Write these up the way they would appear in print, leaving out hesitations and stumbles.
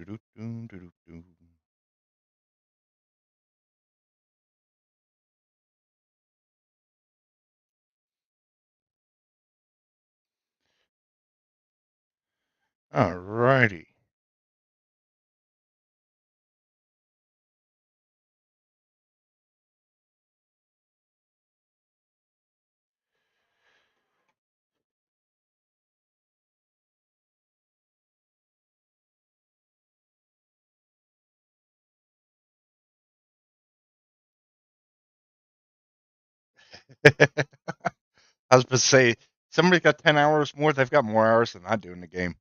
Doo-doo-doo, doo-doo-doo. All righty. I was about to say, somebody got 10 hours more. They've got more hours than I do in the game.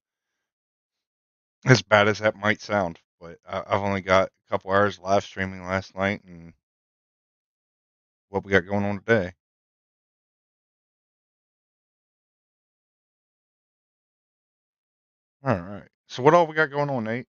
As bad as that might sound, but I've only got a couple hours live streaming last night and what we got going on today. All right. So what all we got going on, Nate?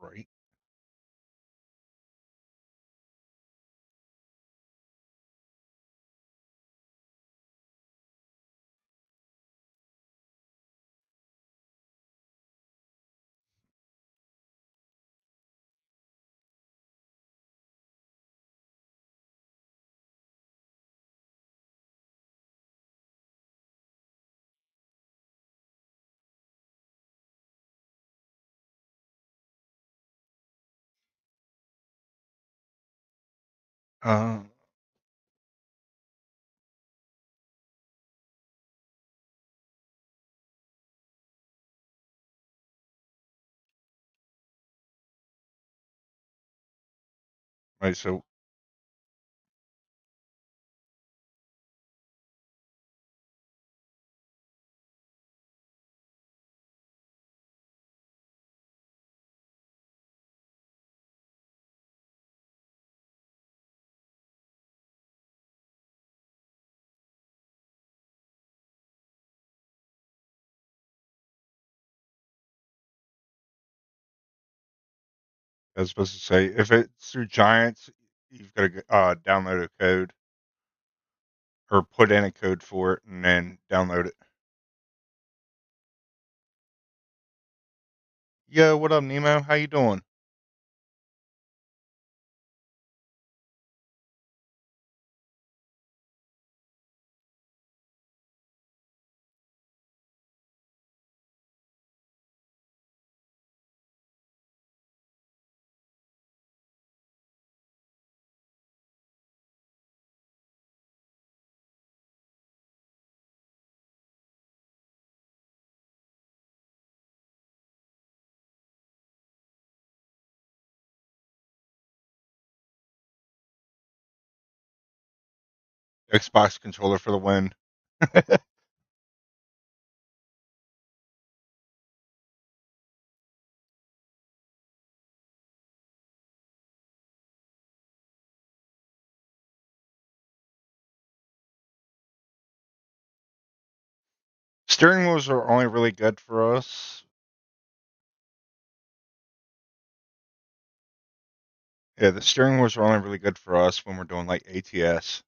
Right. Uh, right. So I was supposed to say, if it's through Giants, you've got to download a code or put in a code for it and then download it. Yo, what up, Nemo? How you doing? Xbox controller for the win. Steering wheels are only really good for us. Yeah, the steering wheels are only really good for us when we're doing like ATS.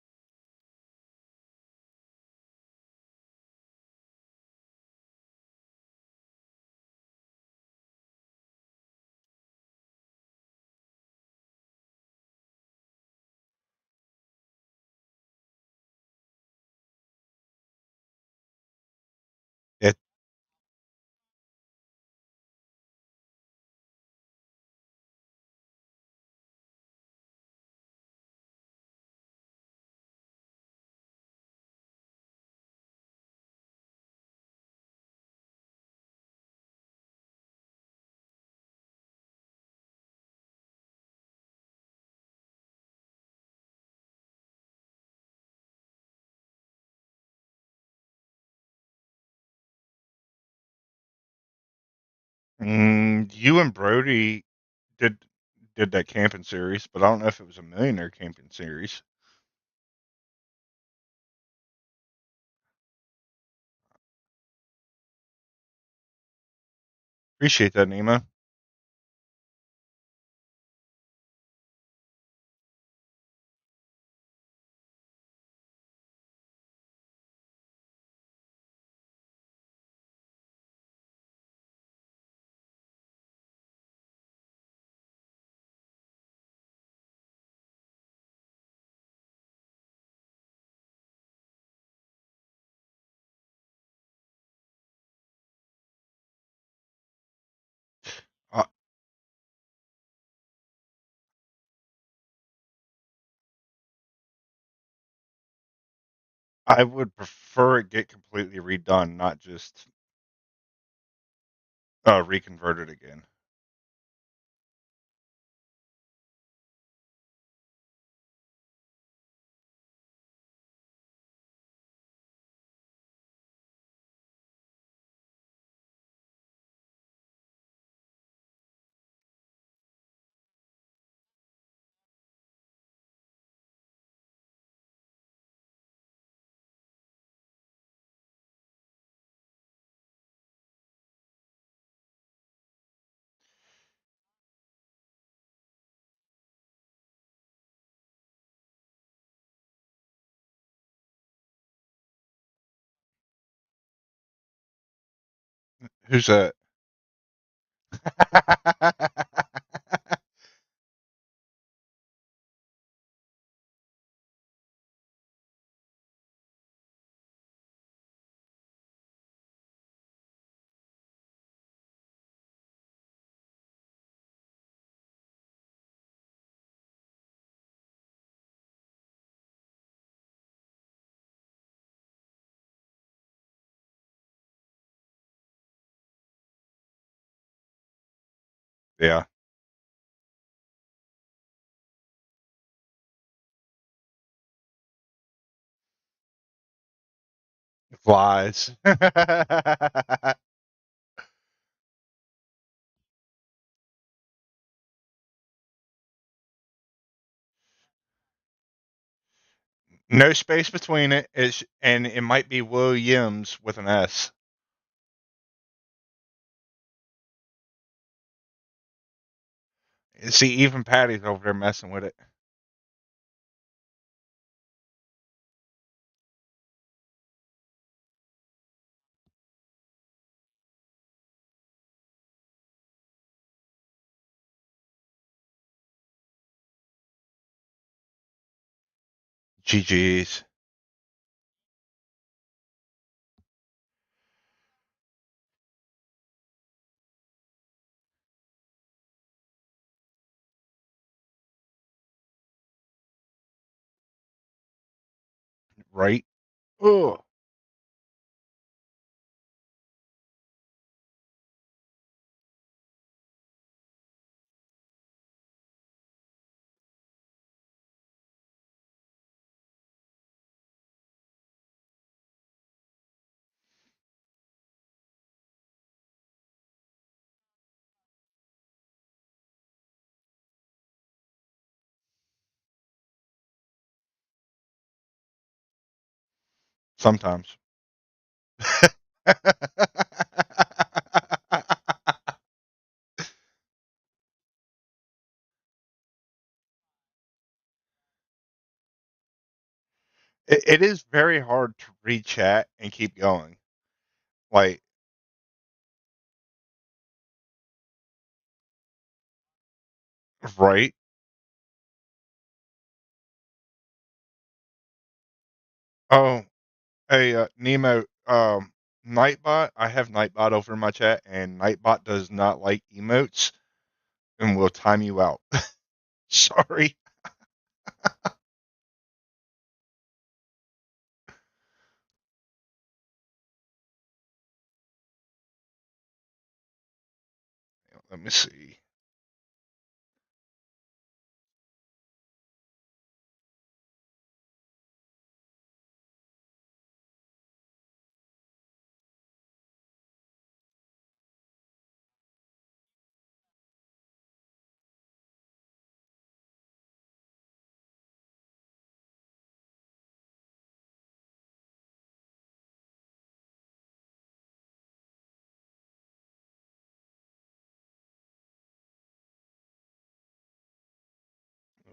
It, You and Brody did did that camping series, but I don't know if it was a millionaire camping series. Appreciate that, Nemo. I, I would prefer it get completely redone, not just reconverted again. Who's that? Yeah, flies. No space between it is, and it might be Williams with an S. See, even Patty's over there messing with it. GG's. Right? Oh, sometimes. It is very hard to read chat and keep going. Like, right? Oh, hey, Nemo, Nightbot, I have Nightbot over in my chat, and Nightbot does not like emotes and will time you out. Sorry. Let me see.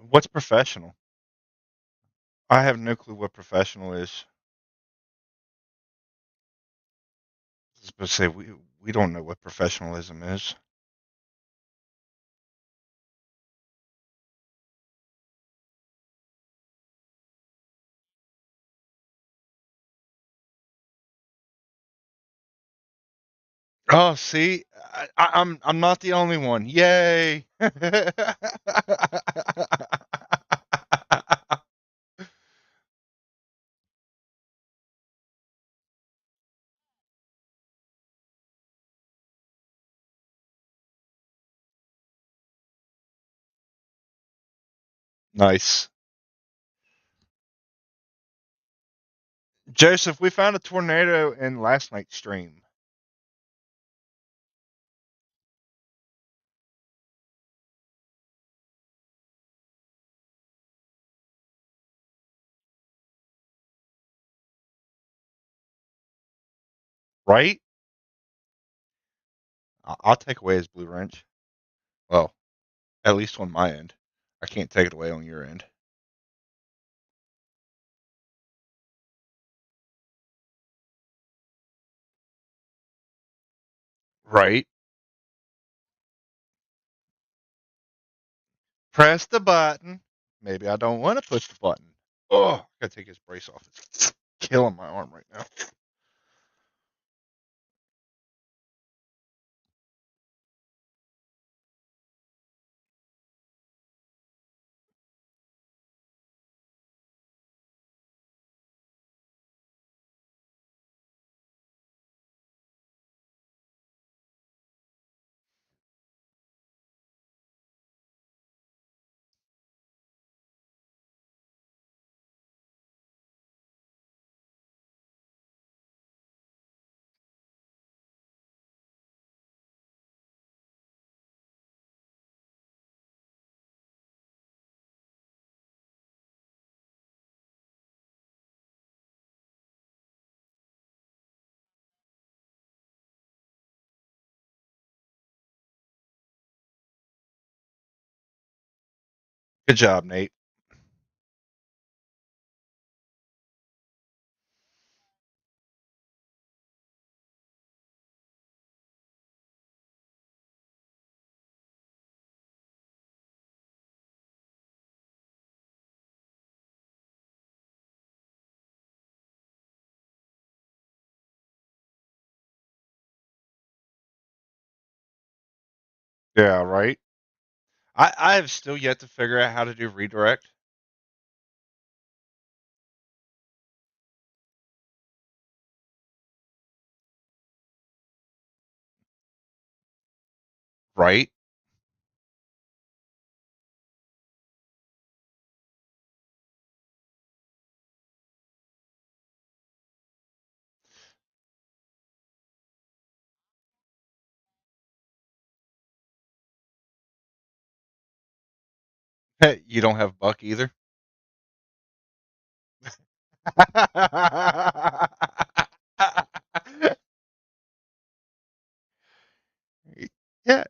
What's professional? I have no clue what professional is. I was about to say we don't know what professionalism is. Oh, see, I'm not the only one. Yay! Nice, Joseph. We found a tornado in last night's stream. Right? I'll take away his blue wrench. Well, at least on my end. I can't take it away on your end. Right? Press the button. Maybe I don't want to push the button. Oh, I gotta take his brace off. It's killing my arm right now. Good job, Nate. Yeah, right. I have still yet to figure out how to do redirect. Right? Hey, you don't have Buck either. Yeah,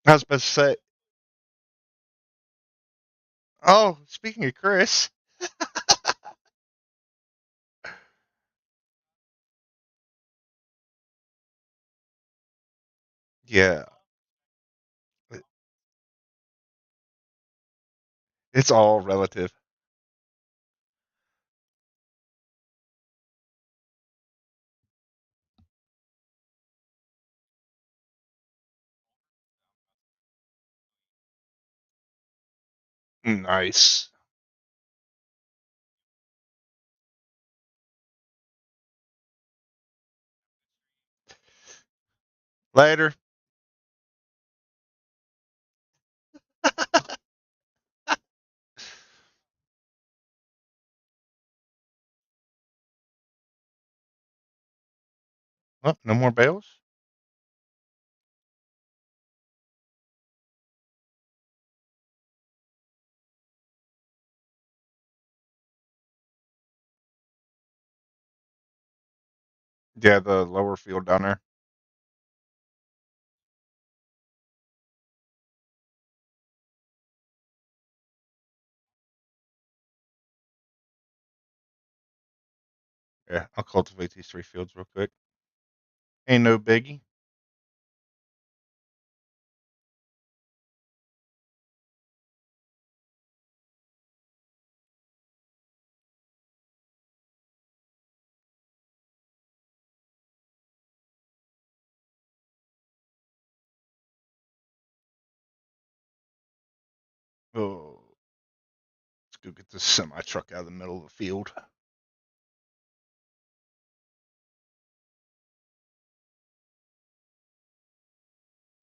I was about to say. Oh, speaking of Chris, yeah, it's all relative. Nice. Later. Oh, no more bales. Yeah, the lower field down there. Yeah, I'll cultivate these 3 fields real quick. Ain't no biggie. Oh, let's go get this semi truck out of the middle of the field.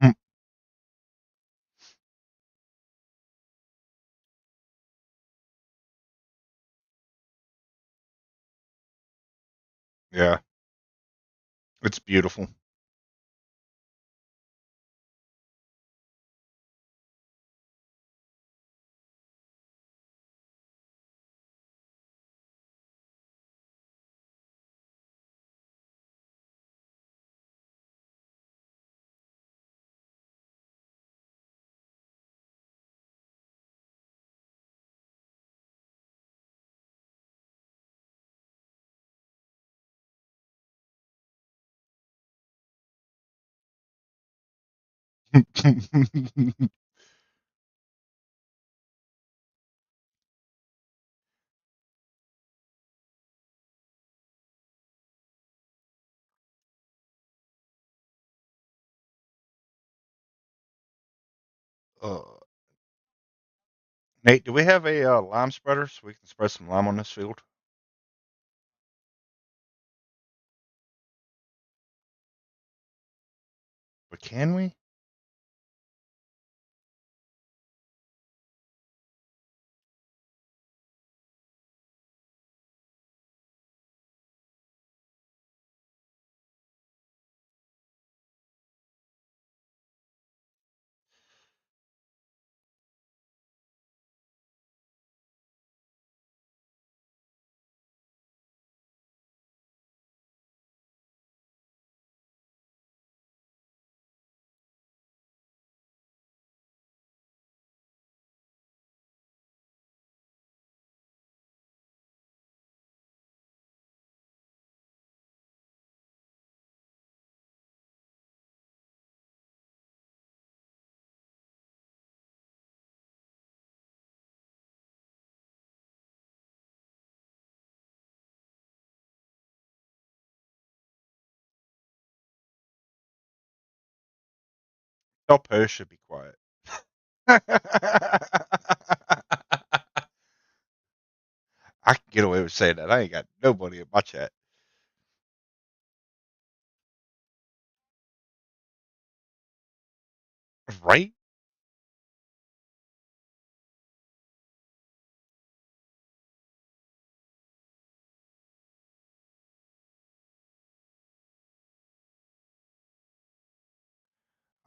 Hmm, yeah, it's beautiful. uh, Nate, do we have a lime spreader so we can spread some lime on this field? But can we? El Post should be quiet. I can get away with saying that. I ain't got nobody in my chat. Right?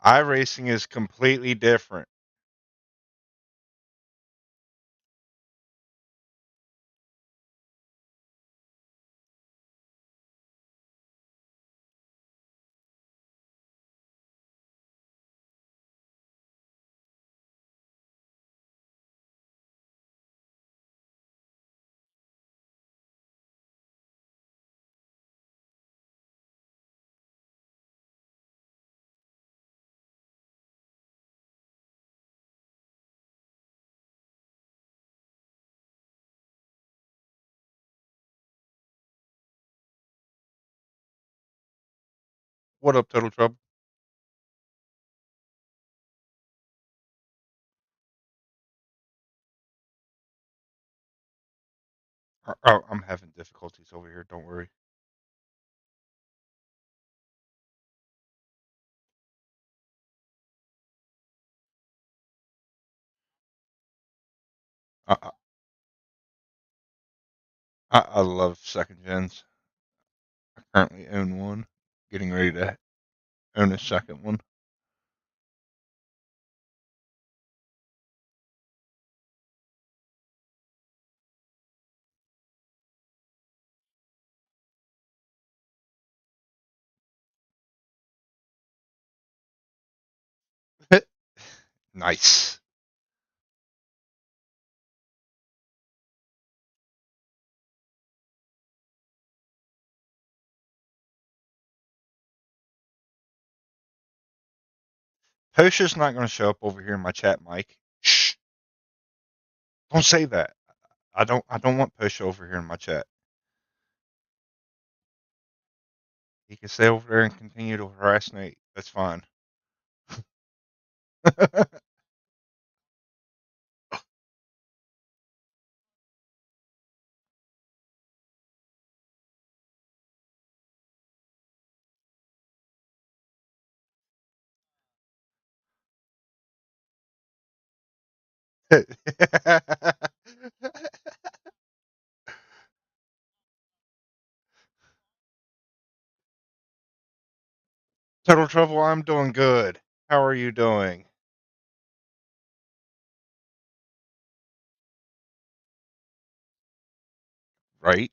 iRacing is completely different. What up, Total Trouble? Oh, I'm having difficulties over here. Don't worry. I, I love second gens. I currently own one. Getting ready to own a second one. Nice. Posha's not going to show up over here in my chat, Mike. Shh! Don't say that. I don't want Posha over here in my chat. He can stay over there and continue to harass Nate. That's fine. Total Trouble, I'm doing good. How are you doing? Right?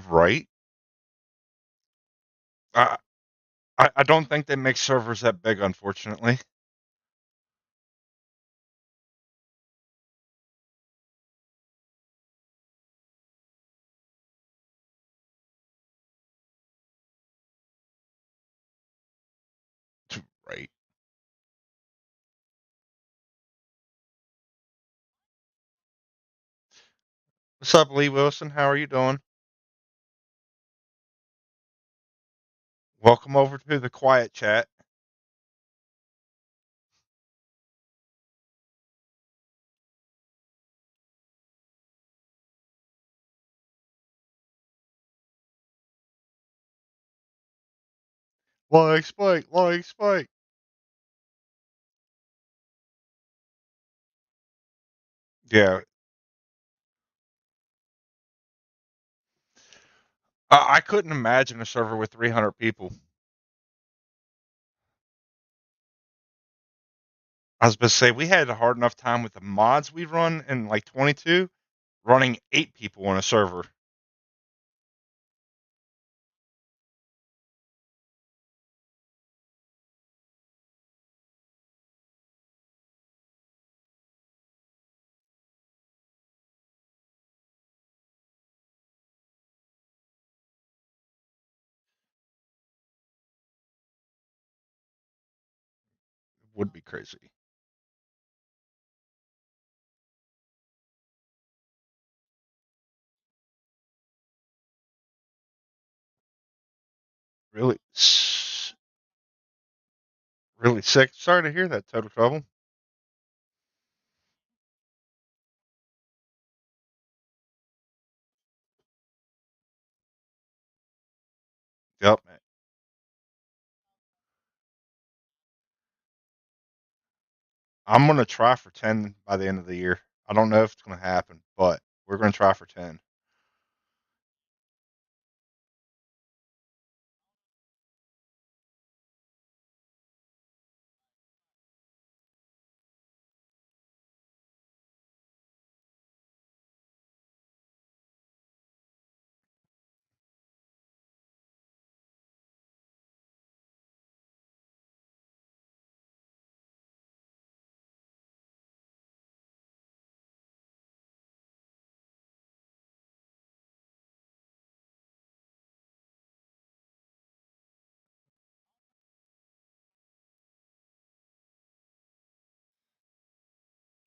Right? I, I don't think they make servers that big, unfortunately. Right. What's up, Lee Wilson? How are you doing? Welcome over to the quiet chat. Like Spike, like Spike. Yeah, I couldn't imagine a server with 300 people. I was about to say we had a hard enough time with the mods we run in like 22, running 8 people on a server would be crazy. Really, really sick. Sorry to hear that, Total Trouble. Yep. I'm gonna try for 10 by the end of the year. I don't know if it's gonna happen, but we're gonna try for 10.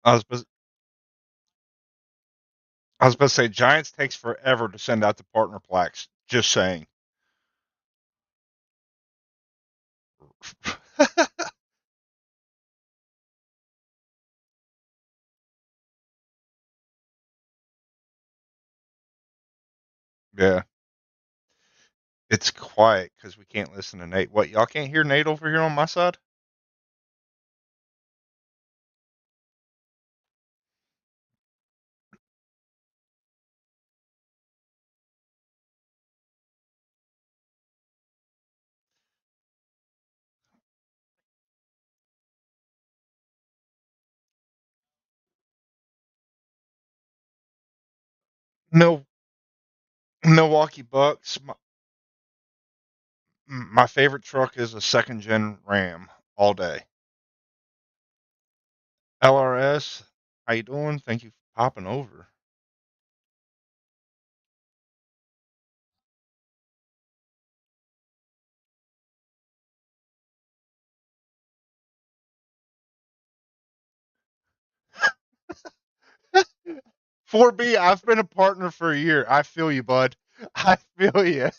I was supposed, I was supposed to say Giants takes forever to send out the partner plaques. Just saying. Yeah, it's quiet because we can't listen to Nate. What, y'all can't hear Nate over here on my side? Mil- Milwaukee Bucks. My favorite truck is a second gen Ram all day. LRS, how you doing? Thank you for popping over. Four B, I've been a partner for a year. I feel you, bud. I feel you.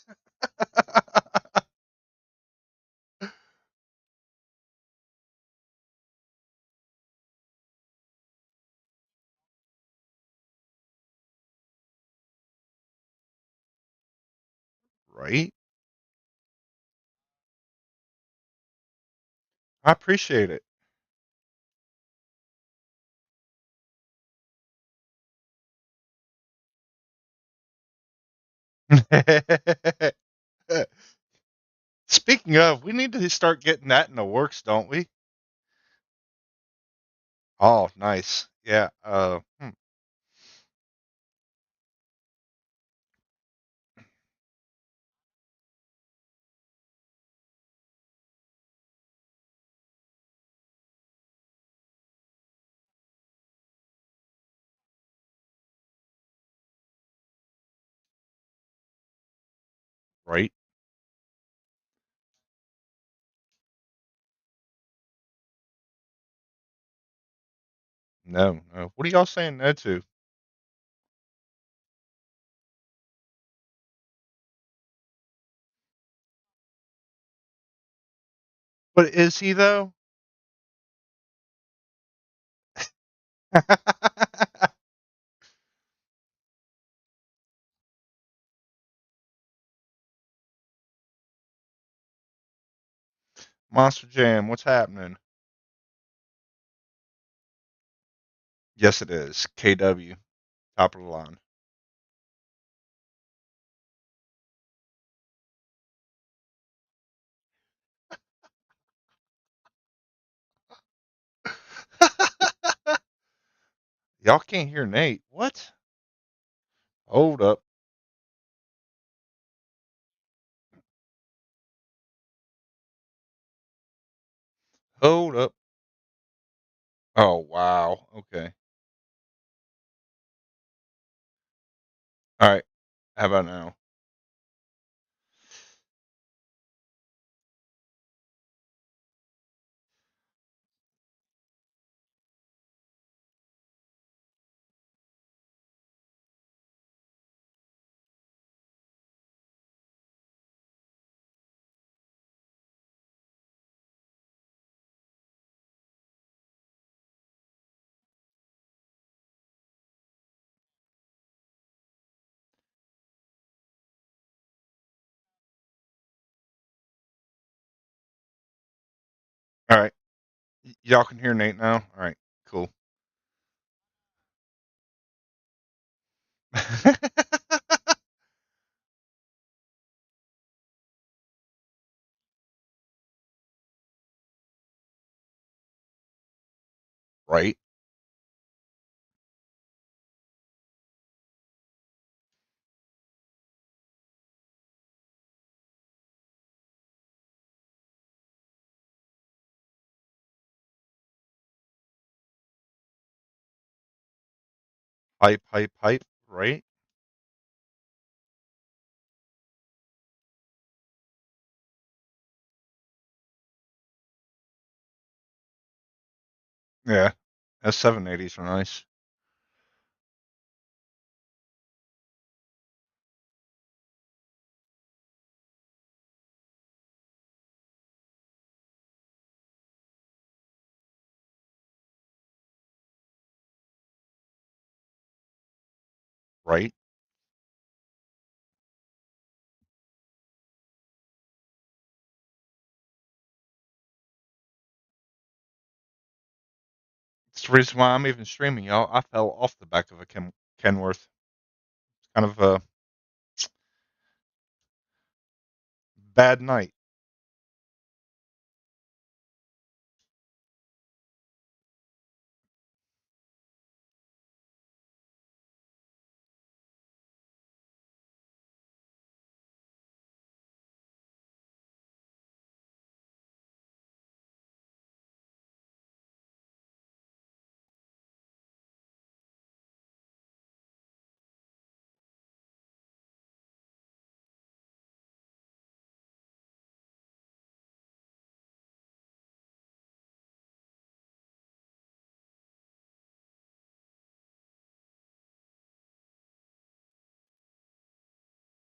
Right? I appreciate it. Speaking of, we need to start getting that in the works, don't we? Oh, nice. Yeah. Right? No, no. What are y'all saying no to? But is he though? Monster Jam, what's happening? Yes, it is. KW, top of the line. Y'all can't hear Nate. What? Hold up. Hold up. Oh, wow. Okay. All right. How about now? All right. Y'all can hear Nate now? All right. Cool. Right? Hype, hype, hype. Right? Yeah. S780s are nice. Right? It's the reason why I'm even streaming, y'all. I fell off the back of a Kenworth. Kind of a bad night.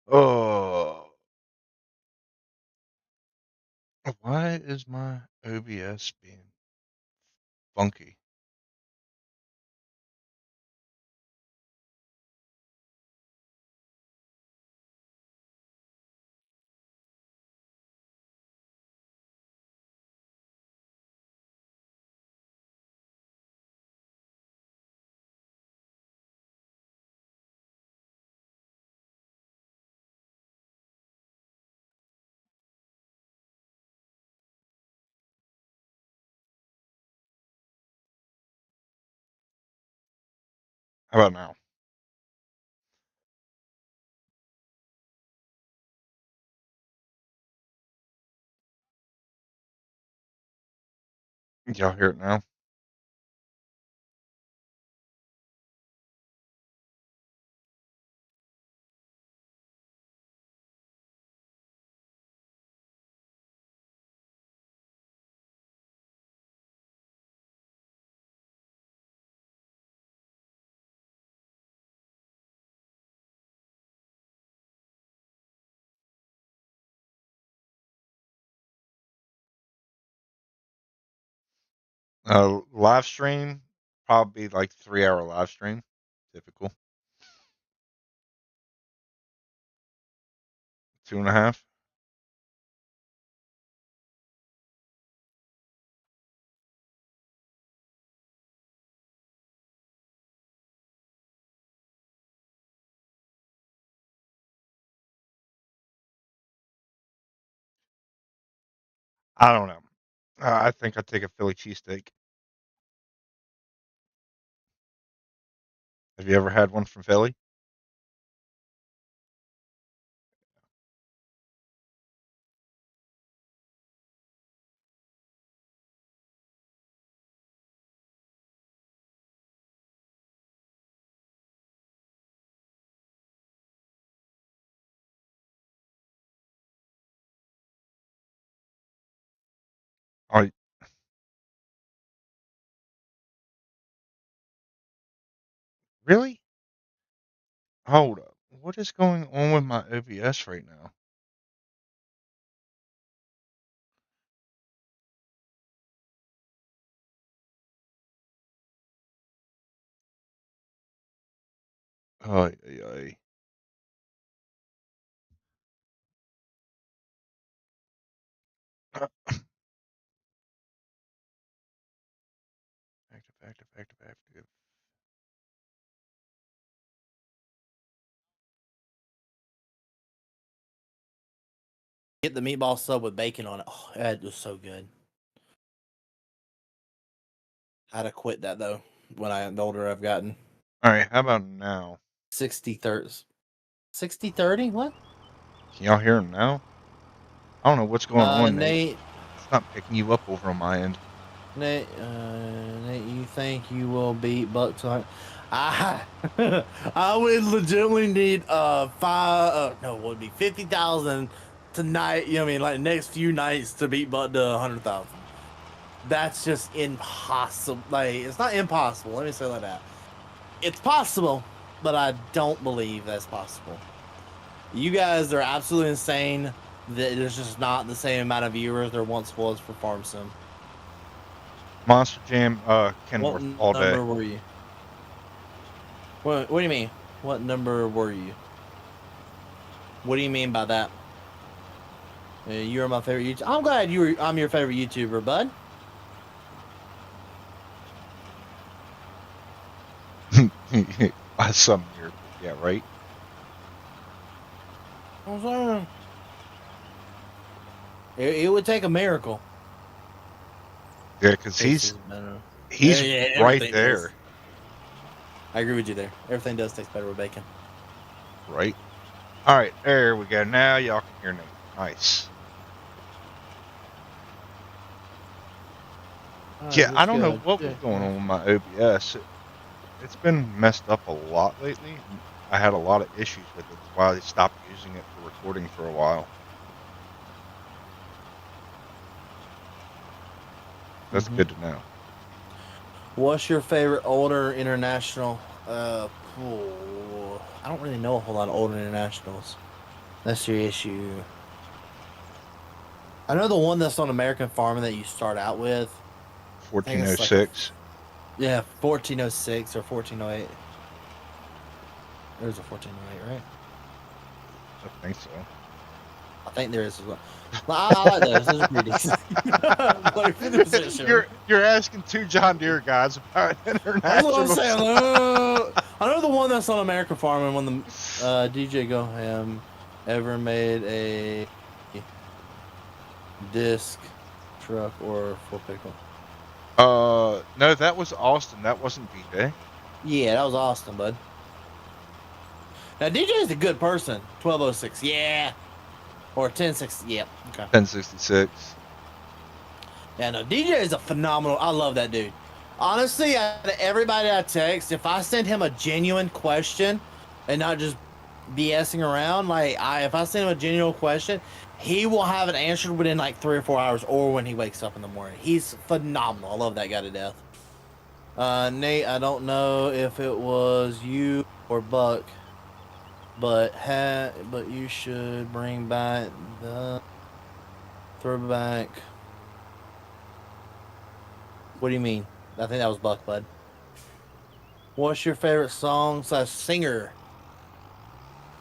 Oh, why is my OBS being funky? How about now? Y'all hear it now? Live stream, probably like 3 hour live stream, typical. 2.5. I don't know. I think I'd take a Philly cheesesteak. Have you ever had one from Philly? Oh, really? Hold up. What is going on with my OBS right now? Ay, ay, ay. Active, active, active, active. Get the meatball sub with bacon on it. Oh, that was so good. I had to quit that though when the older I've gotten. All right, how about now? 60-30. 60-30? What? Can y'all hear him now? I don't know what's going on, Nate. Nate, It's not picking you up over on my end. Nate, you think you will beat Buck tonight? I, I would legitimately need no, what would be 50,000 tonight. You know what I mean? Like next few nights to beat Buck to 100,000. That's just impossible. Like it's not impossible. Let me say it like that. It's possible, but I don't believe that's possible. You guys are absolutely insane that there's just not the same amount of viewers there once was for Farm Sim. Monster Jam, What Kenworth all day. number were you? What do you mean? What number were you? What do you mean by that? You're my favorite YouTuber. I'm glad I'm your favorite YouTuber, bud. By some miracle. Yeah, right? It would take a miracle. Yeah, because Tastes better. he's Yeah, right everything does. there. I agree with you there. Everything does taste better with bacon. Right? All right, there we go. Now y'all can hear Nate. Nice. Yeah, I don't know what was going on with my OBS. It's been messed up a lot lately. I had a lot of issues with it. That's why I stopped using it for recording for a while. That's good to know. What's your favorite older international? I don't really know a whole lot of older internationals. That's your issue. I know the one that's on American Farming that you start out with. I think it's like a 1406. 1406 or 1408. There's a 1408, right? I think so. I think there is as well. Well, I like those. Those are pretty decent. Like 50% sure. You're asking two John Deere guys about That's what I'm international saying. stuff. I know the one that's on American Farming when the DJ Go Ham ever made a disc truck or full pickup. No, that was Austin. That wasn't DJ. Yeah, that was Austin, bud. Now DJ's a good person. 1206, yeah, or 1060, yep. Okay. 1066. Yeah, no, DJ is a phenomenal. I love that dude. Honestly, out of everybody I text, if I send him a genuine question and not just BSing around, if I send him a genuine question, he will have it answered within like 3 or 4 hours, or when he wakes up in the morning. He's phenomenal. I love that guy to death. Nate, I don't know if it was you or Buck, but you should bring back the throwback. What do you mean? I think that was Buck, bud. What's your favorite song / singer?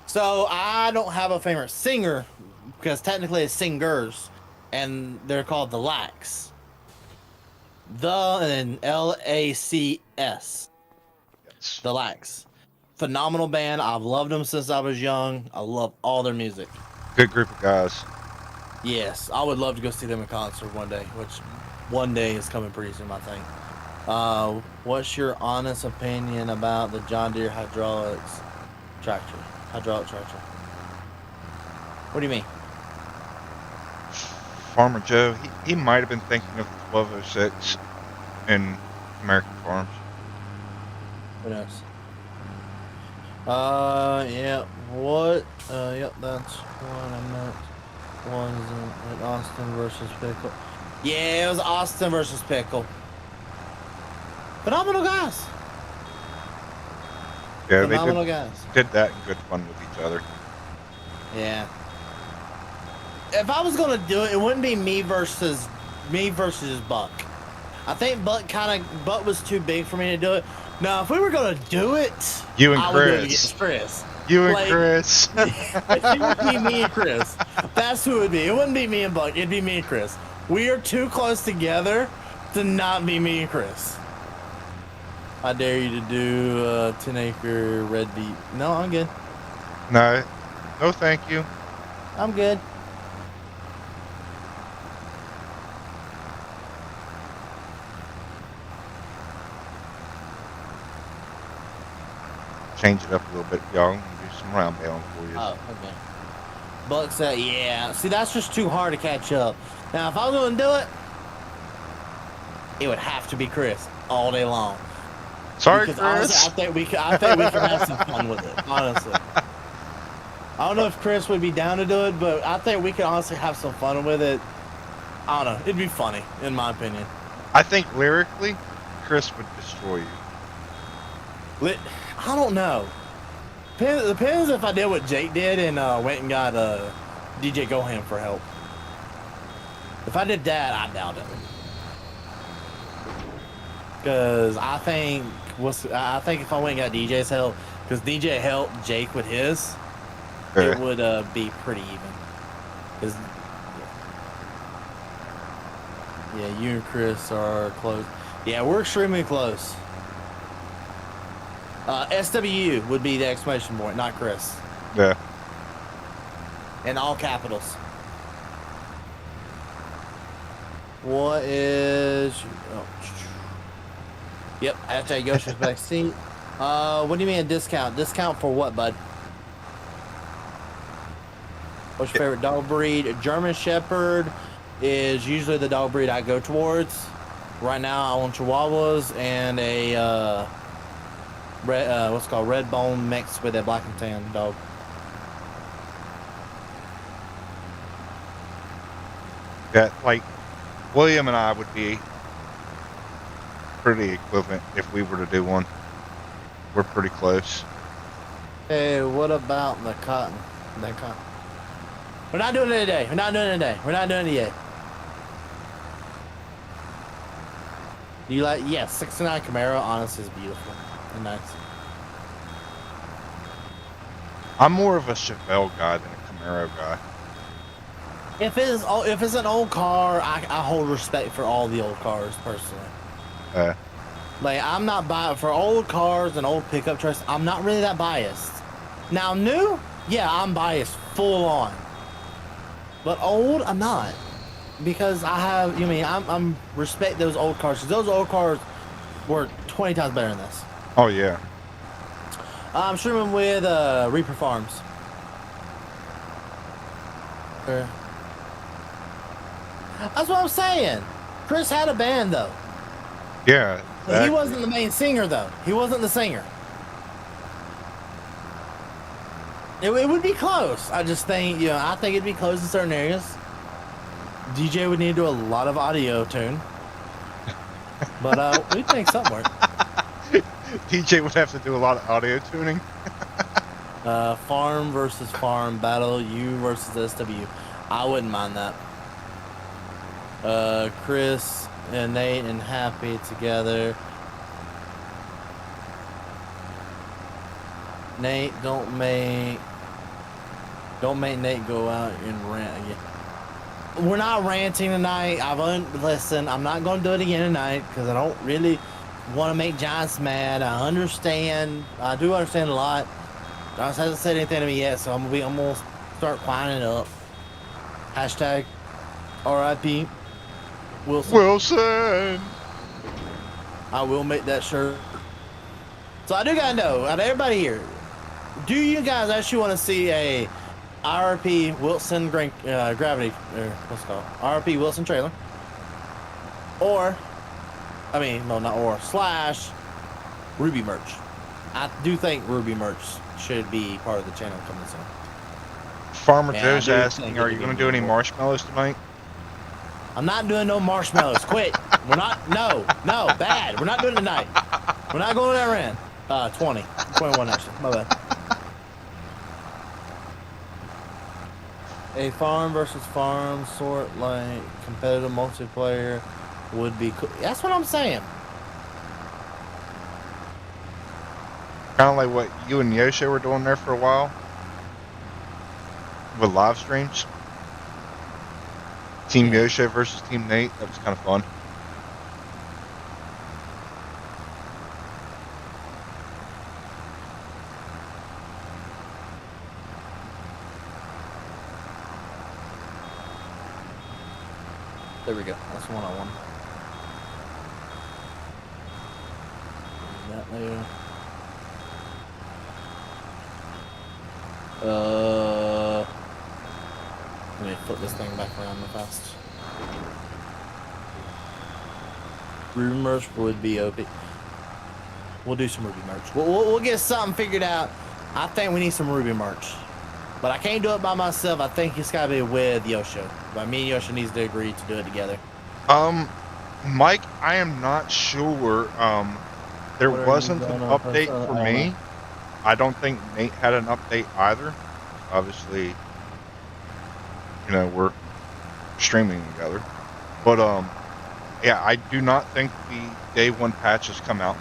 So I don't have a favorite singer because technically it's singers, and they're called the Lacs. And LACS. Yes. The Lacs. Phenomenal band. I've loved them since I was young. I love all their music. Good group of guys. Yes, I would love to go see them in concert one day, which one day is coming pretty soon, I think. What's your honest opinion about the John Deere hydraulic tractor? What do you mean? Farmer Joe, he might have been thinking of the 1206 in American Farms. Who knows? Yeah. What? Yep, that's what I meant. Was it Austin versus Pickle? Yeah, it was Austin versus Pickle. Phenomenal guys. Yeah, Phenomenal guys. did that in good fun with each other. Yeah. If I was gonna do it, it wouldn't be me versus Buck. I think Buck was too big for me to do it. Now, if we were gonna do it, You and I would do it Chris. against Chris. You and Chris. It would be me and Chris. That's who it would be. It wouldn't be me and Buck. It'd be me and Chris. We are too close together to not be me and Chris. I dare you to do 10-acre red beet. No, I'm good. No, thank you. I'm good. Change it up a little bit, y'all. Do some round bailing for you. Oh, okay. Buck said, yeah. See, that's just too hard to catch up. Now, if I was going to do it, it would have to be Chris all day long. Sorry, Because Chris. honestly, I think we could have some fun with it. Honestly, I don't know if Chris would be down to do it, but I think we could honestly have some fun with it. I don't know. It'd be funny, in my opinion. I think lyrically, Chris would destroy you. I don't know. Depends if I did what Jake did and went and got DJ Goham for help. If I did that, I doubt it. Because I think if I went and got DJ's help, because DJ helped Jake with his, it would be pretty even. 'Cause, yeah, you and Chris are close. Yeah, we're extremely close. SWU would be the exclamation point, not Chris. Yeah. In all capitals. What is... Oh. Yep, after I go to the back seat. What do you mean a discount? Discount for what, bud? What's your favorite dog breed? A German Shepherd is usually the dog breed I go towards. Right now, I want Chihuahuas and a what's called red bone mixed with a black and tan dog. Yeah, like William and I would be pretty equivalent if we were to do one. We're pretty close. Hey, what about the cotton? We're not doing it today. We're not doing it today. We're not doing it yet. You like? Yeah, 69 Camaro. Honestly, is beautiful and nice. I'm more of a Chevelle guy than a Camaro guy. If it's an old car, I hold respect for all the old cars personally. Like I'm not biased for old cars and old pickup trucks. I'm not really that biased. Now new, yeah, I'm biased full on. But old, I'm not, because I have. You mean I'm respect those old cars, because those old cars were 20 times better than this. Oh yeah. I'm streaming with Reaper Farms. That's what I'm saying. Chris had a band though. Yeah. Exactly. He wasn't the main singer though. He wasn't the singer. It would be close. I just think, I think it'd be close in certain areas. DJ would need to do a lot of audio tune. But we'd make something work. DJ would have to do a lot of audio tuning. Farm versus farm battle, you versus SW. I wouldn't mind that. Chris and Nate and Happy together. Nate, don't make Nate go out and rant again. We're not ranting tonight. Listen, I'm not going to do it again tonight because I don't really want to make Giants mad. I understand. I do understand a lot. Giants hasn't said anything to me yet, so I'm gonna start climbing up. Hashtag RIP Wilson. Wilson. I will make that shirt. So I do gotta know, out of everybody here, do you guys actually want to see a RP Wilson Gravity, what's it called? RP Wilson trailer? Or, slash Ruby merch. I do think Ruby merch should be part of the channel coming soon. Farmer Joe's asking, are you going to do any marshmallows tonight? I'm not doing no marshmallows. Quit. We're not. No, bad. We're not doing it tonight. We're not going to that rant. 21 actually. My bad. A farm versus farm sort like competitive multiplayer would be cool. That's what I'm saying. Kind of like what you and Yoshi were doing there for a while with live streams. Team Yoshi versus Team Nate. That was kind of fun. There we go. That's the one I wanted. That there. Let me flip this thing back around real fast. Ruby merch would be OP. We'll do some Ruby merch. We'll get something figured out. I think we need some Ruby merch. But I can't do it by myself. I think it's got to be with Yosho. But me and Yosho needs to agree to do it together. Mike, I am not sure. There wasn't an update for me. I don't think Nate had an update either. Obviously, we're streaming together. But, yeah, I do not think the day one patch has come out.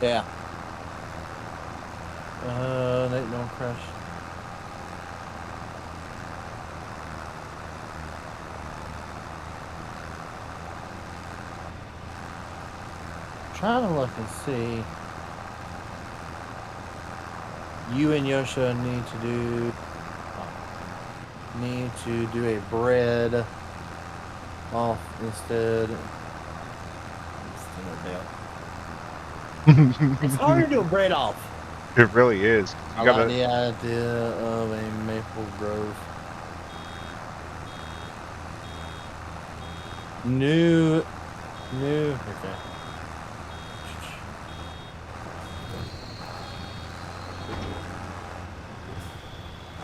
Yeah. Nate, don't crash. Trying to look and see. You and Yosha need to do a bread off instead. It's hard to do a bread off. It really is. I like the idea of a Maple Grove. New. Okay.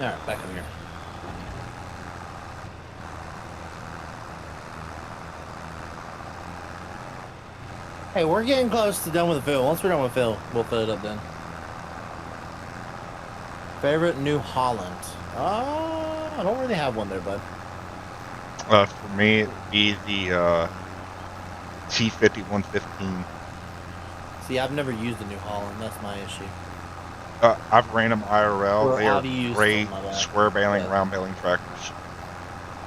All right, back over here. Hey, we're getting close to done with the fill. Once we're done with fill, we'll fill it up then. Favorite New Holland? I don't really have one there, bud. For me, it'd be the T50 115. See, I've never used a New Holland. That's my issue. I've ran them IRL. Or They are I've used great them, my bad. square bailing, Yeah. round bailing tractors.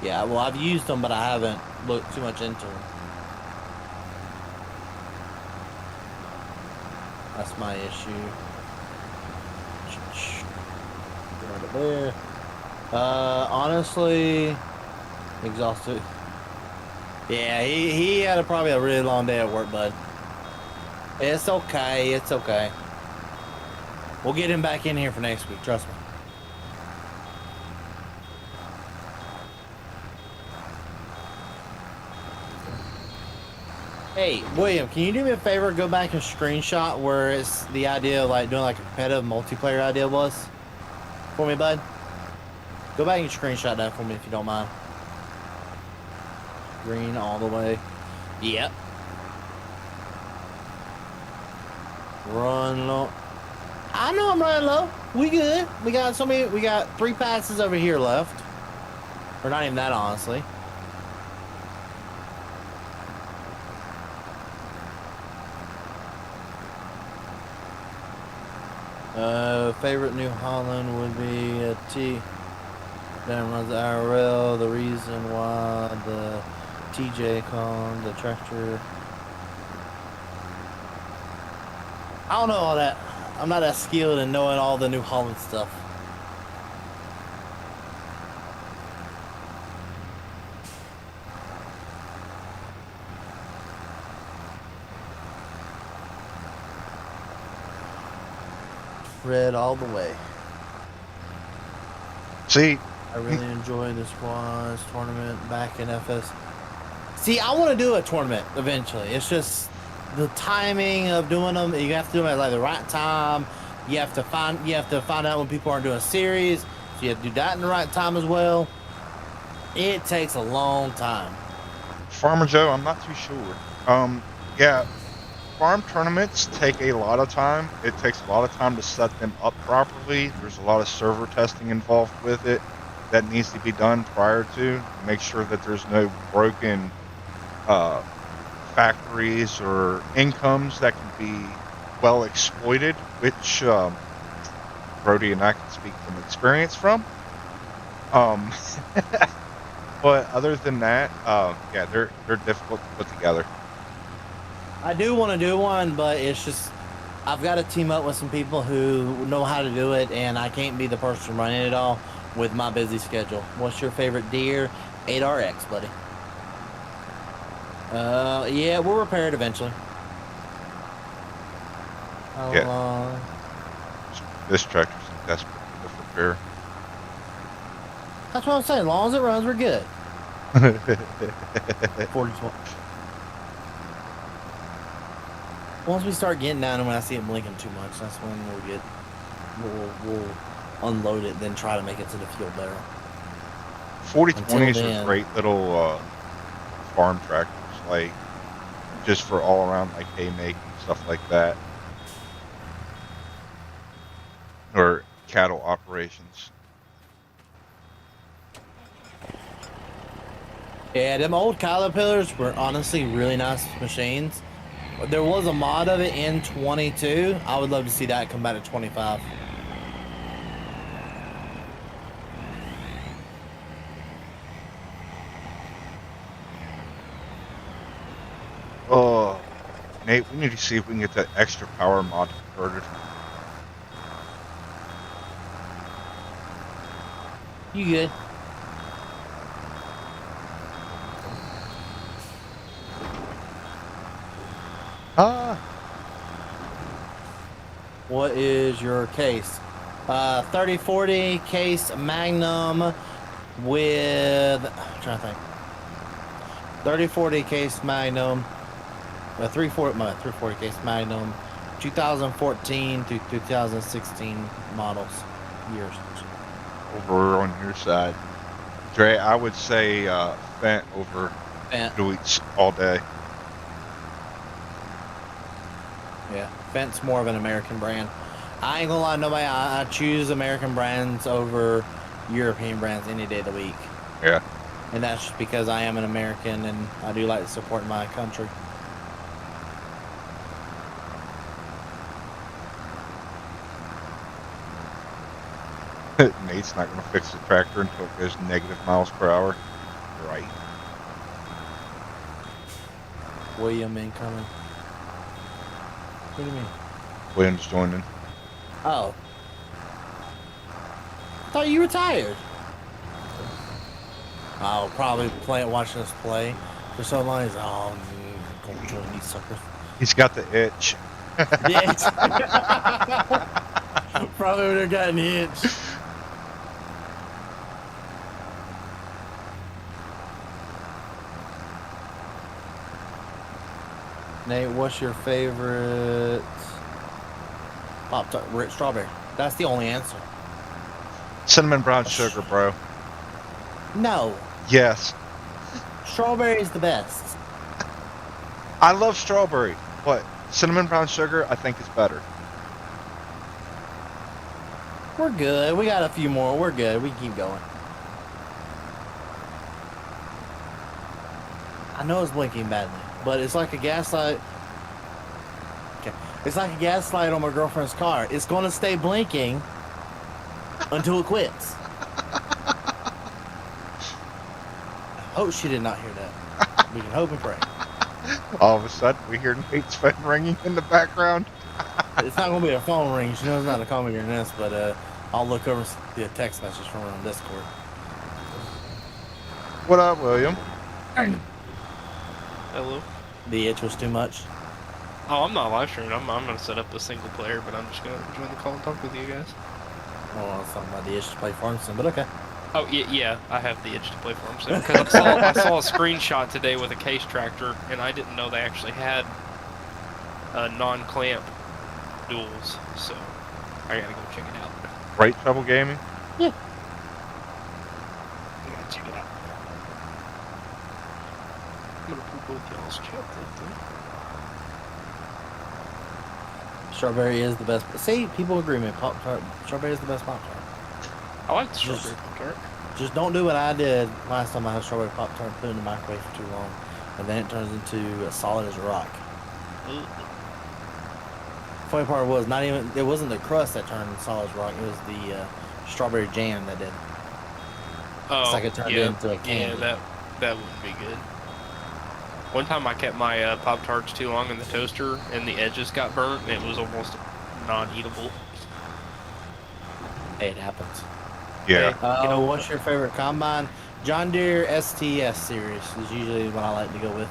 Yeah, well, I've used them, but I haven't looked too much into them. That's my issue. Right up there. Honestly, exhausted. Yeah, he had probably a really long day at work, bud. It's okay. It's okay. We'll get him back in here for next week. Trust me. Hey, William, can you do me a favor? Go back and screenshot where it's the idea of like doing like a competitive multiplayer idea was for me, bud. Go back and screenshot that for me if you don't mind. Green all the way. Yep. Run low. I know I'm running low. We good. We got so many. We got 3 passes over here left. Or not even that, honestly. Favorite New Holland would be a T. Then runs the IRL. The reason why the TJ con the tractor. I don't know all that. I'm not that skilled in knowing all the New Holland stuff. Red all the way. See, I really enjoy the squads tournament back in FS. See, I want to do a tournament eventually. It's just the timing of doing them. You have to do them at like the right time. You have to find out when people aren't doing a series. So you have to do that in the right time as well. It takes a long time. Farmer Joe, I'm not too sure. Yeah, farm tournaments take a lot of time. It takes a lot of time to set them up properly. There's a lot of server testing involved with it that needs to be done prior to make sure that there's no broken factories or incomes that can be well exploited, which Brody and I can speak from experience from. Um, but other than that, yeah, they're difficult to put together. I do want to do one, but it's just I've got to team up with some people who know how to do it, and I can't be the person running it all with my busy schedule. What's your favorite deer? 8RX, buddy. Yeah, we'll repair it eventually. Yeah. This tractor's in desperate need of repair. That's what I'm saying. As long as it runs, we're good. 40. Once we start getting down and when I see it blinking too much, that's when we'll unload it, then try to make it to the fuel barrel. 4020s are great little farm tractors, like just for all around like haymaking stuff like that, or cattle operations. Yeah, them old Caterpillars were honestly really nice machines. There was a mod of it in 22. I would love to see that come back to 25. Oh, Nate, we need to see if we can get that extra power mod converted. You good? What is your case? 3040 case Magnum with, I'm trying to think. 3040 case Magnum, 340 case Magnum, 2014 through 2016 models, years. Over on your side, Dre, I would say Fent over Fent. Deutz all day. Yeah, Fent's more of an American brand. I ain't gonna lie, nobody. I choose American brands over European brands any day of the week, Yeah. and that's just because I am an American and I do like to support my country. Nate's not going to fix the tractor until it goes negative miles per hour. Right. William incoming. What do you mean? William's joining. Oh, I thought you retired. Oh, probably watching us play for so long. He's gonna join these suckers. He's got the itch. Yeah, probably would have gotten hitched. Nate, what's your favorite Pop-Tart? Strawberry. That's the only answer. Cinnamon brown sugar, bro. No, Yes. strawberry is the best. I love strawberry, but cinnamon brown sugar I think is better. We're good. We got a few more. We're good. We can keep going. I know it's blinking badly, but it's like a gaslight. Okay. It's like a gaslight on my girlfriend's car. It's going to stay blinking until it quits. I hope she did not hear that. We can hope and pray. All of a sudden, we hear Nate's phone ringing in the background. It's not going to be a phone ring. She knows not to call me during this, but I'll look over and see a text message from her on Discord. What up, William? Hello. The itch was too much. Oh, I'm not live streaming. I'm gonna set up a single player, but I'm just gonna join the call and talk with you guys. Oh, I was talking about the itch to play Farmson, but okay. Oh yeah, I have the itch to play Farm Sim because I saw a screenshot today with a case tractor, and I didn't know they actually had non-clamp duels. So I gotta go check it out. Right Trouble Gaming? I gotta check it out. I'm gonna put both y'all's chat then. Strawberry is the best. See, people agree with me. Pop-Tart. Strawberry is the best Pop-Tart. I like the strawberry Pop-Tart. Just don't do what I did last time I had strawberry Pop-Tart, put it in the microwave for too long, and then it turns into as solid as a rock. Ooh. Funny part was it wasn't the crust that turned solid as rock, it was the strawberry jam that did. Oh, It's like it turned into a candy. Yeah, that wouldn't be good. One time I kept my Pop-Tarts too long in the toaster and the edges got burnt and it was almost non-eatable. Hey, it happens. Yeah. What's your favorite combine? John Deere STS series is usually what I like to go with.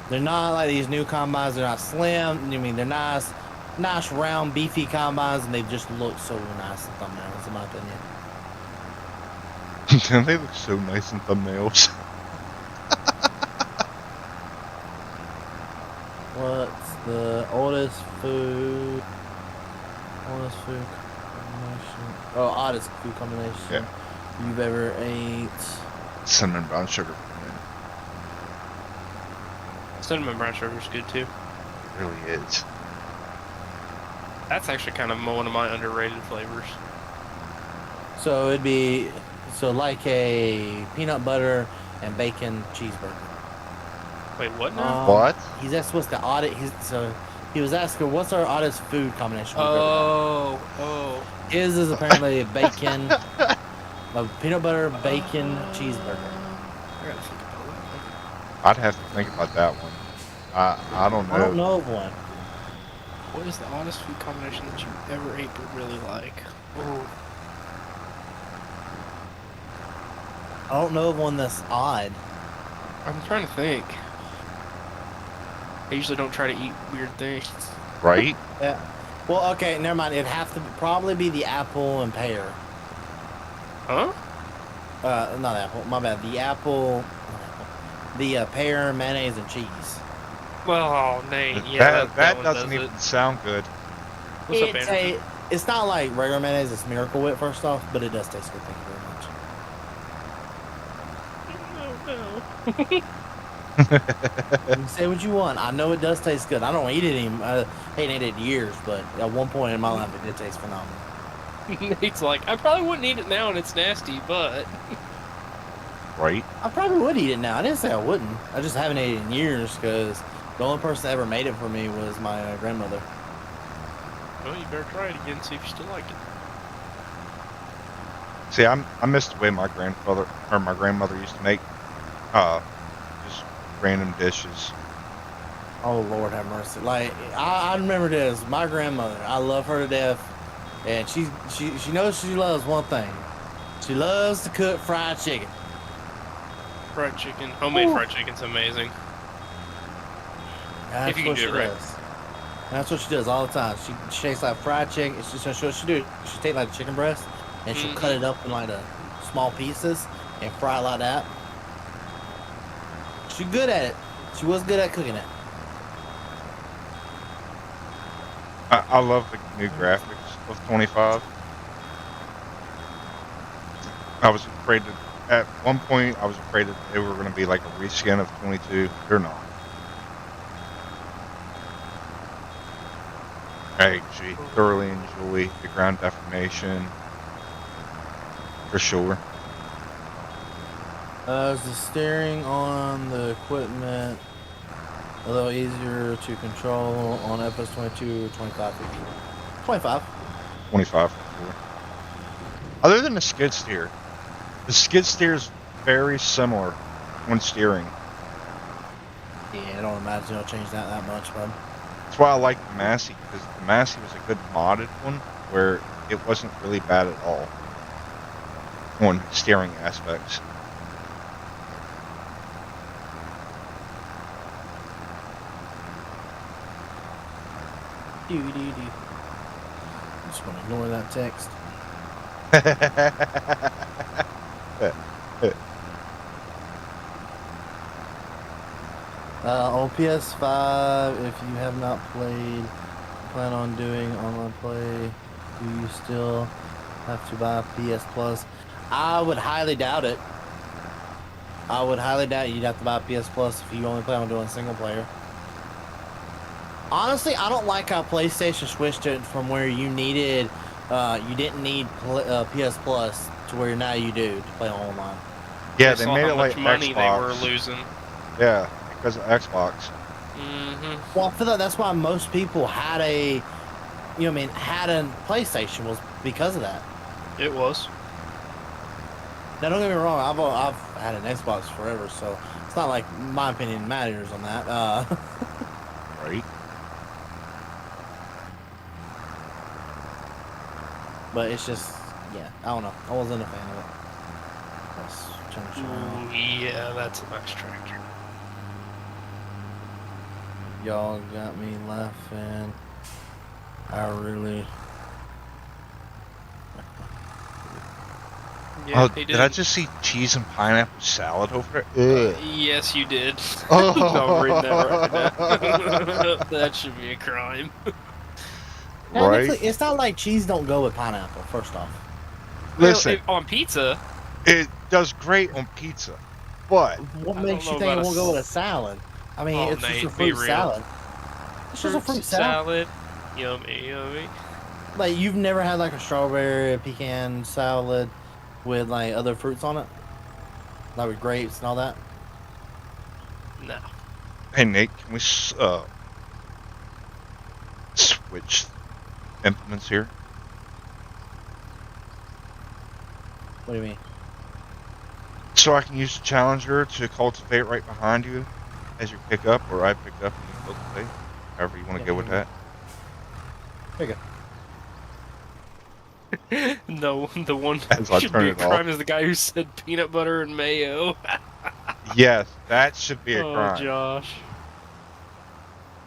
They're not like these new combines. They're not slim. I mean, they're nice, round, beefy combines, and they just look so nice in thumbnails, in my opinion. They look so nice in thumbnails. What's the oldest food combination? Oh, oddest food combination you've ever ate? Cinnamon brown sugar. Cinnamon brown sugar is good too. It really is. That's actually kind of one of my underrated flavors. So it'd be like a peanut butter and bacon cheeseburger. Wait, what now? What? He's asked what's the oddest. He was asking what's our oddest food combination. we've ever Oh. had. His is apparently bacon, a peanut butter bacon cheeseburger. I gotta think about that one. I'd have to think about that one. I don't know. I don't know of one. What is the oddest food combination that you ever ate but really like? Oh. I don't know of one that's odd. I'm trying to think. I usually don't try to eat weird things. Right? Yeah. Well, okay, never mind. It'd have to probably be the apple and pear. Huh? Not apple. My bad. The pear, mayonnaise, and cheese. Well, Nate, yeah. that one doesn't does even it. sound good. What's up, Andrew? It's not like regular mayonnaise. It's Miracle Whip first off, but it does taste good. Thank you very much. Oh, no. You can say what you want. I know it does taste good. I don't eat it anymore. I ain't ate it in years, but at one point in my life, it did taste phenomenal. Nate's like, I probably wouldn't eat it now, and it's nasty, but Right? I probably would eat it now. I didn't say I wouldn't. I just haven't ate it in years because the only person that ever made it for me was my grandmother. well, you better try it again, see if you still like it. See, I miss the way my grandmother used to make just random dishes. Oh Lord, have mercy! Like I remember this. My grandmother, I love her to death, and she knows she loves one thing. She loves to cook fried chicken. Fried chicken, homemade fried chicken's amazing. That's If you can what do she it right. does. That's what she does all the time. She takes like fried chicken. So what she do? She take like the chicken breast and she'll cut it up in like the small pieces and fry it like that. She's good at it. She was good at cooking it. I love the new graphics of 25. I was afraid that at one point I was afraid that they were going to be like a reskin of 22. They're not. I actually thoroughly enjoy the ground deformation for sure. Is the steering on the equipment a little easier to control on FS22 or 25? 25. 25 for sure. Other than the skid steer is very similar when steering. Yeah, I don't imagine it'll change that much, bud. That's why I like the Massey, because the Massey was a good modded one where it wasn't really bad at all on steering aspects. I'm just gonna ignore that text. On PS5, if you have not played, plan on doing online play, do you still have to buy PS Plus? I would highly doubt it. I would highly doubt you'd have to buy PS Plus if you only plan on doing single player. Honestly, I don't like how PlayStation switched it from where you needed, you didn't need PS Plus to where now you do to play online. Yeah, they saw made how it like much money Xbox. they were losing. Yeah, because of Xbox. Well, I feel like that's why most people had a, had a PlayStation was because of that. It was. Now, don't get me wrong, I've had an Xbox forever, so it's not like my opinion matters on that. Right. But it's just, yeah, I don't know. I wasn't a fan of it. Let's turn this around. Ooh, yeah, that's a nice tractor. Y'all got me laughing. I really. Yeah, Oh, he did I just see cheese and pineapple salad over there? Ugh. Yes, you did. Oh. No, I'm reading that right now. That should be a crime. Right? It's not like cheese don't go with pineapple, first off. Listen, Well, on pizza, it does great on pizza, but What I makes don't you know think it about won't a go with a salad? I mean, Oh, it's just a Nate, be fruit real. salad. It's just a fruit salad. Yummy, yummy. Like, you've never had like a strawberry pecan salad with like other fruits on it? Like with grapes and all that? No. hey Nate, can we switch implements here? What do you mean? So I can use the Challenger to cultivate right behind you as you pick up, or I pick up and you cultivate. However you want to go with that. There you go. No, the one As who I should turn be a it off. crime is the guy who said peanut butter and mayo. Yes, that should be a Oh, crime. Josh.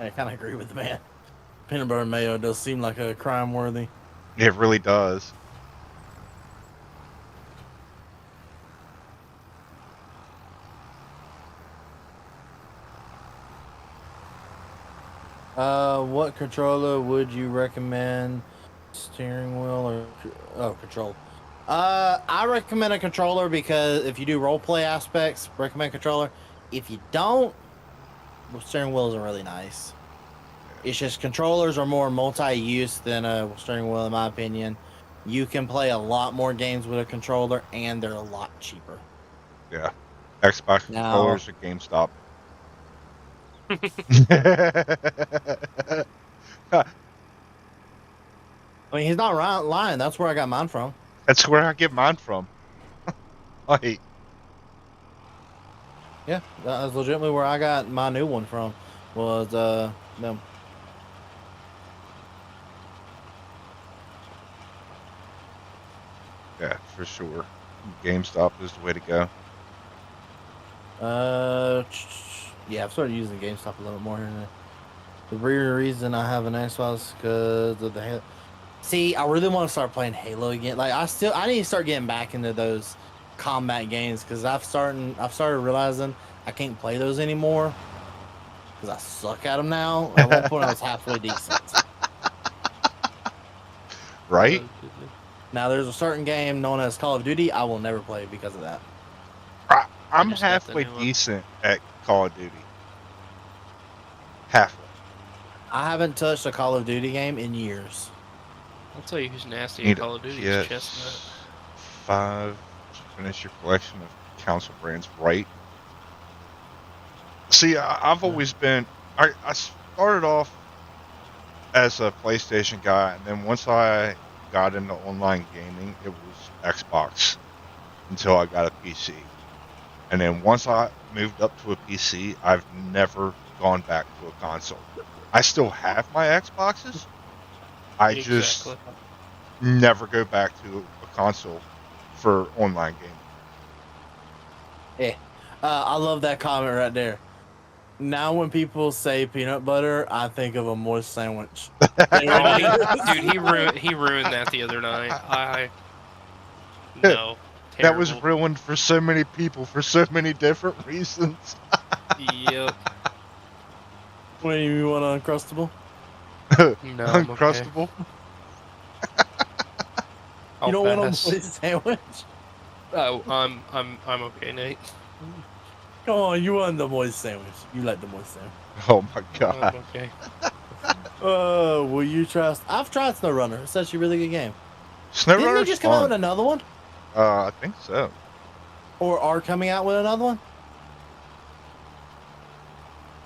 I kind of agree with the man. Peanut butter and mayo does seem like a crime worthy. It really does. What controller would you recommend? Steering wheel or control? I recommend a controller because if you do role play aspects, recommend controller. If you don't, the steering wheels are really nice. It's just controllers are more multi-use than a steering wheel, in my opinion. You can play a lot more games with a controller, and they're a lot cheaper. Yeah. Xbox Now, controllers at GameStop. I mean, he's not lying. That's where I got mine from. That's where I get mine from. Like, Yeah, that was legitimately where I got my new one from. Was them. yeah, for sure. GameStop is the way to go. Yeah, I've started using GameStop a little bit more here. The real reason I have an Xbox because of the Halo. See, I really want to start playing Halo again. Like, I need to start getting back into those combat games because I've started realizing I can't play those anymore because I suck at them now. At one point, I was halfway decent. Right? Now, there's a certain game known as Call of Duty I will never play because of that. I'm just got the halfway new one. decent at Call of Duty. Halfway. I haven't touched a Call of Duty game in years. I'll tell you who's nasty Need at Call of Duty is Chestnut. PS5 to finish your collection of console brands, right? See, I've always been. I started off as a PlayStation guy, and then once I got into online gaming, it was Xbox until I got a PC. And then once I moved up to a PC, I've never gone back to a console. I still have my Xboxes. I just Exactly. never go back to a console for online gaming. I love that comment right there. Now, when people say peanut butter, I think of a moist sandwich. Oh, dude, he ruined that the other night. No, That was terrible. ruined for so many people for so many different reasons. Yep. What do you want, Uncrustable? No, I'm okay. Uncrustable. I'll You don't want a pass. moist sandwich? Oh, I'm okay, Nate. Come on, you want the moist sandwich. You like the moist sandwich. Oh my I'm god. okay. Will you trust? I've tried SnowRunner. It's such a really good game. Didn't they SnowRunner's just come out with fun. another one? I think so. Or are coming out with another one?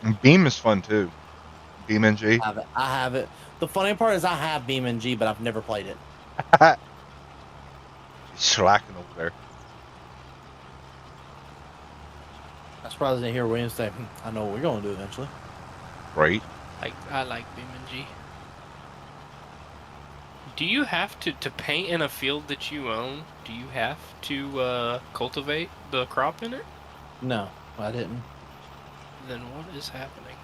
And Beam is fun too. Beam NG. I have it. The funny part is I have BeamNG, but I've never played it. He's slacking over there. I'm surprised I didn't hear William say, I know what we're going to do eventually. Right? I like BeamNG. Do you have to paint in a field that you own? Do you have to cultivate the crop in it? No, I didn't. Then what is happening?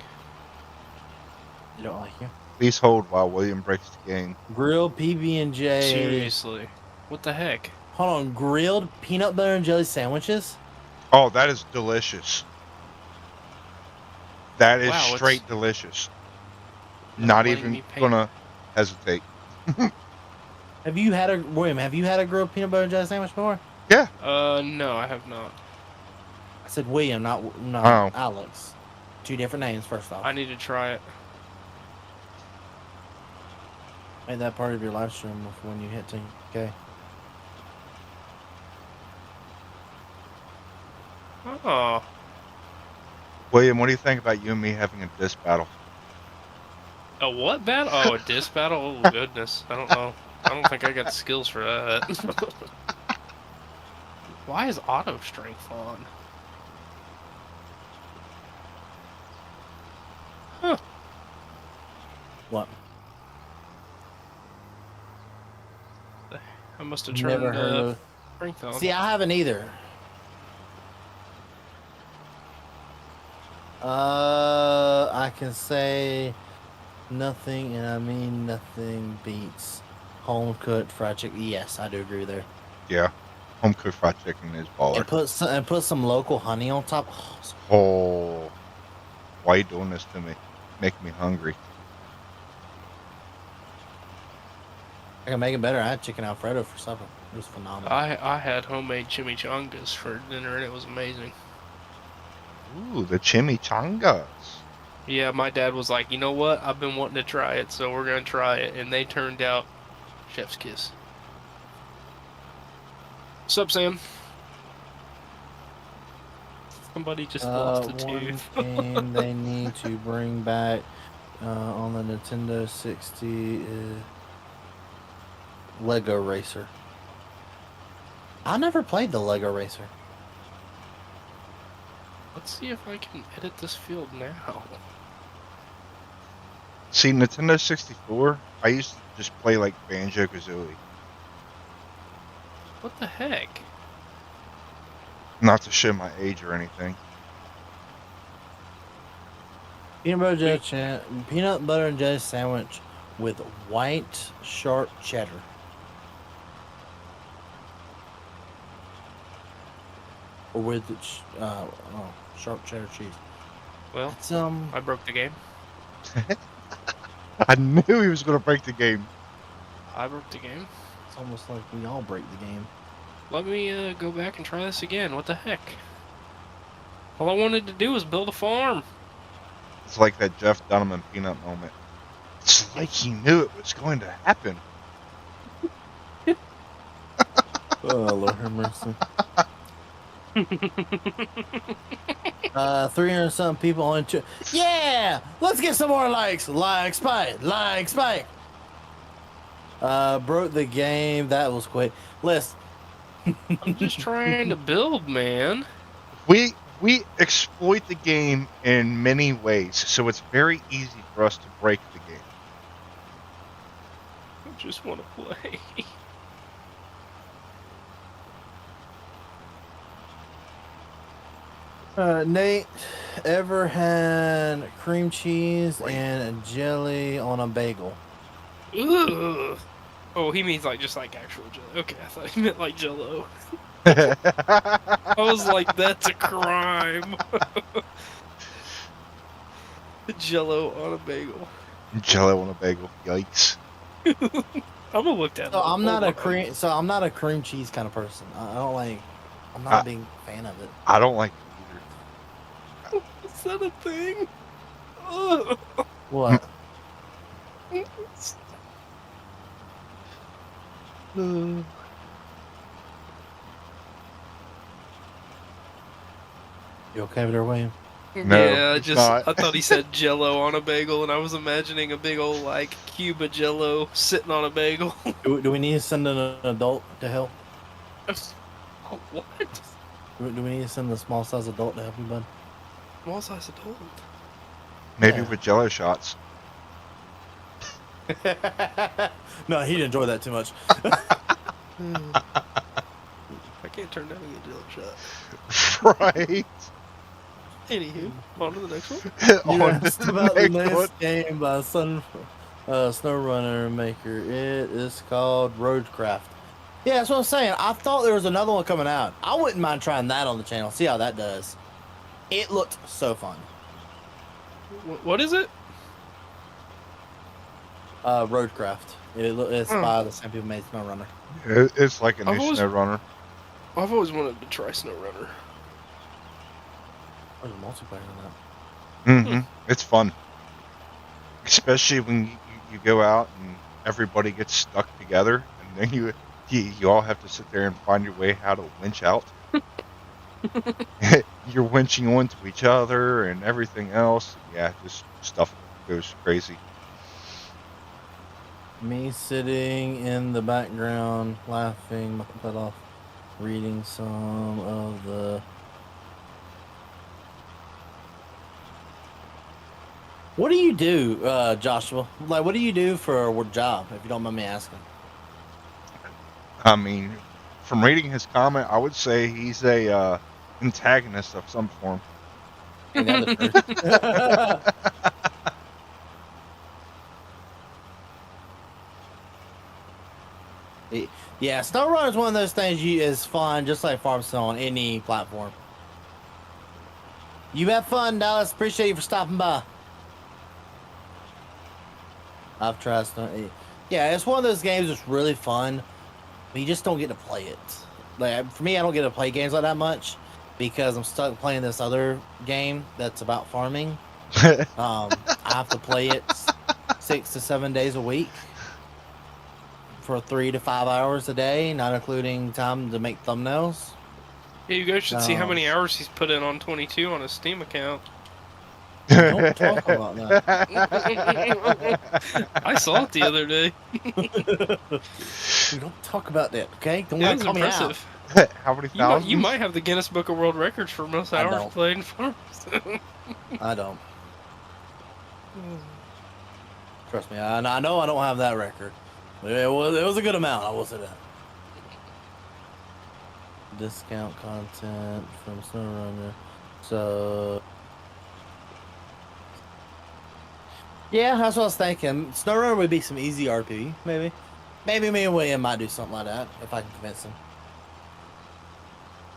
You don't like you? Please hold while William breaks the game. Grilled PB&J. Seriously, what the heck? Hold on, grilled peanut butter and jelly sandwiches? Oh, that is delicious. That is Wow, straight delicious. Not Not letting even me paint. gonna hesitate. Have you had a grilled peanut butter and jelly sandwich before? Yeah. No, I have not. I said William, not Oh. Alex. Two different names, first off. I need to try it. Made that part of your live stream when you hit 10K. Oh, William, what do you think about you and me having a disc battle? a what battle? Oh, a disc battle? Oh goodness, I don't know. I don't think I got the skills for that. Why is auto strength on? Huh. What? I must have Never turned heard of. strength on. See, I haven't either. I can say nothing, and I mean nothing beats home cooked fried chicken. Yes, I do agree there. Yeah. Home cooked fried chicken is baller. And put some local honey on top. Oh, so Oh. Why are you doing this to me? Making me hungry. I can make it better. I had chicken Alfredo for supper. It was phenomenal. I had homemade chimichangas for dinner and it was amazing. Ooh, the chimichangas. Yeah, my dad was like, you know what? I've been wanting to try it, so we're gonna try it, and they turned out chef's kiss. What's up, Sam? Somebody just lost a One tooth. game they need to bring back on the Nintendo 60 is Lego Racer. I never played the Lego Racer. Let's see if I can edit this field now. See, Nintendo 64, I used to just play like Banjo-Kazooie. What the heck? Not to show my age or anything. Peanut butter and jelly sandwich with white sharp cheddar. Or with sharp cheddar cheese. Well, It's I broke the game. I knew he was going to break the game. I broke the game. it's almost like we all break the game. Let me go back and try this again. What the heck? All I wanted to do was build a farm. It's like that Jeff Dunham and Peanut moment. It's like he knew it was going to happen. Oh, Lord have mercy. 300 something people on yeah, let's get some more likes. Like spike. Broke the game. That was quick. Listen, I'm just trying to build, man. We exploit the game in many ways, so it's very easy for us to break the game. I just want to play. Nate, ever had cream cheese and jelly on a bagel? Ugh. Oh, he means like just like actual jello. Okay, I thought he meant like Jello. Jello I was like, that's a crime. Jello on a bagel. on a bagel. Yikes. I'm gonna look that So up. I'm not Hold a on. I'm not a cream cheese kind of person. I don't like. I'm not a big fan of it. I don't like it Is that a thing? Ugh. What? You okay over there, William? No, Yeah, it's just not. I thought he said Jello on a bagel, and I was imagining a big old like cube of Jello sitting on a bagel. Do we need to send an adult to help? What? Do we need to send a small size adult to help you, bud? Small size adult. Maybe Yeah. with Jello shots. No, he'd enjoy that too much. I can't turn down a Jello shot. Right. Anywho, on to the next one. You On asked to about the next one. next game by SnowRunner Maker. It is called Roadcraft. Yeah, that's what I'm saying. I thought there was another one coming out. I wouldn't mind trying that on the channel. See how that does. It looked so fun. What is it? Roadcraft. It's by the same people who made SnowRunner. It's like a new I've always- snow runner. I've always wanted to try SnowRunner. There's a multiplayer on that. It's fun. Especially when you go out and everybody gets stuck together, and then you all have to sit there and find your way how to winch out. You're winching onto each other and everything else. Yeah, just stuff goes crazy. Me sitting in the background, laughing, my butt off, reading some of the. What do you do, Joshua? Like, what do you do for a job, if you don't mind me asking? I mean, from reading his comment, I would say he's a antagonist of some form. And the other person. Yeah, SnowRunner is one of those things is fun, just like Farm Sim on any platform. You have fun, Dallas. Appreciate you for stopping by. I've tried Snow. Yeah, it's one of those games that's really fun, but you just don't get to play it. Like for me, I don't get to play games like that much. because I'm stuck playing this other game that's about farming. I have to play it 6 to 7 days a week for 3 to 5 hours a day, not including time to make thumbnails. Yeah, you guys should see how Um, many hours he's put in on 22 on his Steam account. don't talk about that. I saw it the other day. We don't talk about that, okay? Don't It gotta was call me out. impressive. How many You thousands? might have the Guinness Book of World Records for most I hours don't. played in farms. I don't. Trust me. I know I don't have that record. It was a good amount. I will say that. Discount content from SnowRunner. So yeah, that's what I was thinking. SnowRunner would be some easy RP, maybe. Maybe me and William might do something like that if I can convince him.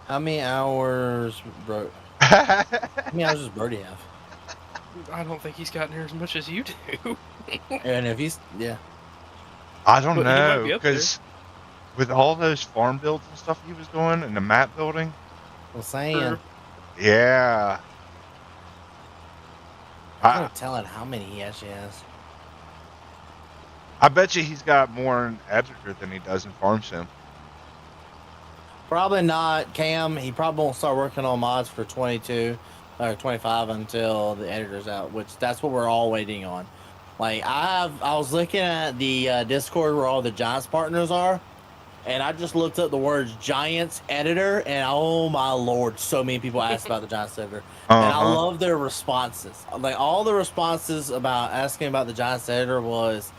How many hours, bro? How many hours does Brody have? I don't think he's got near as much as you do. And if he's I don't But he might know, be up there. because with all those farm builds and stuff he was doing and the map building, I'm saying, yeah. I can't I, tell how many he actually has. I bet you he's got more in editor than he does in farm sim. Probably not Cam. He probably won't start working on mods for 22 or 25 until the editor's out, which that's what we're all waiting on. Like I was looking at the Discord where all the Giants partners are, and I just looked up the words Giants editor, and oh my lord, so many people asked about the Giants editor, and I love their responses. Like all the responses about asking about the Giants editor was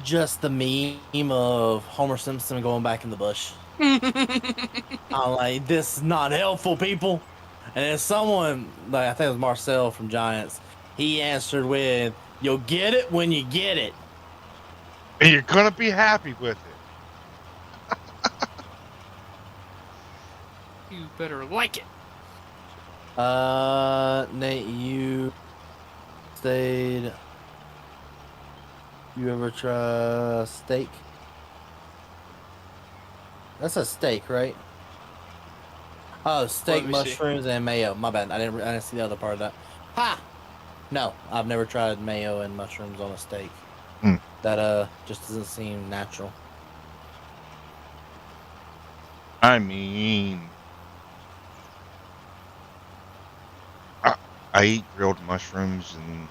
just the meme of Homer Simpson going back in the bush. I'm like, this is not helpful, people. And then someone, like I think it was Marcel from Giants, he answered with, "You'll get it when you get it." And you're gonna be happy with it. You better like it. Nate, you stayed. You ever try steak? That's a steak, right? Oh, steak, Let me see. mushrooms, and mayo. My bad. I didn't see the other part of that. Ha! No, I've never tried mayo and mushrooms on a steak. Hmm. That just doesn't seem natural. I mean, I eat grilled mushrooms and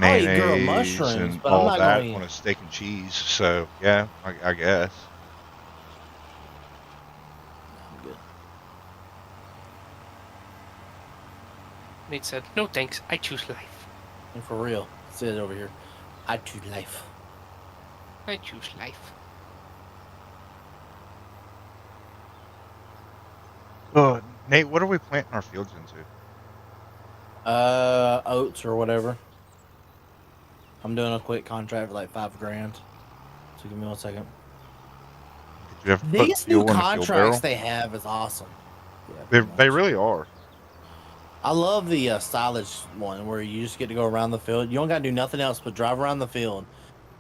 I'll eat grilled mayonnaise mushrooms, and but I'm all not gonna that eat. on a steak and cheese. So yeah, I guess. I'm good. Nate said, "No thanks. I choose life. And for real, see it over here. I choose life. I choose life." Nate, what are we planting our fields into? Oats or whatever. I'm doing a quick contract for like $5,000. So give me 1 second. Did you ever put These new fuel in a fuel contracts barrel? they have is awesome. Yeah, They pretty much. really are. I love the stylish one where you just get to go around the field. You don't got to do nothing else but drive around the field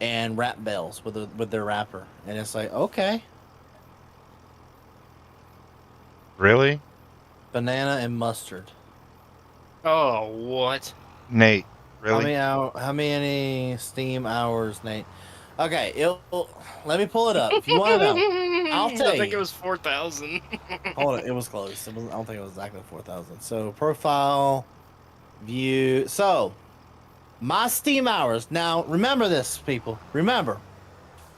and wrap bells with their wrapper, and it's like okay, Really, banana and mustard. Oh, what? Nate? Really? How many Steam hours, Nate? Okay, let me pull it up. If you want to know, I'll tell I think you. it was 4,000. Hold on, it was close. I don't think it was exactly 4,000. So profile, view. So my Steam hours. Now remember this, people. Remember.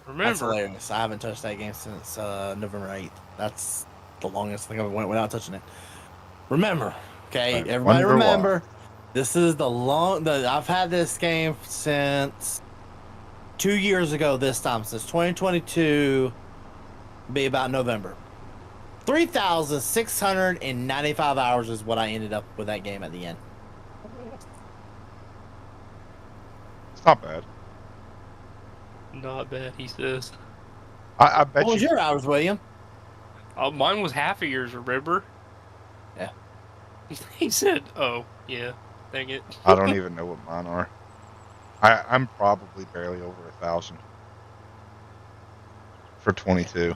That's Remember, hilarious. I haven't touched that game since November 8th. That's the longest thing I went without touching it. Remember, okay, I everybody wonder why. remember. This is I've had this game since 2 years ago. This time since 2022, be about November. 3,695 hours is what I ended up with that game at the end. It's not bad. not bad, he says. I bet What was you. your hours, William? Mine was half a year's, remember? Yeah. He said, "Oh, yeah, dang it." I don't even know what mine are. I'm probably barely over 1,000 for 22.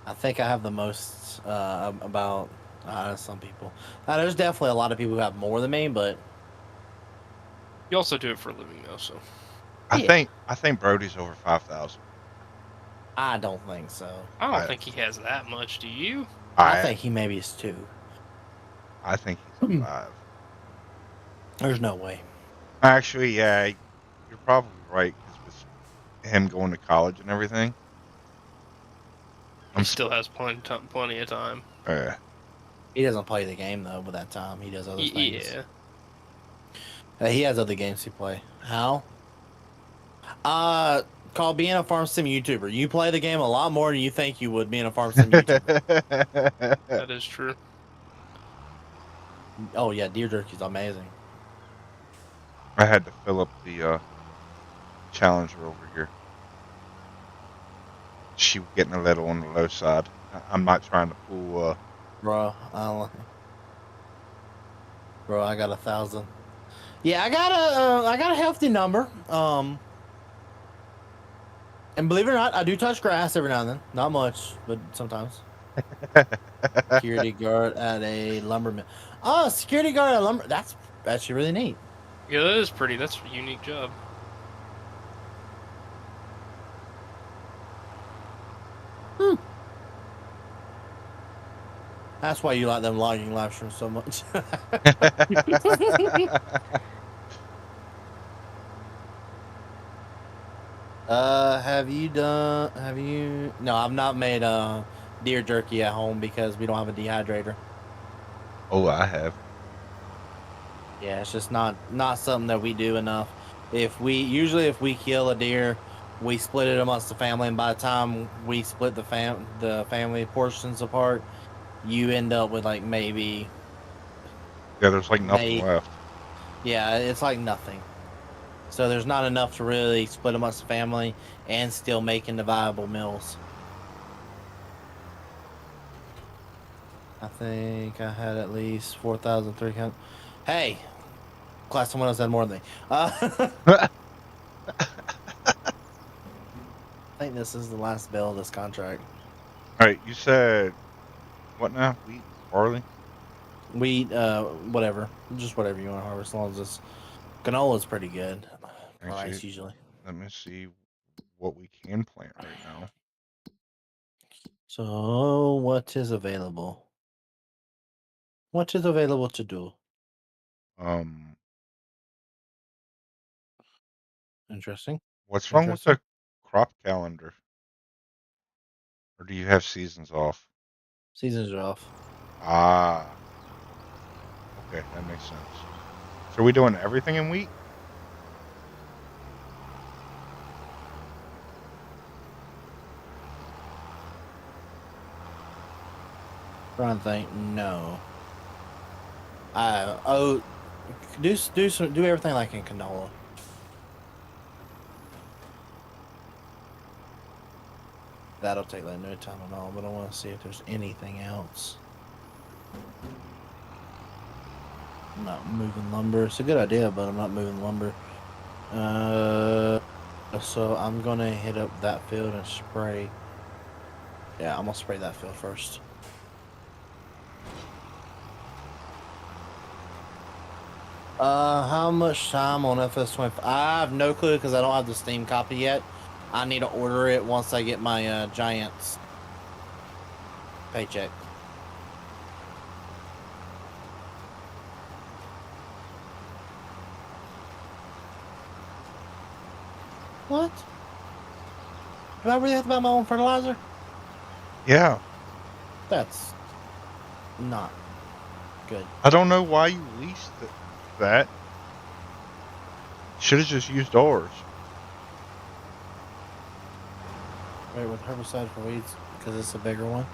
I think I have the most about some people. There's definitely a lot of people who have more than me, but You also do it for a living, though, so. yeah, I think Brody's over 5,000. I don't think so. I don't I think he has that much, do you? I I think he maybe is 2. I think he's a 5. There's no way. Actually, yeah, you're probably right because with him going to college and everything, He I'm still has plenty of time. He doesn't play the game though. With that time, he does other things. Yeah. He has other games he play. How? Called being a farm sim YouTuber. You play the game a lot more than you think you would being a farm sim YouTuber. That is true. Oh yeah, deer jerky's amazing. I had to fill up the Challenger over here. She was getting a little on the low side. I'm not trying to pull. Bro, I got 1,000. Yeah, I got a hefty number. And believe it or not, I do touch grass every now and then. Not much, but sometimes. Security guard at a lumber mill. Oh, security guard at a lumber. That's actually really neat. Yeah, that is pretty. That's a unique job. That's why you like them logging live streams so much. Have you? No, I've not made deer jerky at home because we don't have a dehydrator. Oh, I have. Yeah, it's just not something that we do enough. If we kill a deer, we split it amongst the family, and by the time we split the family portions apart, you end up with like maybe Yeah, there's like nothing left. yeah, it's like nothing. So there's not enough to really split amongst the family and still making the viable meals. I think I had at least 4,300. Hey, class someone else had more than me. I think this is the last bill of this contract. All right, you said what now? Wheat, barley. Wheat, whatever, just whatever you want to harvest, as long as it's canola's pretty good. Actually, Rice usually. let me see what we can plant right now. So what is available? What is available to do? Um, Interesting. what's wrong with Interesting. the crop calendar? Or do you have seasons off? Seasons are off. Ah, okay, that makes sense. So are we doing everything in wheat? Trying to think. No. Do everything like in canola. That'll take like no time at all. But I want to see if there's anything else. I'm not moving lumber. It's a good idea, but I'm not moving lumber. So I'm gonna hit up that field and spray. Yeah, I'm gonna spray that field first. How much time on FS25? I have no clue because I don't have the Steam copy yet. I need to order it once I get my Giants paycheck. What? Do I really have to buy my own fertilizer? Yeah. That's not good. I don't know why you leased that. Should have just used ours. Wait, with herbicide for weeds because it's a bigger one.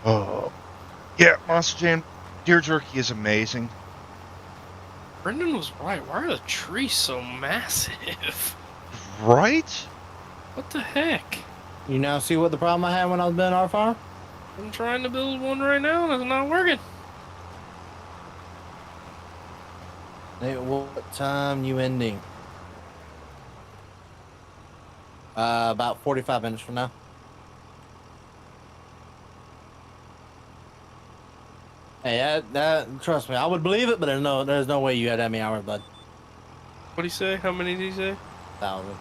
Oh, yeah, Monster Jam deer jerky is amazing. Brendan was right. Why are the trees so massive? Right? What the heck? You now see what the problem I had when I was building our farm? I'm trying to build one right now and it's not working. Hey, what time you ending? About 45 minutes from now. Hey, that trust me, I would believe it, but there's no way you had that many hours, bud. What do you say? How many did he say? 1,000.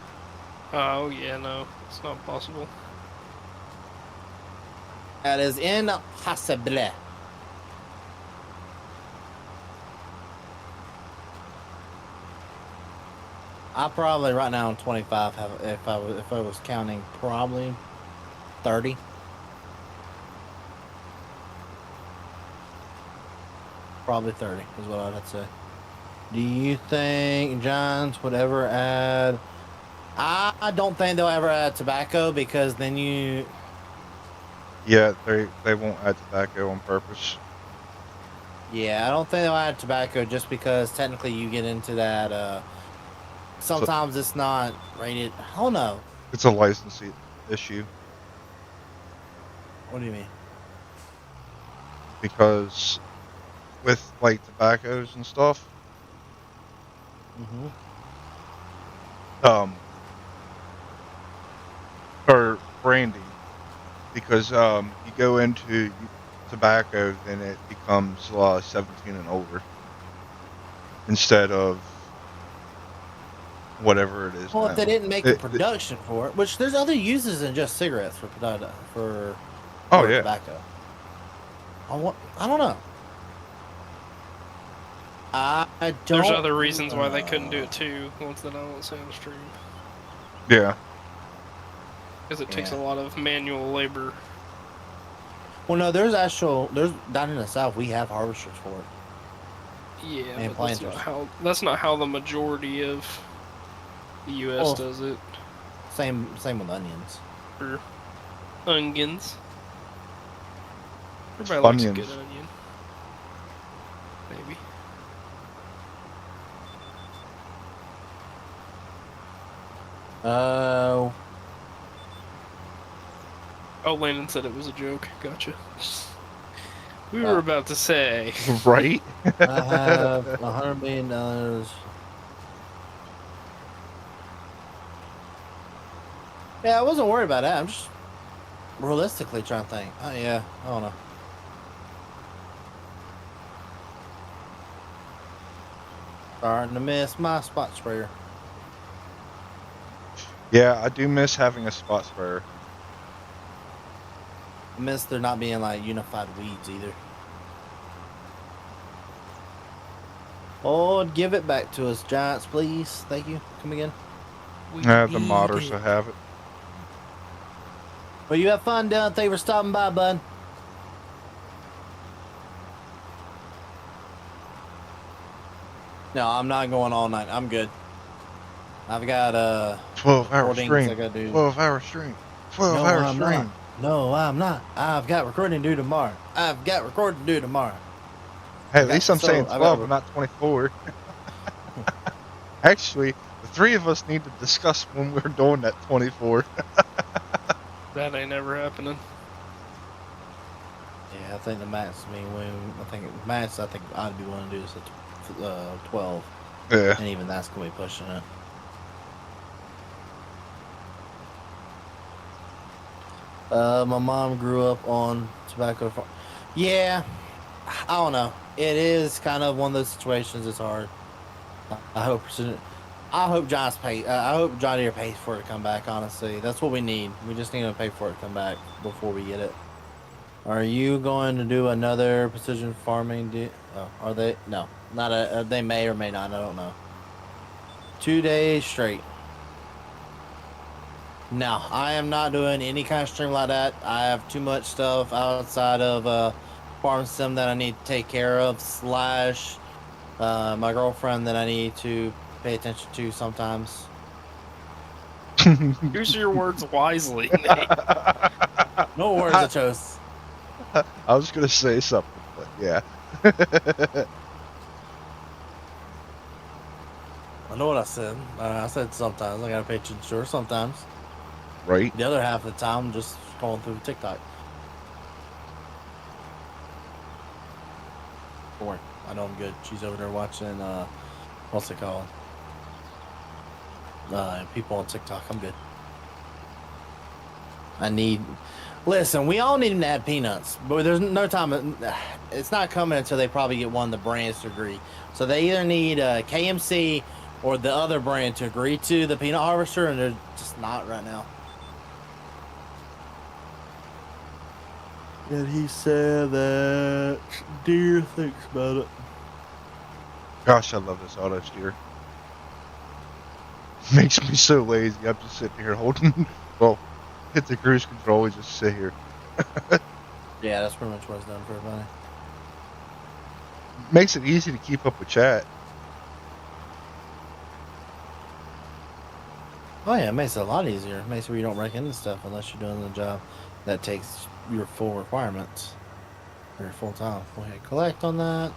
Oh, yeah, no. It's not possible. That is impossible. I probably right now on 25 have if I was counting probably 30. Probably 30 is what I'd say. Do you think Giants would ever add? I don't think they'll ever add tobacco because then you. Yeah, they won't add tobacco on purpose. Yeah, I don't think they'll add tobacco just because technically you get into that. Sometimes it's not rated. I don't know. It's a licensing issue What do you mean? because with like tobaccos and stuff, Mm-hmm. um, or brandy, because you go into tobacco, then it becomes 17 and older instead of whatever it is Well, if they now. didn't make a production for it, which there's other uses than just cigarettes for Oh yeah, tobacco. I don't know. I don't. There's other reasons why they couldn't do it too, ones that I won't say on the stream. yeah. Because it takes a lot of manual labor. Well, no, there's down in the South we have harvesters for it. Yeah, and but planters. that's not how the majority of the U.S. does it. Same with onions. Or onions. Everybody likes a good onion. Maybe. Oh, Landon said it was a joke. Gotcha. We were about to say. Right? I have $100 million. Yeah, I wasn't worried about that. I'm just realistically trying to think. Oh, yeah. I don't know. Starting to miss my spot sprayer. Yeah, I do miss having a spot sprayer. I miss there not being like unified weeds either. Oh, give it back to us, Giants, please. Thank you. Come again. The modders will have it. Well, you have fun, Dylan. Thank you for stopping by, bud. No, I'm not going all night. I'm good. I've got 12-hour stream. I gotta do. 12-hour stream. 12-hour stream. No, I'm not. I've got recording to do tomorrow. Hey, at least I'm saying 12 and not 24. Actually, the three of us need to discuss when we're doing that 24. That ain't never happening. Yeah, I think the max. I think I'd be willing to do this at 12. Yeah. And even that's gonna be pushing it. My mom grew up on tobacco farm. Yeah, I don't know. It is kind of one of those situations. It's hard. I hope Giants pay. I hope John Deere pays for it to come back. Honestly, that's what we need. We just need to pay for it to come back before we get it. Are you going to do another precision farming? Are they? No, not a. They may or may not. I don't know. 2 days straight. No, I am not doing any kind of stream like that. I have too much stuff outside of farm sim that I need to take care of. / my girlfriend that I need to pay attention to sometimes. Use your words wisely. No words I chose. I was gonna say something, but yeah. I know what I said. I said sometimes I gotta pay attention to her. Sometimes. Right. The other half of the time, I'm just scrolling through TikTok. Boring. I know I'm good. She's over there watching. What's it called? People on TikTok. I'm good. I need. Listen, we all need them to add peanuts, but there's no time. It's not coming until they probably get one of the brands to agree. So they either need KMC or the other brand to agree to the peanut harvester, and they're just not right now. And he said that Deer thinks about it. Gosh, I love this auto steer. Makes me so lazy. I'm just sitting here holding. Well, hit the cruise control. We just sit here. Yeah, that's pretty much what it's done for everybody. Makes it easy to keep up with chat. Oh yeah, it makes it a lot easier. It makes it where you don't wreck into stuff unless you're doing the job that takes your full requirements or your full time. Go ahead, collect on that.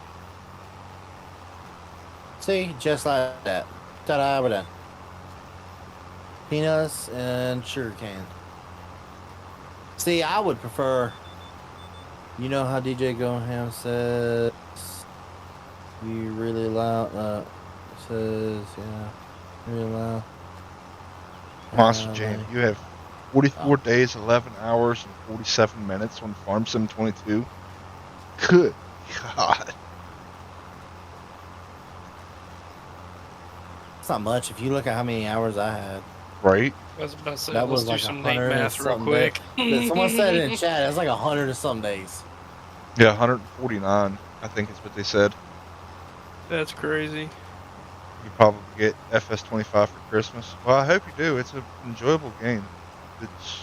See, just like that. Ta-da, we're done. Peanuts and sugarcane. See, I would prefer. You know how DJ Goham says you really loud. Says yeah, really loud. Monster Jam, you have 44 days, 11 hours, and 47 minutes on Farm Sim 22. Good God. It's not much if you look at how many hours I had. Right? I was about to say, That let's was do like some Nate 100 and math real something quick. Someone said it in chat. It was like 100 and some days. Yeah, 149, I think is what they said. That's crazy. You probably get FS25 for Christmas. Well, I hope you do. It's an enjoyable game. It's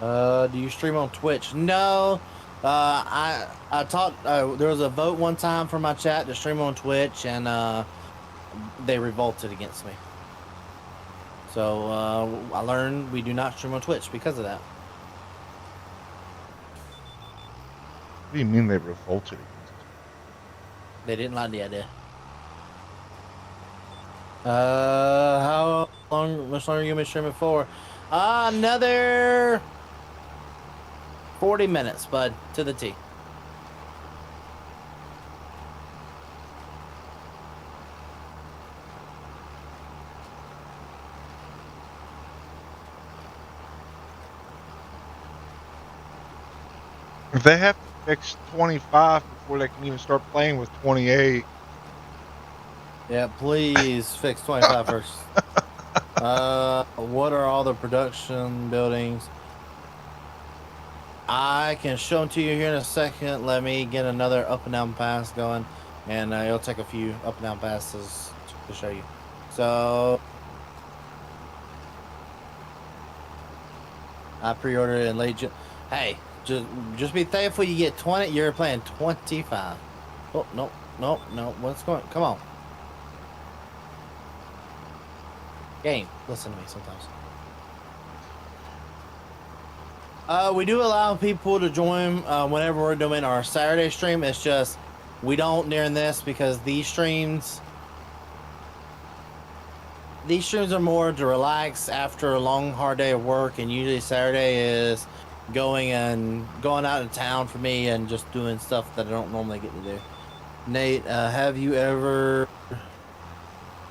Do you stream on Twitch? No. I taught. There was a vote one time for my chat to stream on Twitch, and they revolted against me. So I learned we do not stream on Twitch because of that. What do you mean they revolted against it? They didn't like the idea. How long? Much longer are you gonna be streaming for? Another 40 minutes, bud, to the T. If they have to fix 25 before they can even start playing with 28. Yeah, please fix 25 first. What are all the production buildings? I can show them to you here in a second. Let me get another up and down pass going, and it'll take a few up and down passes to show you. So I pre-ordered it in late June. Hey, just be thankful you get 20. You're playing 25. Oh no. What's going? Come on. Game, listen to me sometimes. We do allow people to join whenever we're doing our Saturday stream. It's just we don't during this because these streams are more to relax after a long hard day of work, and usually Saturday is going out of town for me and just doing stuff that I don't normally get to do. Nate, have you ever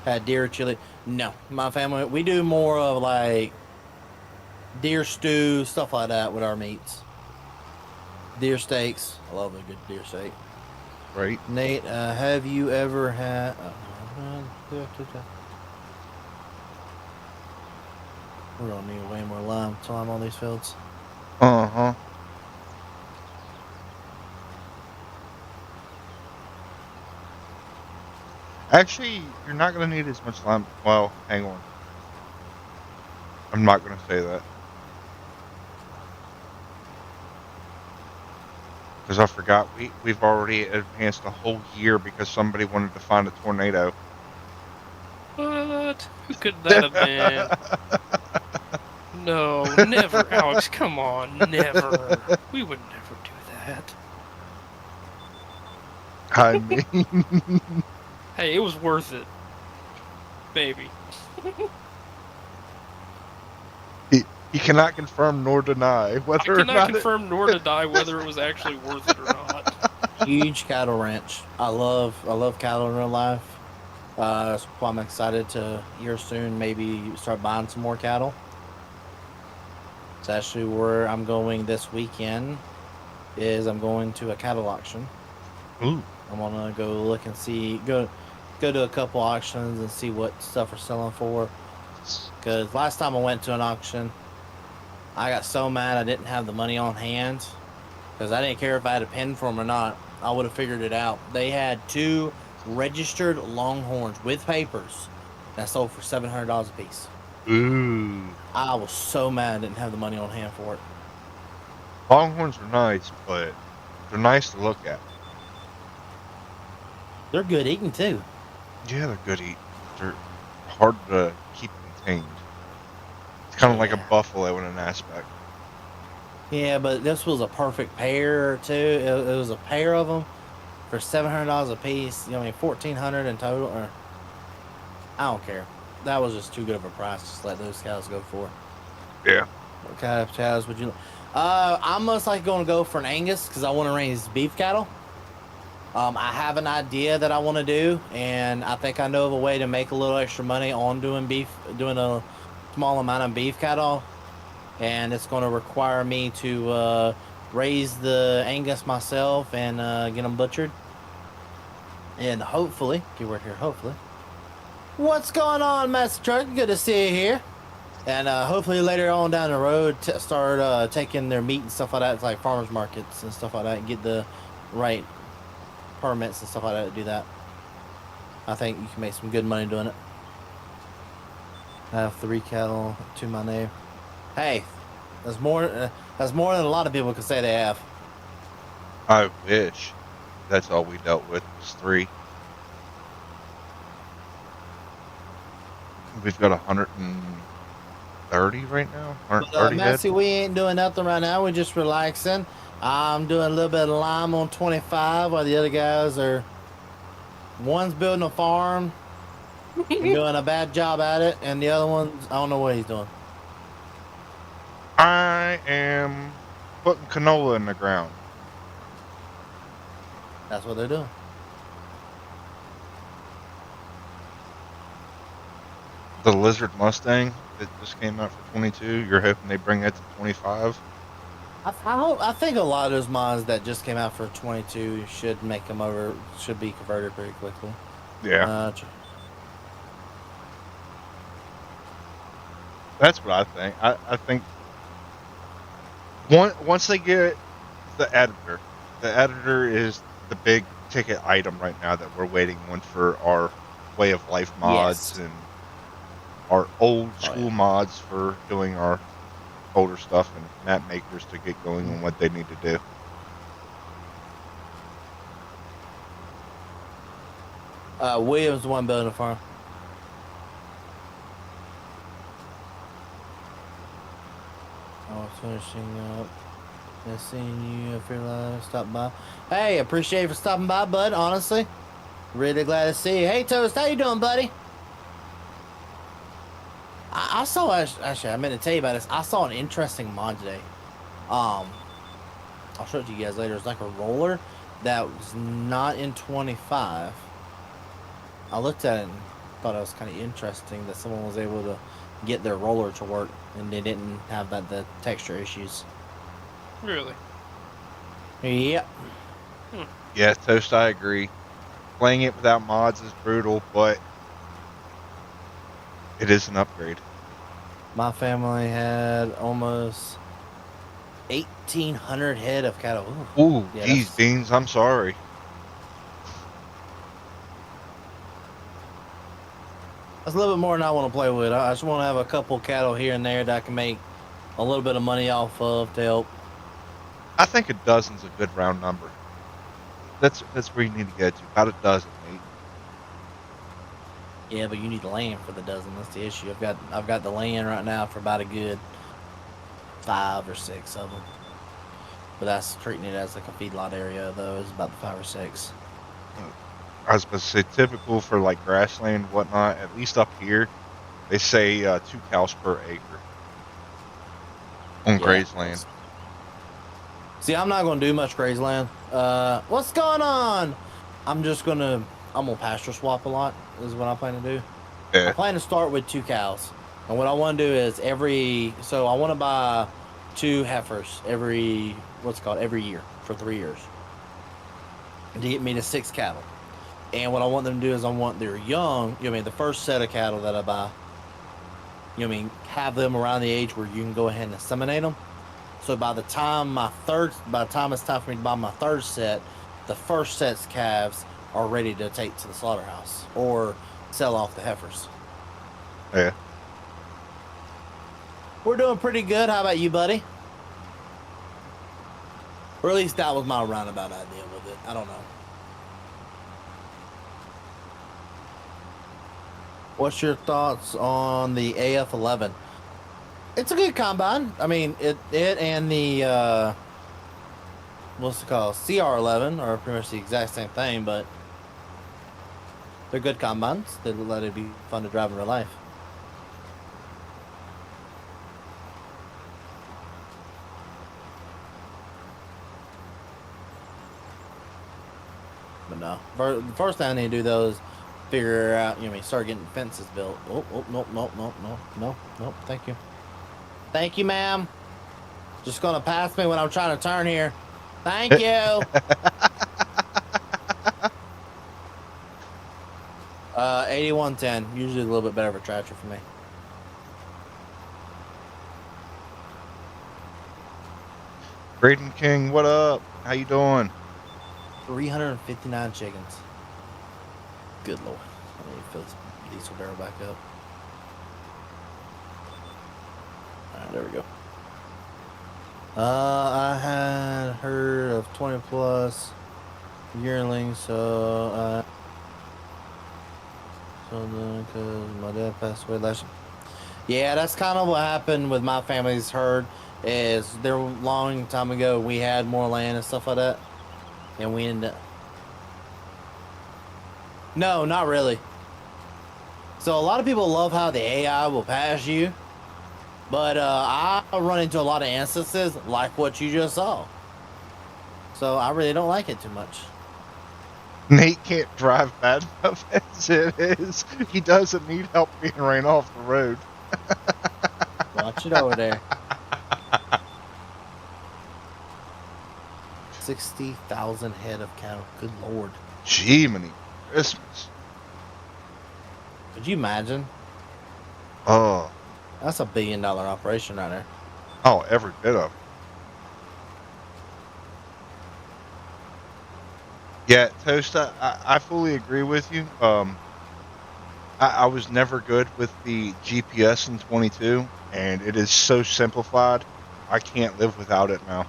had deer chili? No, my family, we do more of like deer stew, stuff like that with our meats. Deer steaks. I love a good deer steak. Right? Nate, have you ever had... We're going to need way more time on these fields. Uh-huh. Actually, you're not going to need as much lime. Well, hang on. I'm not going to say that. Because I forgot we've already advanced a whole year because somebody wanted to find a tornado. What? Who could that have been? No, never, Alex. Come on, never. We would never do that. I mean... Hey, it was worth it. Maybe. He cannot confirm nor deny whether I or cannot not confirm nor deny whether it was actually worth it or not. Huge cattle ranch. I love cattle in real life. So I'm excited to here soon maybe start buying some more cattle. It's actually where I'm going this weekend. I'm going to a cattle auction. Ooh. I'm gonna go look and see, go to a couple auctions and see what stuff are selling for. Because last time I went to an auction, I got so mad I didn't have the money on hand. Because I didn't care if I had a pin for them or not. I would have figured it out. They had 2 registered Longhorns with papers that sold for $700 a piece. Ooh. I was so mad I didn't have the money on hand for it. Longhorns are nice, but they're nice to look at. They're good eating too. Yeah, they're good eating. They're hard to keep contained. It's kind of like a Yeah. buffalo in an aspect. Yeah, but this was a perfect pair too. It was a pair of them for $700 a piece. You know, I mean, $1,400 in total. Or I don't care. That was just too good of a price. Just let those cows go for. Yeah. What kind of cows would you? I'm most likely going to go for an Angus because I want to raise beef cattle. I have an idea that I want to do, and I think I know of a way to make a little extra money on doing a small amount of beef cattle, and it's going to require me to raise the Angus myself and get them butchered, and hopefully, keyword here, hopefully. What's going on, Master Truck? Good to see you here. And hopefully later on down the road, start taking their meat and stuff like that, like farmers markets and stuff like that, and get the right permits and stuff like that to do that. I think you can make some good money doing it. I have 3 cattle to my name. Hey, that's more than a lot of people can say they have. I wish. That's all we dealt with was 3. We've got 130 right now. 130 head. Massey, we ain't doing nothing right now. We're just relaxing. I'm doing a little bit of lime on 25 while the other guys are... One's building a farm and doing a bad job at it, and the other one's... I don't know what he's doing. I am putting canola in the ground. That's what they're doing. The Lizard Mustang that just came out for 22. You're hoping they bring that to 25? I think a lot of those mods that just came out for 22 should be converted pretty quickly. Yeah. That's what I think. I think once they get the editor is the big ticket item right now that we're waiting on for our way of life mods and our old school mods for doing our older stuff and map makers to get going on what they need to do. William's the one building a farm. Oh, finishing up. Nice seeing you. I feel like stop by. Hey, appreciate you for stopping by, bud. Honestly, really glad to see you. Hey, Toast, how you doing, buddy? I saw actually. I meant to tell you about this. I saw an interesting mod today. I'll show it to you guys later. It's like a roller that was not in 25. I looked at it and thought it was kind of interesting that someone was able to get their roller to work and they didn't have the texture issues. Really? Yep. Yeah, Toast, I agree. Playing it without mods is brutal, but it is an upgrade. My family had almost 1,800 head of cattle. Ooh, yeah, geez, beans, I'm sorry. That's a little bit more than I want to play with. I just want to have a couple cattle here and there that I can make a little bit of money off of to help. I think a dozen's a good round number. That's where you need to get to. About a dozen, mate. Yeah, but you need land for the dozen. That's the issue. I've got the land right now for about a good 5 or 6 of them. But that's treating it as like a feedlot area, though. It's about 5 or 6. I was supposed to say typical for like grassland and whatnot. At least up here, they say 2 cows per acre on grazed land. See, I'm not going to do much grazed land. What's going on? I'm gonna pasture swap a lot. Is what I plan to do. Yeah. I plan to start with 2 cows, and what I want to do is so I want to buy 2 heifers every year for 3 years to get me to 6 cattle. And what I want them to do is I want their young, the first set of cattle that I buy, have them around the age where you can go ahead and inseminate them. So by the time it's time for me to buy my third set, the first set's calves are ready to take to the slaughterhouse or sell off the heifers. Yeah. We're doing pretty good. How about you, buddy? Or at least that was my roundabout idea with it. I don't know. What's your thoughts on the AF11? It's a good combine. I mean, it and the what's it called? CR11 are pretty much the exact same thing, but they're good combines. They let it be fun to drive in real life. But no, the first thing I need to do though is figure out, start getting fences built. Oh, nope. Thank you. Thank you, ma'am. Just gonna pass me when I'm trying to turn here. Thank you. 8110. Usually a little bit better of a tractor for me. Braden King, what up? How you doing? 359 chickens. Good lord. I need to fill this diesel barrel back up. Alright, there we go. I had heard of 20 plus yearlings, so because my dad passed away last year. Yeah, that's kind of what happened with my family's herd. Is there a long time ago we had more land and stuff like that, and we ended up. No, not really. So a lot of people love how the AI will pass you, but I run into a lot of instances like what you just saw. So I really don't like it too much. Nate can't drive bad enough as it is. He doesn't need help being ran off the road. Watch it over there. 60,000 head of cattle. Good lord. Jiminy Christmas. Could you imagine? Oh. That's $1 billion operation right there. Oh, every bit of it. Yeah, Toast, I fully agree with you. I was never good with the GPS in 22, and it is so simplified, I can't live without it now.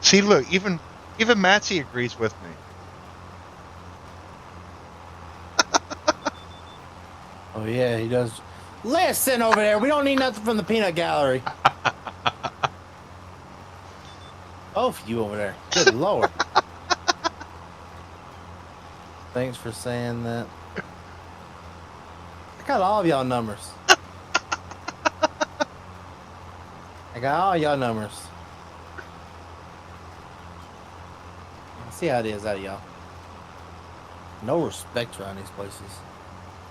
See, look, even Matsy agrees with me. Oh yeah, he does. Listen over there, we don't need nothing from the peanut gallery. Both of you over there. Good lord. Thanks for saying that. I got all of y'all numbers. I got all y'all numbers. See how it is out of y'all. No respect around these places.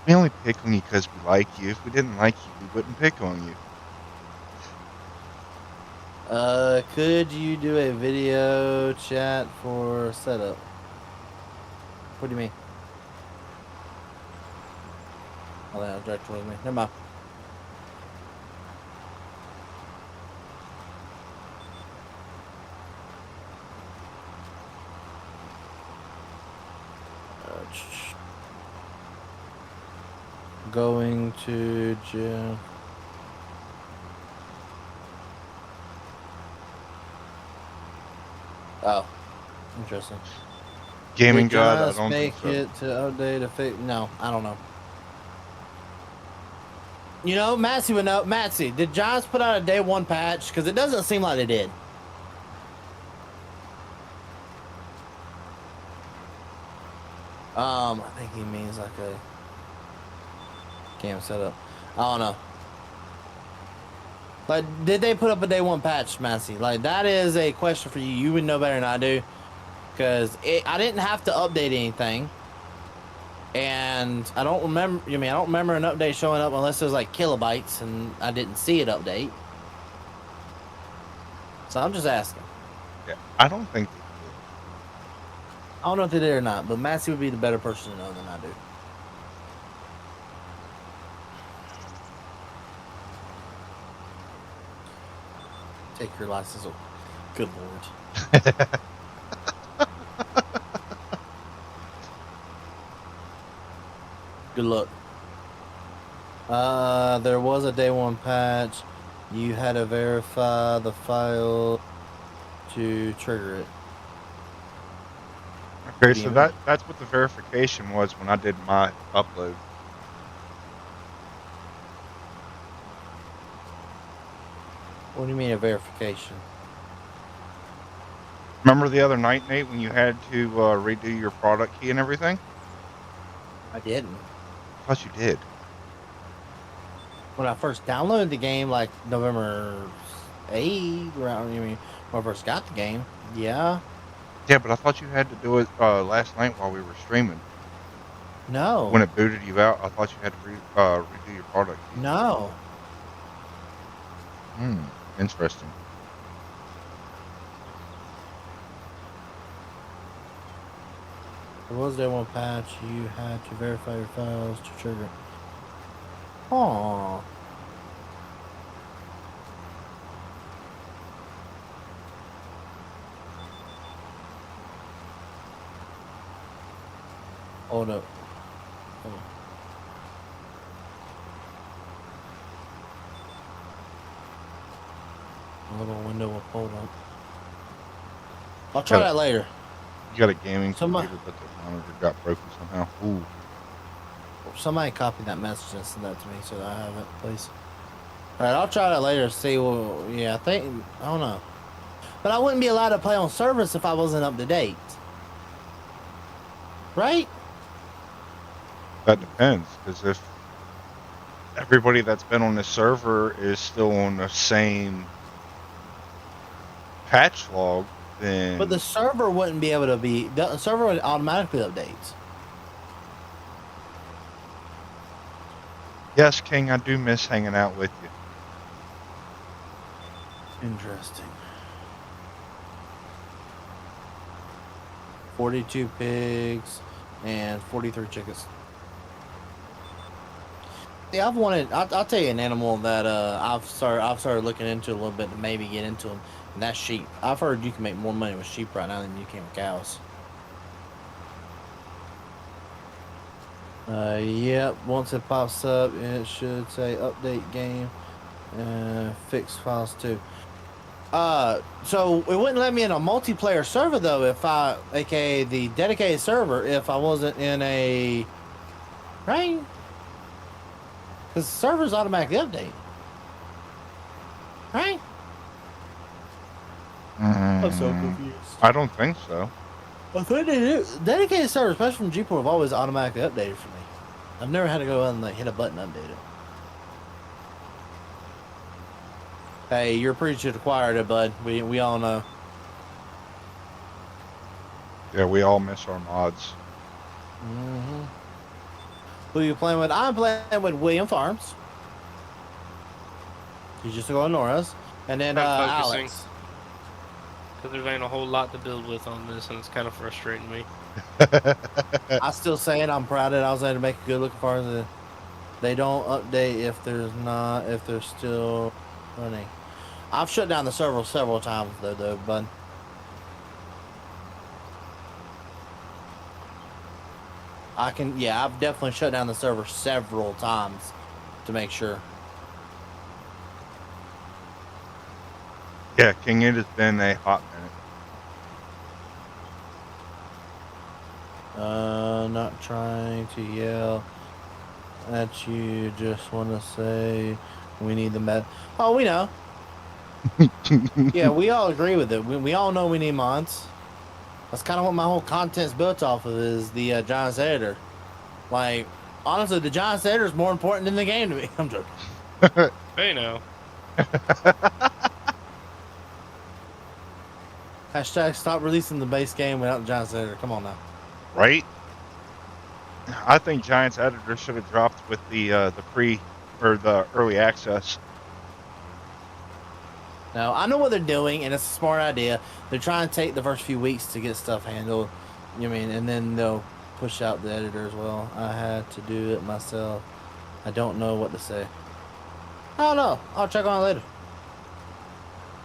We only pick on you because we like you. If we didn't like you, we wouldn't pick on you. Could you do a video chat for setup? What do you mean? Oh, that was direct towards me. Never mind. Going to jail. Oh, interesting. Gaming Did God, I Jonas don't make think so. it to update a fix? No, I don't know. You know, Matsy would know. Matsy, did Jonas put out a day 1 patch? Because it doesn't seem like they did. I think he means like a cam setup. I don't know. Like, did they put up a day one patch, Massey? Like, that is a question for you. You would know better than I do, because I didn't have to update anything, and I don't remember. I mean, I don't remember an update showing up unless it was like kilobytes, and I didn't see it update. So I'm just asking. Yeah, I don't think they did. I don't know if they did or not, but Massey would be the better person to know than I do. Take your license. Oh, good lord. Good luck. There was a day one patch. You had to verify the file to trigger it. Okay, so that's what the verification was when I did my upload. What do you mean a verification? Remember the other night, Nate, when you had to redo your product key and everything? I didn't. I thought you did. When I first downloaded the game, like November 8th, around, I mean, when I first got the game, yeah. Yeah, but I thought you had to do it last night while we were streaming. No. When it booted you out, I thought you had to redo your product key. No. Interesting. There was day one patch. You had to verify your files to trigger it. Aww. Hold up. A little window will hold up. I'll try that later. You got a gaming Somebody- computer, but the monitor got broken somehow. Ooh. Somebody copy that message and send that to me so that I have it, please. Alright, I'll try that later to see what, yeah, I don't know. But I wouldn't be allowed to play on servers if I wasn't up to date. Right? That depends, because if everybody that's been on this server is still on the same patch log, then... But the server wouldn't be able to be... The server would automatically update. Yes, King, I do miss hanging out with you. Interesting. 42 pigs and 43 chickens. Yeah, I'll tell you an animal that I've started looking into a little bit to maybe get into them, and that's sheep. I've heard you can make more money with sheep right now than you can with cows. Yep. Once it pops up, it should say update game, fix files too. So it wouldn't let me in a multiplayer server though aka the dedicated server, if I wasn't in a, right? Because the server's automatically update, right? I'm so confused. I don't think so. I think they do. Dedicated servers, especially from G-Port, have always automatically updated for me. I've never had to go and like hit a button and update it. Hey, you're preaching to the choir there, bud. We all know. Yeah, we all miss our mods. Mm-hmm. Who you playing with? I'm playing with William Farms. He's just going Nora's. And then Alex. Because there ain't a whole lot to build with on this, and it's kind of frustrating me. I still saying I'm proud that I was able to make a good looking farm. They don't update if they're still running. I've shut down the server several times though, bud. I've definitely shut down the server several times to make sure. Yeah, King, it has been a hot minute. Not trying to yell at you, just want to say we need the med. Oh, we know. Yeah, we all agree with it. We all know we need mods. That's kind of what my whole content's built off of, is the Giants editor. Like, honestly, the Giants editor is more important than the game to me. I'm joking. Hey, now. Hashtag stop releasing the base game without the Giants editor. Come on now. Right? I think Giants editor should have dropped with the pre or the early access. No, I know what they're doing, and it's a smart idea. They're trying to take the first few weeks to get stuff handled. You know what I mean? And then they'll push out the editor as well. I had to do it myself. I don't know what to say. I don't know. I'll check on it later.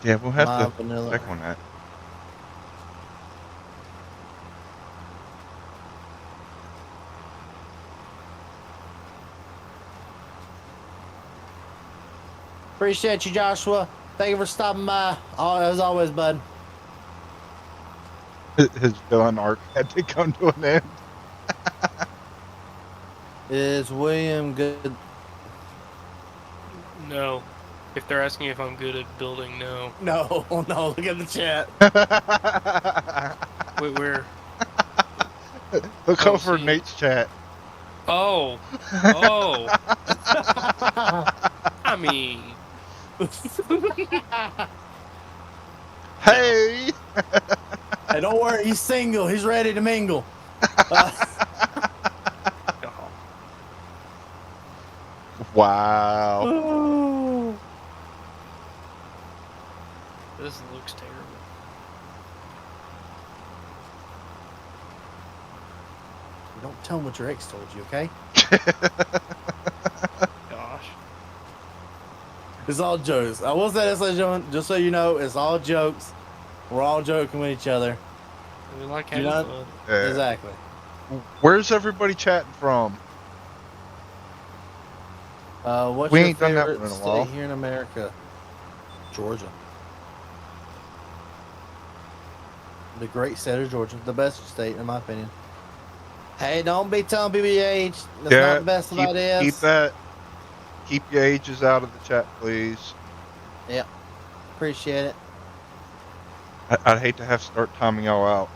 Yeah, we'll have My to vanilla. check on that. Appreciate you, Joshua. Thank you for stopping by. As always, bud. His villain arc had to come to an end. Is William good? No. If they're asking if I'm good at building, no. No, no. Look at the chat. Wait, where? Look Oh, over see. Nate's chat. Oh. Oh. I mean. Hey! Hey, don't worry. He's single. He's ready to mingle. Wow. Oh. This looks terrible. Don't tell him what your ex told you, okay? Gosh. It's all jokes. I will say this, ladies and gentlemen, just so you know, it's all jokes. We're all joking with each other. We like You having know- fun. Yeah. Exactly. Where's everybody chatting from? What's We your ain't done that favorite one in a state while. here in America? Georgia. The great state of Georgia. The best state, in my opinion. Hey, don't be telling people your age. That's not the best of ideas. Keep your ages out of the chat, please. Yep. Appreciate it. I'd hate to have to start timing y'all out.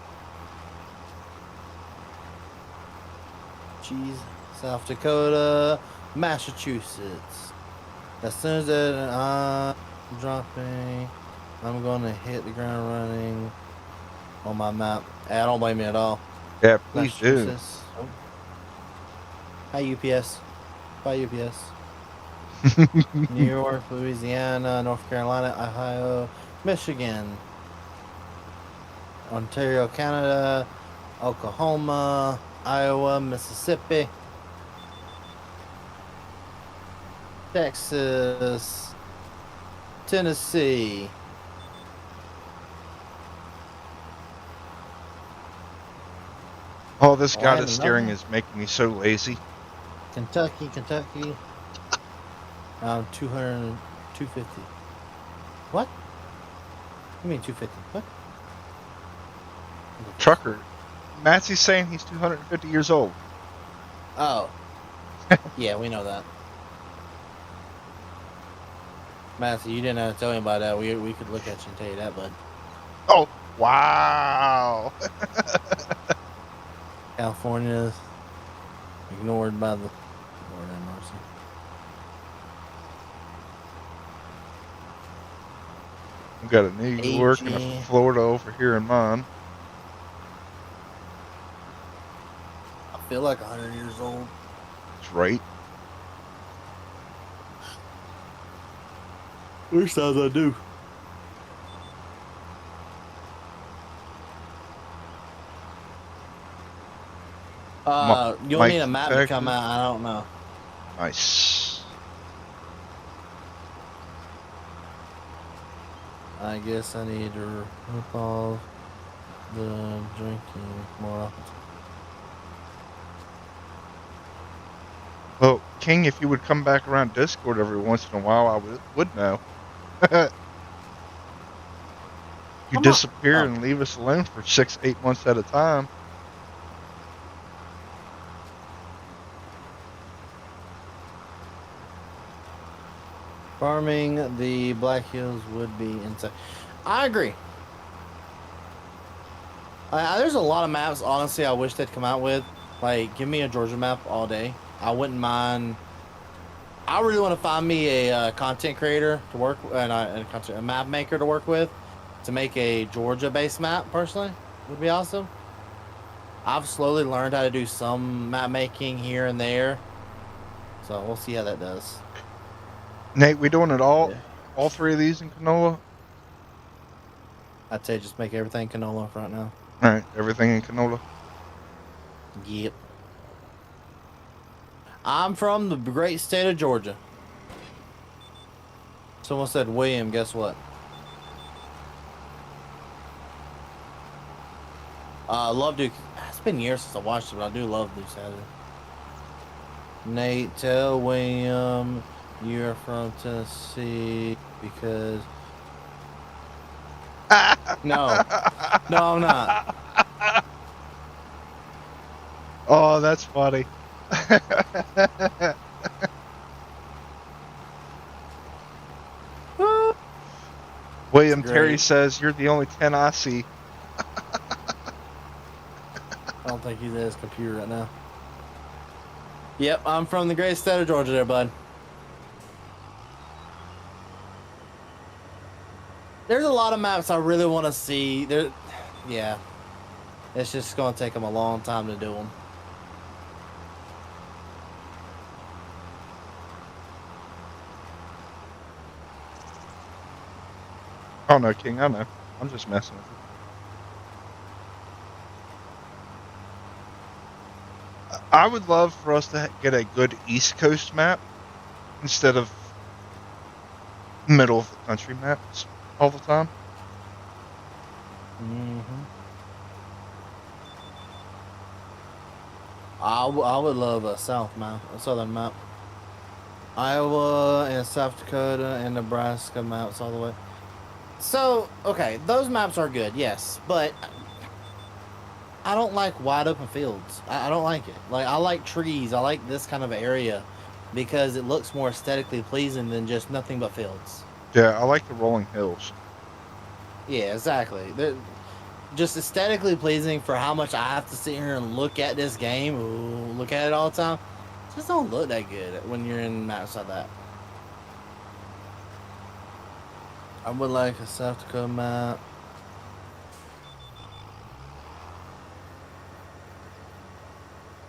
Jeez. South Dakota, Massachusetts. As soon as I'm dropping, I'm gonna hit the ground running on my map. Hey, I don't blame you at all. Yeah, please do. Massachusetts. Oh. Hi, UPS. Bye, UPS. New York, Louisiana, North Carolina, Ohio, Michigan, Ontario, Canada, Oklahoma, Iowa, Mississippi, Texas, Tennessee. Oh, this guy and that's steering another. is making me so lazy. Kentucky. 200, 250. What? You mean 250? What? Trucker. Mattsy's saying he's 250 years old. Oh. Yeah, we know that. Matthew, you didn't have to tell anybody that. We could look at you and tell you that, bud. Oh, wow. California ignored by the Lord have mercy. We've got a New York and a AG. Florida over here in mine. I feel like 100 years old. That's right. Which size I do? You'll Mike need a map to Texas. come out. I don't know. Nice. I guess I need to rip off the drinking more often. Well, King, if you would come back around Discord every once in a while, I would know. You Come on. disappear Oh. and leave us alone for 6-8 months at a time. Farming the Black Hills would be insane. I agree. There's a lot of maps, honestly, I wish they'd come out with. Like, give me a Georgia map all day. I wouldn't mind I really want to find me a content creator to work and a map maker to work with to make a Georgia-based map. Personally, would be awesome. I've slowly learned how to do some map making here and there, so we'll see how that does. Nate, we doing it Yeah. all three of these in canola? I'd say just make everything canola right now. All right, everything in canola. Yep. I'm from the great state of Georgia. Someone said William. Guess what? Love Duke. It's been years since I watched it, but I do love Duke Hazard. Nate, tell William you're from Tennessee because no, I'm not. Oh, that's funny. It's William Terry great. says you're the only 10 I see. I don't think he's at his computer right now. Yep, I'm from the great state of Georgia, there, bud. There's a lot of maps I really want to see. There, yeah. It's just gonna take them a long time to do them. Oh no, King, I know. I'm just messing with you. I would love for us to get a good East Coast map instead of middle of the country maps all the time. Mm-hmm. I would love a South map, a Southern map. Iowa and South Dakota and Nebraska maps all the way. So, okay, those maps are good, yes, but I don't like wide open fields. I don't like it. Like, I like trees. I like this kind of area because it looks more aesthetically pleasing than just nothing but fields. Yeah, I like the rolling hills. Yeah, exactly. They're just aesthetically pleasing for how much I have to sit here and look at this game. Ooh, look at it all the time. It just don't look that good when you're in maps like that. I would like a South Dakota map.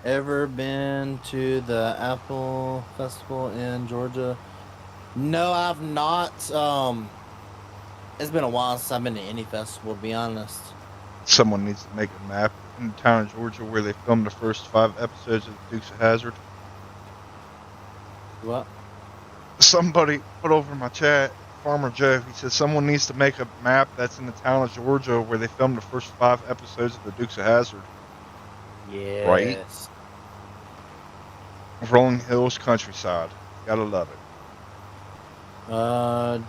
Ever been to the Apple Festival in Georgia? No, I've not. It's been a while since I've been to any festival, to be honest. Someone needs to make a map in the town of Georgia where they filmed the first 5 episodes of the Dukes of Hazzard. What? Somebody put over my chat, Farmer Joe, he says someone needs to make a map that's in the town of Georgia where they filmed the first 5 episodes of the Dukes of Hazzard. Right? Yes. Rolling Hills countryside. Gotta love it.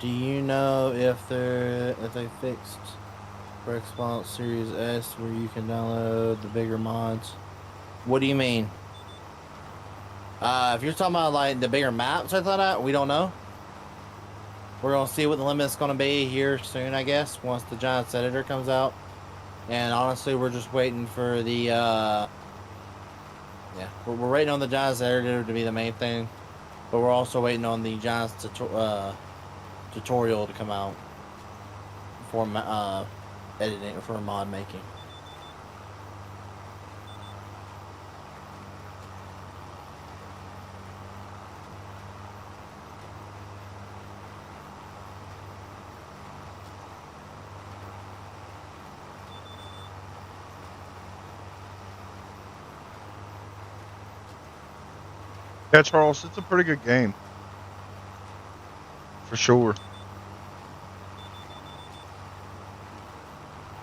Do you know if they fixed for Xbox Series S where you can download the bigger mods? What do you mean? If you're talking about like the bigger maps like that, we don't know. We're gonna see what the limit's gonna be here soon, I guess, once the Giants editor comes out. And honestly, we're just waiting for the yeah, we're waiting on the Giants editor to be the main thing, but we're also waiting on the Giants tutorial to come out for editing for mod making. Yeah, Charles, it's a pretty good game. For sure.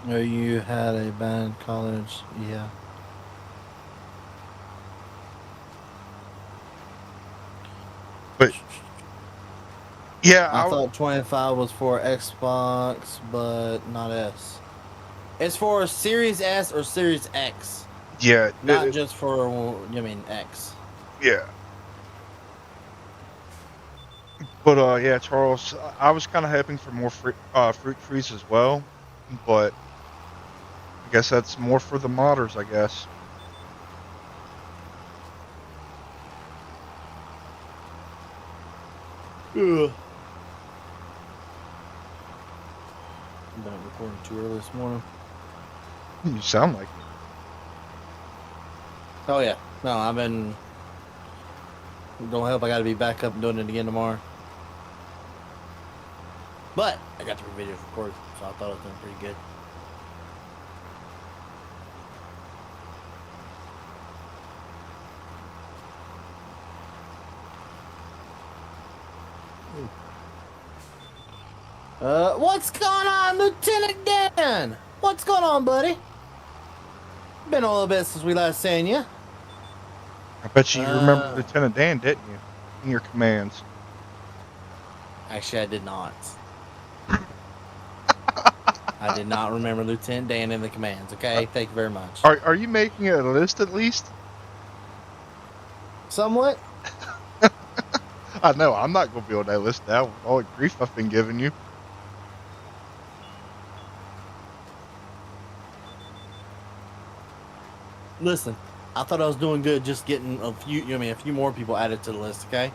Oh, you had a bad college, yeah. But yeah, I thought 25 was for Xbox, but not S. It's for Series S or Series X, yeah, not just for X. yeah. But yeah, Charles, I was kind of hoping for more fruit trees as well, but I guess that's more for the modders, I guess. Ugh. I've been recording too early this morning. You sound like it. Oh yeah, no, I've been. Don't help. I got to be back up and doing it again tomorrow. But I got the videos recorded, so I thought it was doing pretty good. What's going on, Lieutenant Dan? What's going on, buddy? Been a little bit since we last seen you. I bet you remember Lieutenant Dan, didn't you? In your commands. Actually, I did not. I did not remember Lieutenant Dan in the commands. Okay, thank you very much. Are you making a list at least? Somewhat. I know, I'm not going to be on that list now with all the grief I've been giving you. Listen, I thought I was doing good just getting a few more people added to the list, okay?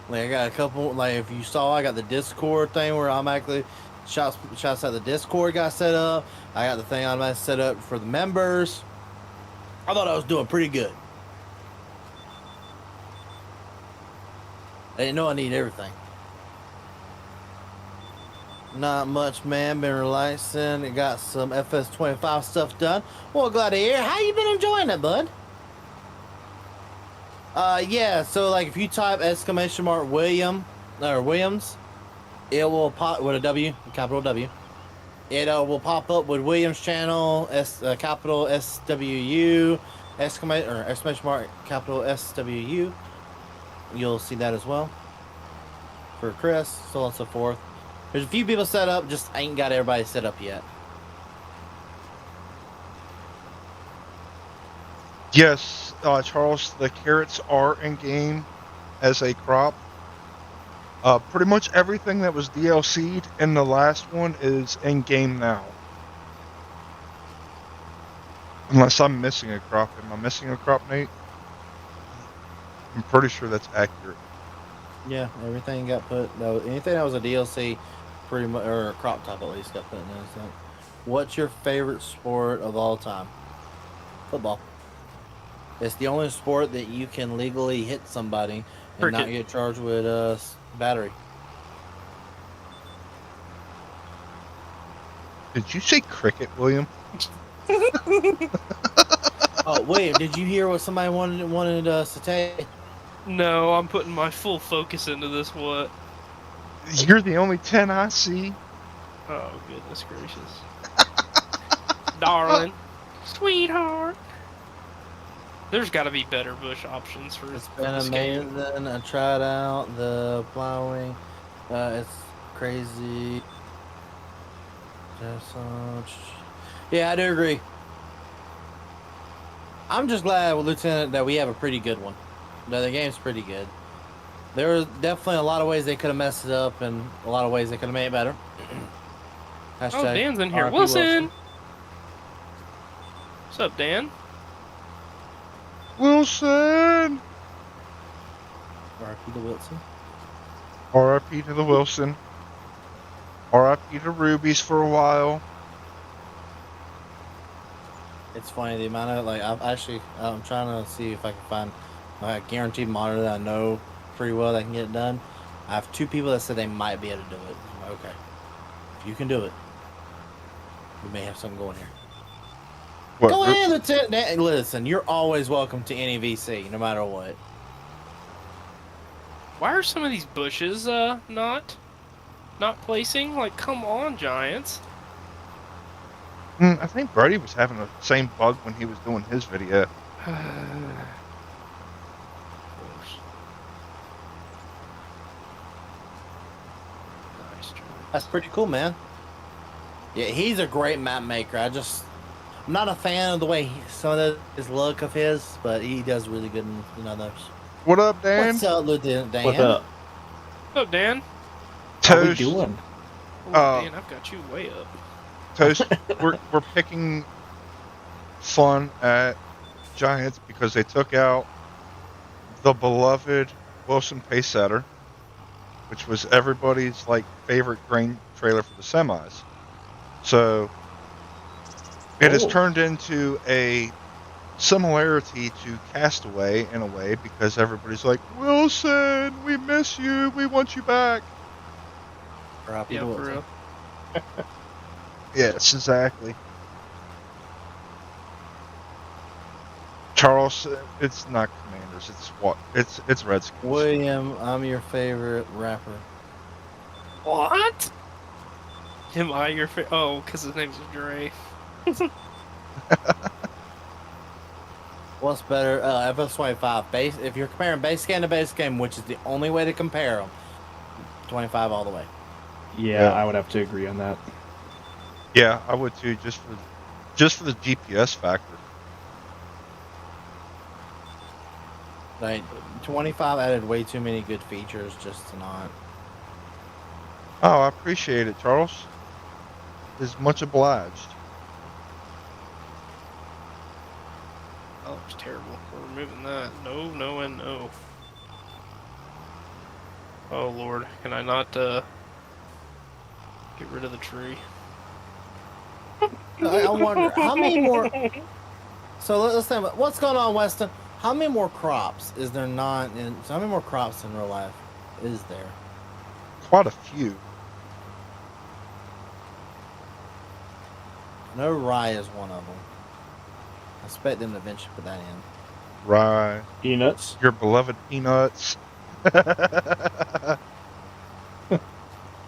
Like I got a couple, like if you saw, I got the Discord thing where I'm actually shouts out the Discord got set up. I got the thing I'm set up for the members. I thought I was doing pretty good. I didn't know I need everything. Not much, man. Been relaxing. Got some FS25 stuff done. Well, glad to hear. How you been enjoying it, bud? Yeah. So, like, if you type !Williams, it will pop with a W, capital W. It will pop up with Williams channel, capital SWU, exclamation mark, capital SWU. You'll see that as well. For Chris, so on and so forth. There's a few people set up, just ain't got everybody set up yet. Yes, Charles, the carrots are in game as a crop. Pretty much everything that was DLC'd in the last one is in game now. Unless I'm missing a crop. Am I missing a crop, Nate? I'm pretty sure that's accurate. Yeah, everything got put. No, anything that was a DLC, pretty much, or a crop top at least, got put in there. So. What's your favorite sport of all time? Football. It's the only sport that you can legally hit somebody and not get charged with battery. Did you say cricket, William? Oh, William, did you hear what somebody wanted us to take? No, I'm putting my full focus into this. What? You're the only 10 I see. Oh, goodness gracious. Darling. Sweetheart. There's got to be better bush options for It's been this amazing. game. I tried out the plowing. It's crazy. Yeah, I do agree. I'm just glad, Lieutenant, that we have a pretty good one. That the game's pretty good. There was definitely a lot of ways they could have messed it up, and a lot of ways they could have made it better. Oh, Dan's in here. Wilson! What's up, Dan? Wilson! R.I.P. to Wilson. R.I.P. to the Wilson. R.I.P. to Rubies for a while. It's funny the amount of I'm trying to see if I can find a guaranteed monitor that I know pretty well that can get it done. I have two people that said they might be able to do it. I'm like, okay, if you can do it, we may have something going here. What, Go ahead, Lieutenant. Listen, you're always welcome to any VC, no matter what. Why are some of these bushes not placing? Like, come on, Giants. I think Brady was having the same bug when he was doing his video. Of course. Nice try. That's pretty cool, man. Yeah, he's a great map maker. I'm not a fan of the way his look of his, but he does really good in others. What up, Dan? What's up, Lieutenant Dan? What's up? What's up, Dan? How we Toast. doing? Oh, man, I've got you way up. Toast. we're picking fun at Giants because they took out the beloved Wilson Pacesetter, which was everybody's like favorite grain trailer for the semis. So it has Oh. turned into a similarity to Castaway in a way because everybody's like, Wilson, we miss you. We want you back. R.I.P. Yeah, to for Wilson. real. Yes, exactly. Charles, it's not Commanders. It's what? It's Redskins. William, I'm your favorite rapper. What? Am I your Oh, because his name's Dre. What's better? FS25 base. If you're comparing base game to base game, which is the only way to compare them, 25 all the way. Yeah, Yeah. I would have to agree on that. Yeah, I would too, just for the GPS factor. Like 25 added way too many good features just to not. Oh, I appreciate it, Charles. Is much obliged. Oh, it's terrible. We're removing that. No, no, and no. Oh Lord, can I not get rid of the tree? I wonder how many more. So let's think about what's going on, Weston. How many more crops is there not in? So how many more crops in real life is there? Quite a few. No, rye is one of them. I expect them to eventually put that in. Rye, Peanuts. your beloved peanuts. Get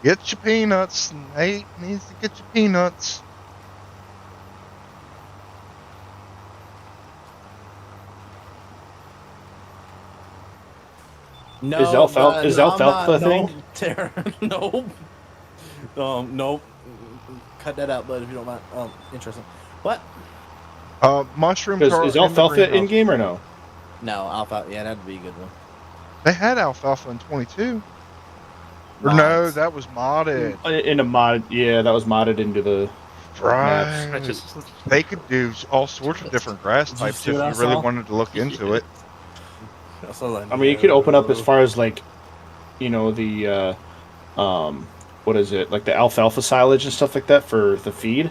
your peanuts. Nate needs to get your peanuts. No, Is alfalfa a thing? Nope. Nope. Cut that out, bud, if you don't mind. Interesting. What? Mushrooms Is, are is in the alfalfa greenhouse. in game or no? No, alfalfa. Yeah, that'd be a good one. They had alfalfa in 22. Or no, Mods. that was modded. In a mod, yeah, that was modded into the. Right. I just They could do all sorts of different grass Did you types see if what I you really saw? wanted to look into it. I mean, you could open up as far as like, the what is it? Like the alfalfa silage and stuff like that for the feed.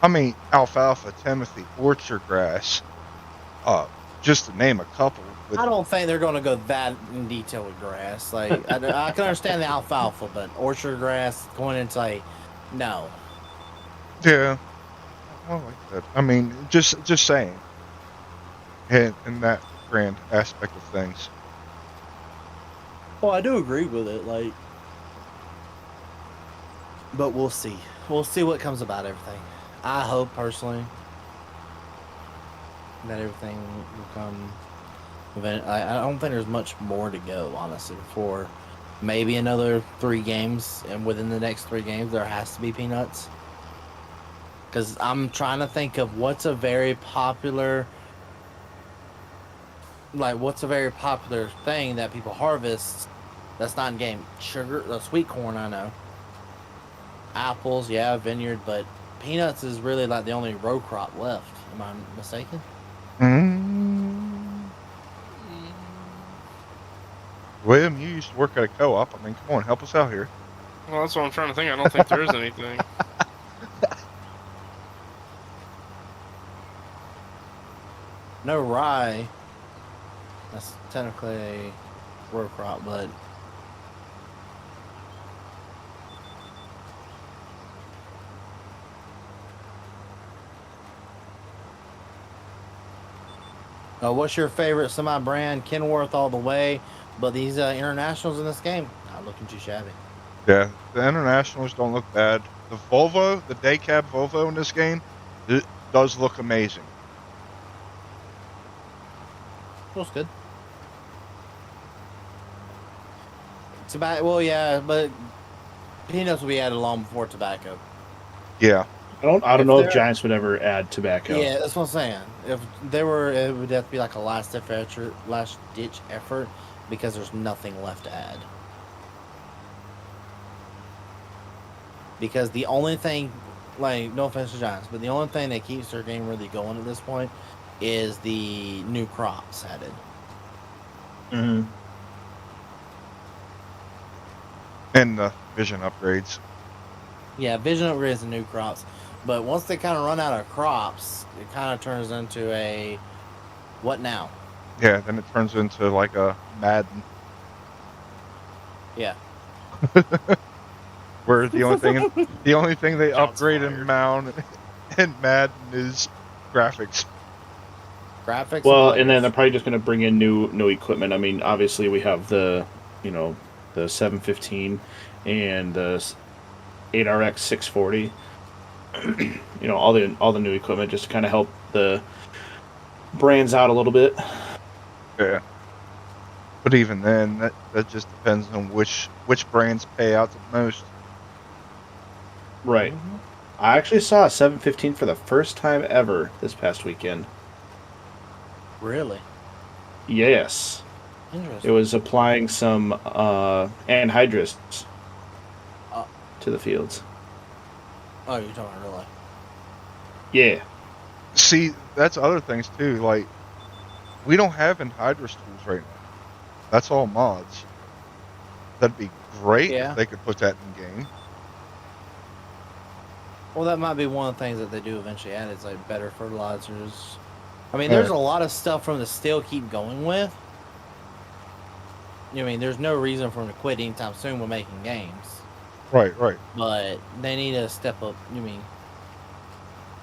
I mean, alfalfa, Timothy, orchard grass, just to name a couple. But I don't think they're going to go that in detail with grass. Like I can understand the alfalfa, but orchard grass going into like no. yeah, I like that. I mean, just saying, in that grand aspect of things. Well, I do agree with it. Like, but we'll see. We'll see what comes about everything. I hope personally that everything will come. I don't think there's much more to go, honestly, before maybe another 3 games, and within the next 3 games, there has to be peanuts. Because I'm trying to think of what's a very popular thing that people harvest that's not in game. Sugar, sweet corn, I know. Apples, yeah, vineyard, but peanuts is really like the only row crop left. Am I mistaken? William, you used to work at a co-op. I mean, come on, help us out here. Well, that's what I'm trying to think. I don't think there is anything. No rye. That's technically a row crop, but what's your favorite semi-brand? Kenworth all the way, but these internationals in this game not looking too shabby. Yeah, the internationals don't look bad. The Volvo, the day cab Volvo in this game, it does look amazing. Looks good. Tobacco, well, yeah, but peanuts will be added along before tobacco. Yeah. I don't If know if they're- Giants would ever add tobacco. Yeah, that's what I'm saying. If they were, it would have to be like a last ditch effort, because there's nothing left to add. Because the only thing, like, no offense to Giants, but the only thing that keeps their game really going at this point is the new crops added. Mm-hmm. And the vision upgrades. Yeah, vision upgrades and new crops. But once they kind of run out of crops, it kind of turns into a what now? Yeah, then it turns into like a Madden, Yeah. where the only thing they Shots upgrade in fired. Mound and Madden is graphics. Graphics and Well, and then they're players. probably just going to bring in new equipment. I mean, obviously we have the, the 715 and the 8RX 640. All the new equipment just to kind of help the brands out a little bit. Yeah. But even then, that just depends on which brands pay out the most. Right. Mm-hmm. I actually saw a 715 for the first time ever this past weekend. Really? Yes. It Interesting. was applying some anhydrous Uh, to the fields. oh, you're talking really? Yeah. See, that's other things too. Like, we don't have anhydrous tools right now. That's all mods. That'd be great if Yeah. they could put that in game. Well, that might be one of the things that they do eventually add is like better fertilizers. I mean, Yeah. there's a lot of stuff from the still keep going with. I mean, there's no reason for them to quit anytime soon with making games. Right. But they need to step up.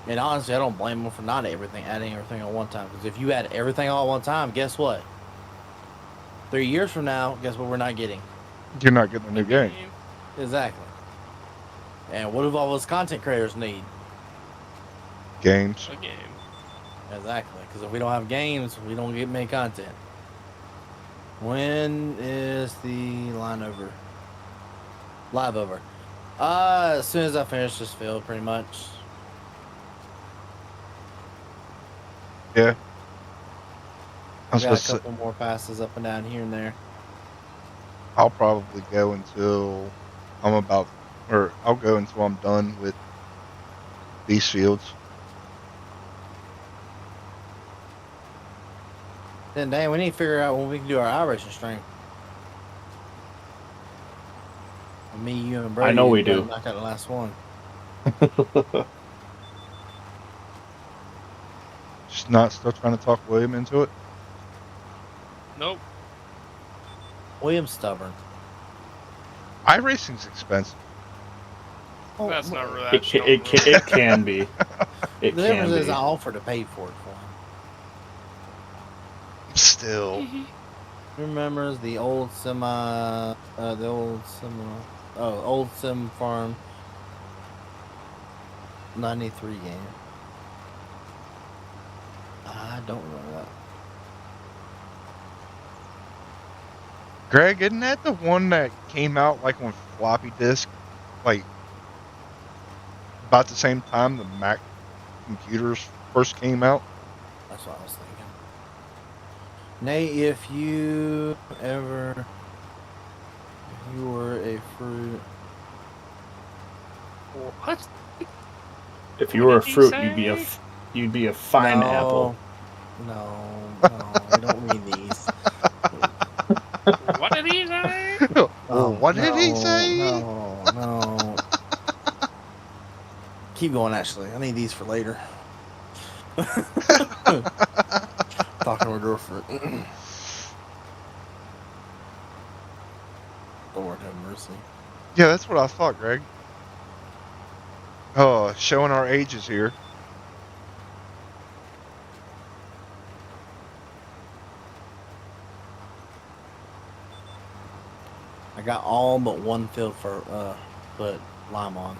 And honestly, I don't blame them for not adding everything at one time. Because if you add everything all at one time, guess what? 3 years from now, guess what we're not getting? You're not getting a new game. Exactly. And what do all those content creators need? Games. A game. Exactly. Because if we don't have games, we don't get many content. When is the line over? Live over. As soon as I finish this field, pretty much. Yeah. I I was got supposed a to say, couple more passes up and down here and there. I'll probably go until I'll go until I'm done with these fields. Then, dang, we need to figure out when we can do our iRacing stream. Me, you, and Brady. I know we gotta do. knock out the last one. Just not still trying to talk William into it. Nope. William's stubborn. iRacing's expensive. Oh, That's not really It that can, it can, it can be. It The can difference is be. I offer to pay for it for him. Still. Remembers the old old sim farm 93 game. I don't remember that. Greg, isn't that the one that came out like on floppy disk, like about the same time the Mac computers first came out? That's what I was thinking. Nate, if you were a fruit. What? If you What were a did he fruit, say? you'd be a fine apple. No, I don't mean these. What did he say? What did he say? No. Keep going, actually. I need these for later. Talking to my girlfriend. Lord have mercy. Yeah, that's what I thought, Greg. Oh, showing our ages here. I got all but one field for put lime on.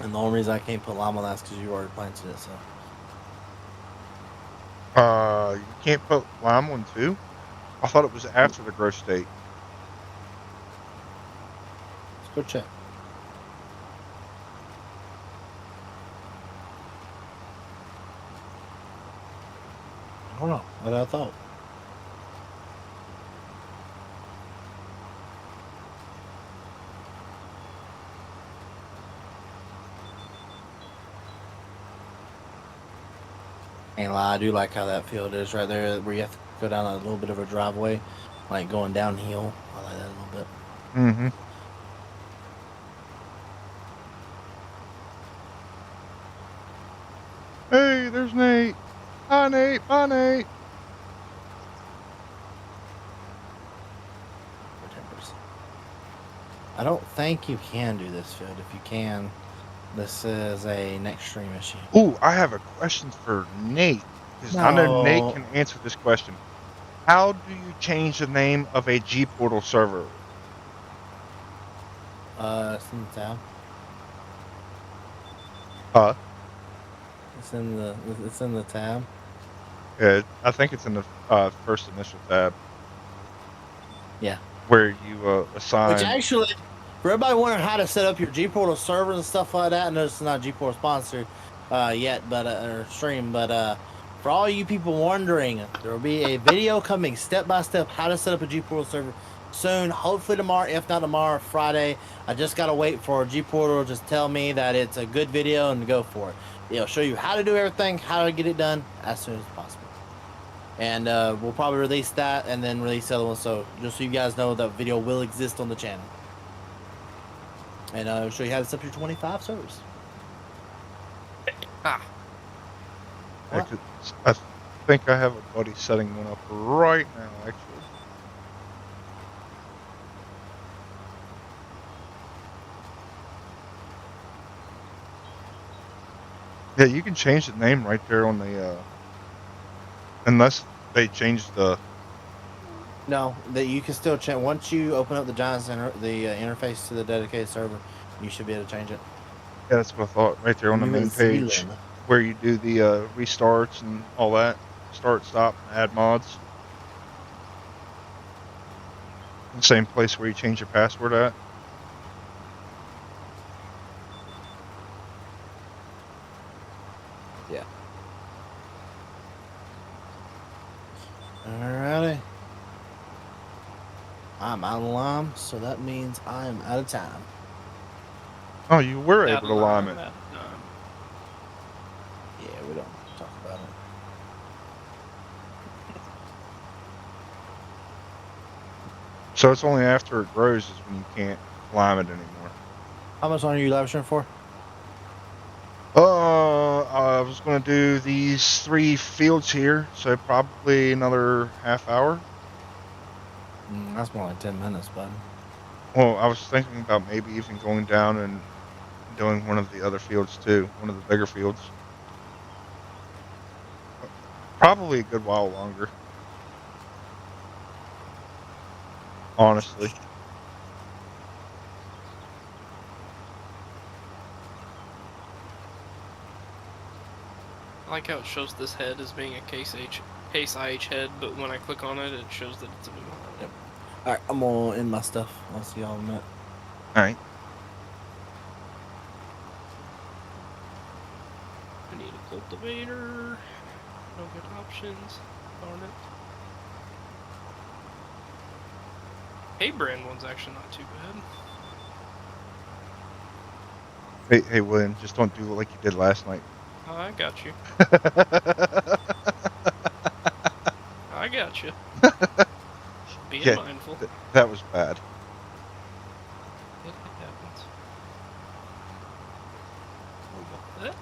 And the only reason I can't put lime on that is because you already planted it, so. You can't put lime on too? I thought it was after the growth state. Let's go check. I don't know. What I thought. Ain't lie, I do like how that field is right there, where you have to go down a little bit of a driveway, like going downhill. I like that a little bit. Mm-hmm. Hey, there's Nate. Hi, Nate. Bye, Nate. I don't think you can do this field. If you can, this is a next stream issue. Ooh, I have a question for Nate, because I know Nate No. can answer this question. How do you change the name of a G Portal server? It's in the tab. Huh? It's in the tab. Yeah, I think it's in the first initial tab Yeah. where you Which assign. actually, for everybody wondering how to set up your G Portal servers and stuff like that, I know it's not G Portal sponsored yet, but or stream, but for all you people wondering, there will be a video coming step by step how to set up a G Portal server soon. Hopefully tomorrow, if not tomorrow, Friday. I just gotta wait for G Portal to just tell me that it's a good video and go for it. It'll show you how to do everything, how to get it done as soon as possible. And we'll probably release that and then release the other one. So just so you guys know, that video will exist on the channel. And I'll show you how to set up your 25 servers. Ah, I think I have a buddy setting one up right now, actually. Yeah, you can change the name right there on the, unless they change the. No, that you can still change. Once you open up the Giant Center, the interface to the dedicated server, you should be able to change it. Yeah, that's what I thought. Right there on the New main page Zealand. where you do the restarts and all that. Start, stop, and add mods. The same place where you change your password at. Yeah. Alrighty. I'm out of line, so that means I'm out of time. Oh, you were out able of to lime line, it. out of time. Yeah, we don't talk about it. So it's only after it grows is when you can't lime it anymore. How much longer are you live streaming for? I was going to do these 3 fields here, so probably another half hour. That's more like 10 minutes, bud. Well, I was thinking about maybe even going down and doing one of the other fields too, one of the bigger fields. Probably a good while longer. Honestly. I like how it shows this head as being a case IH head, but when I click on it, it shows that it's a new one. Yep. Alright, I'm gonna end my stuff. I'll see y'all in a minute. Alright. I need a cultivator. No good options. Darn it. Hey, brand one's actually not too bad. Hey, William, just don't do it like you did last night. I got you. I got you. Being Yeah, mindful. that was bad. It happens. Move on that.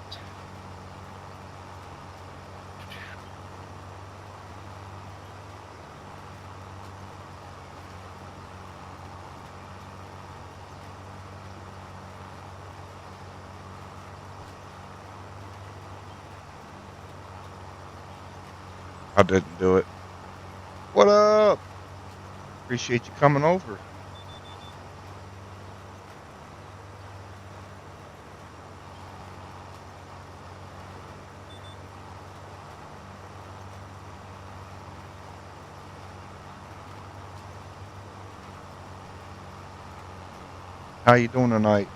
I didn't do it. What up? Appreciate you coming over. How you doing tonight?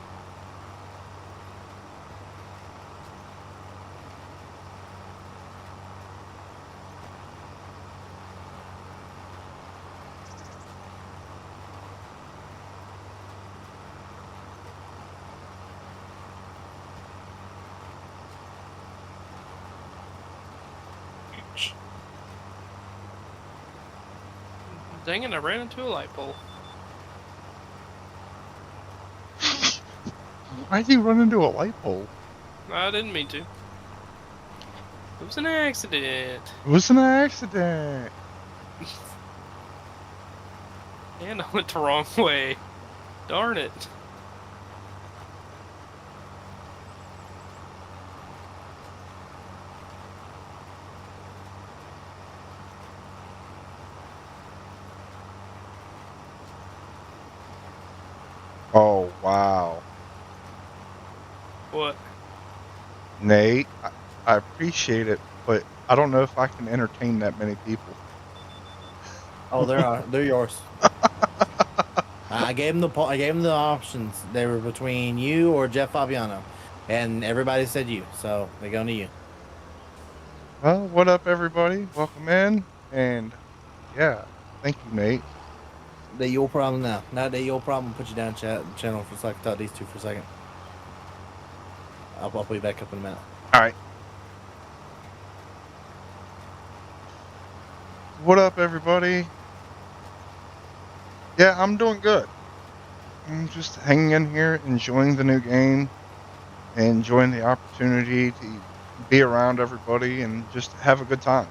Dang it, I ran into a light pole. Why'd you run into a light pole? I didn't mean to. It was an accident. It was an accident. And I went the wrong way. Darn it. Oh, wow. What? Nate, I appreciate it, but I don't know if I can entertain that many people. Oh, they're yours. I gave them the options. They were between you or Jeff Fabiano, and everybody said you, so they're going to you. Well, what up, everybody? Welcome in. And yeah, thank you, Nate. They your problem now. Not they your problem. Put you down channel for a second. Talk to these two for a second. I'll put you back up in a minute. All right. What up, everybody? Yeah, I'm doing good. I'm just hanging in here, enjoying the new game, and enjoying the opportunity to be around everybody and just have a good time.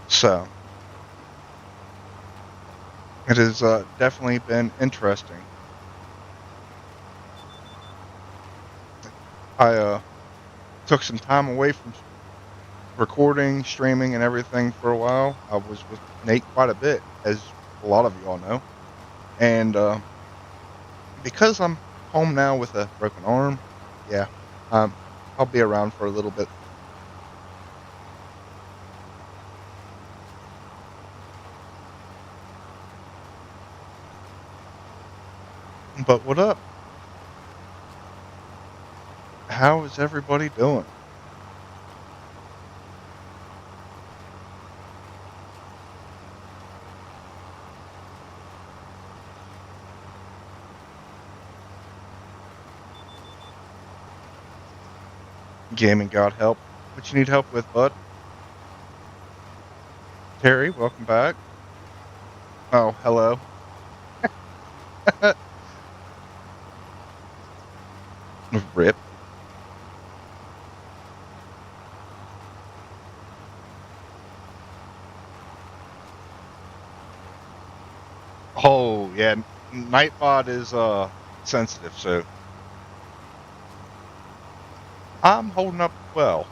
So, it has definitely been interesting. I took some time away from recording, streaming, and everything for a while. I was with Nate quite a bit, as a lot of you all know. And because I'm home now with a broken arm, yeah, I'll be around for a little bit. But what up? How is everybody doing? Gaming God help. What you need help with, bud? Terry, welcome back. Oh, hello. Rip. Oh, yeah. Nightbot is sensitive, so I'm holding up well.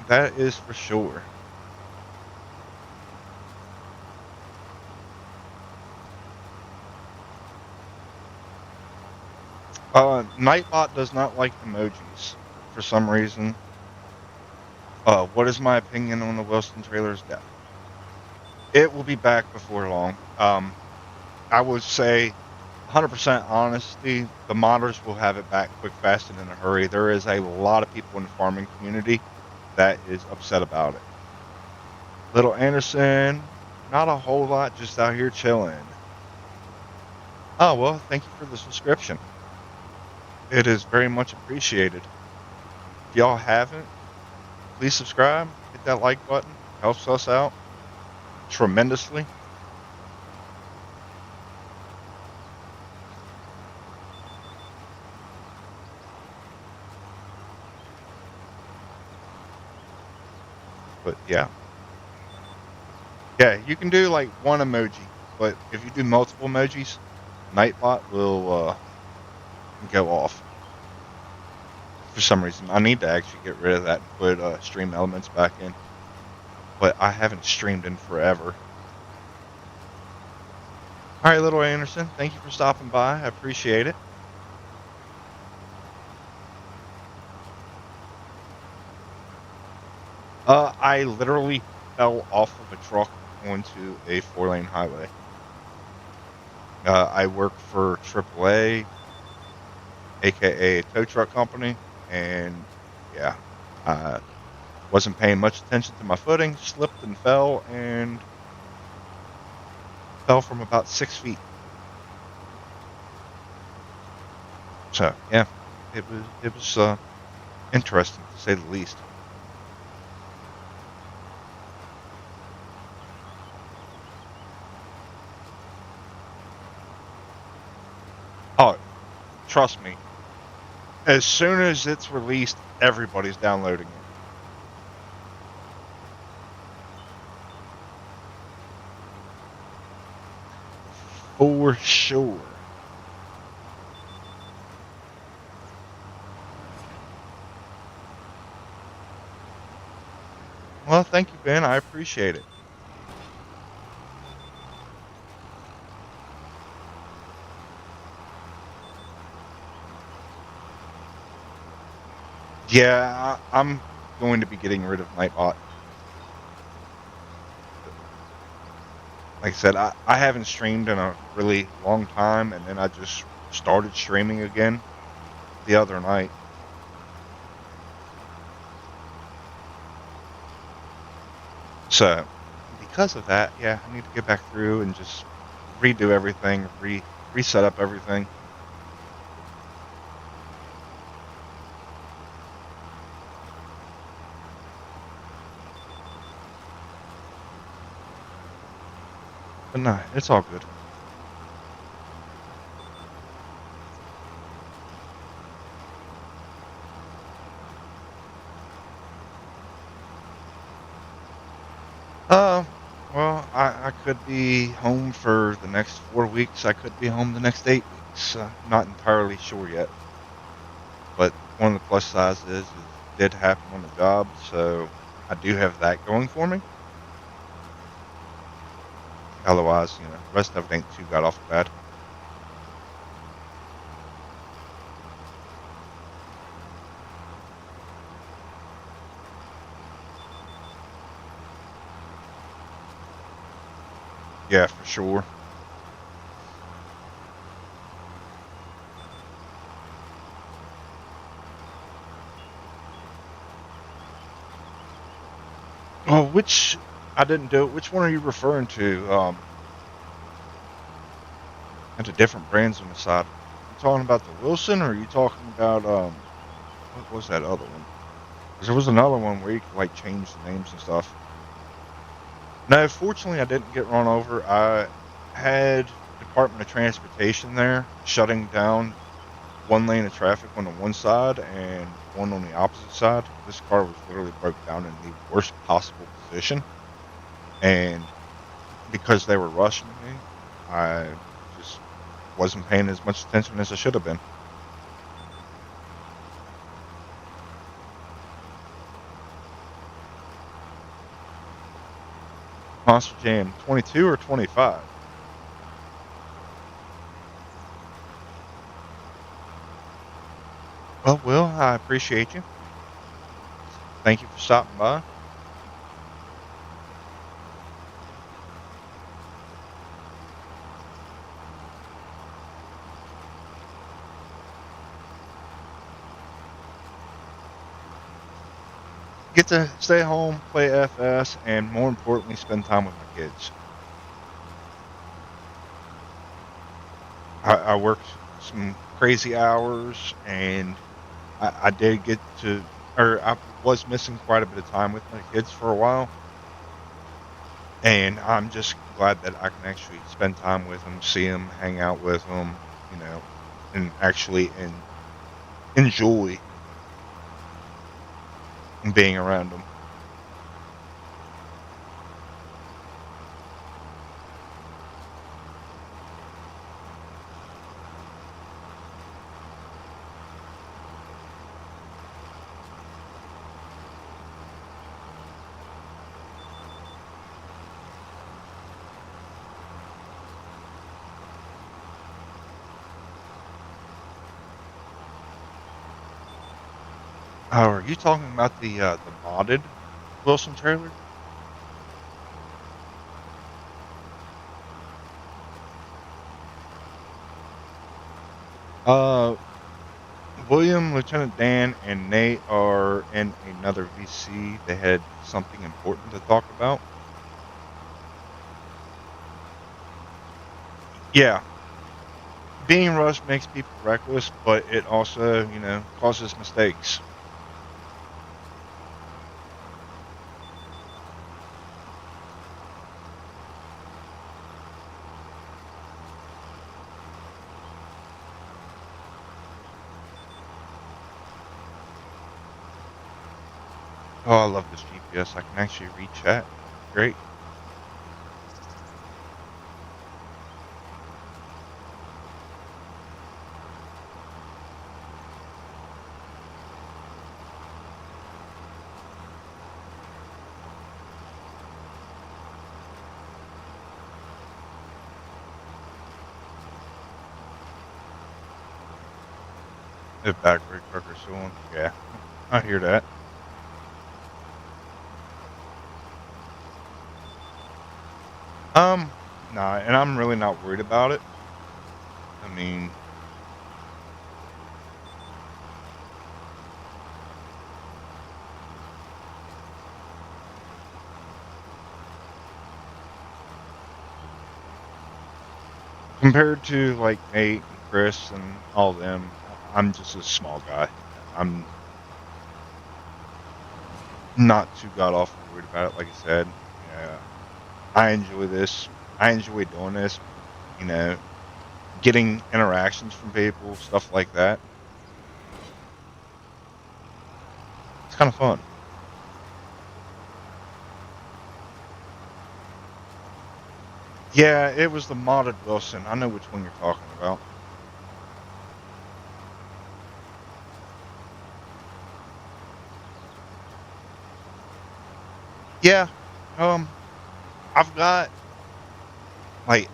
That is for sure. Nightbot does not like emojis for some reason. What is my opinion on the Wilson trailer's death? It will be back before long. I would say 100% honesty, the modders will have it back quick, fast, and in a hurry. There is a lot of people in the farming community that is upset about it. Little Anderson, not a whole lot, just out here chilling. Oh, well, thank you for the subscription. It is very much appreciated. If y'all haven't, please subscribe, hit that like button, helps us out tremendously. But yeah. Yeah, you can do like one emoji, but if you do multiple emojis, Nightbot will go off. For some reason, I need to actually get rid of that and put stream elements back in. But I haven't streamed in forever. All right, Little Anderson, thank you for stopping by. I appreciate it. I literally fell off of a truck onto a 4-lane highway. I work for AAA, aka a tow truck company, and yeah, I wasn't paying much attention to my footing, slipped and fell from about 6 feet. So yeah, it was interesting to say the least. trust me, as soon as it's released, everybody's downloading it. For sure. Well, thank you, Ben. I appreciate it. Yeah, I'm going to be getting rid of Nightbot. Like I said, I haven't streamed in a really long time, and then I just started streaming again the other night. So, because of that, yeah, I need to get back through and just redo everything, reset up everything. But no, it's all good. Well, I could be home for the next 4 weeks. I could be home the next 8 weeks. Not entirely sure yet. But one of the plus sides is it did happen on the job, so I do have that going for me. Otherwise, the rest of it ain't too got off bad. Yeah, for sure. Oh, which I didn't do it. Which one are you referring to? And the different brands on the side. You talking about the Wilson, or are you talking about what was that other one? Because there was another one where you could like change the names and stuff. No, fortunately, I didn't get run over. I had Department of Transportation there shutting down one lane of traffic on the one side and one on the opposite side. This car was literally broke down in the worst possible position, and because they were rushing me, I just wasn't paying as much attention as I should have been. Monster Jam 22 or 25? Well, Will, I appreciate you. Thank you for stopping by. Get to stay home, play FS, and more importantly, spend time with my kids. I worked some crazy hours, and I did get to, or I was missing quite a bit of time with my kids for a while. And I'm just glad that I can actually spend time with them, see them, hang out with them, and actually enjoy being around them. Oh, are you talking about the modded Wilson trailer? Uh, William, Lieutenant Dan, and Nate are in another VC. They had something important to talk about. Yeah, being rushed makes people reckless, but it also, causes mistakes. Oh, I love this GPS. I can actually read chat. Great. The back brake trucker soon. Yeah, I hear that. Nah, and I'm really not worried about it. I mean, compared to like Nate and Chris and all of them, I'm just a small guy. I'm not too god awful worried about it. Like I said, yeah, I enjoy this. I enjoy doing this. You know, getting interactions from people, stuff like that. It's kind of fun. Yeah, it was the modded Wilson. I know which one you're talking about. Yeah. I've got like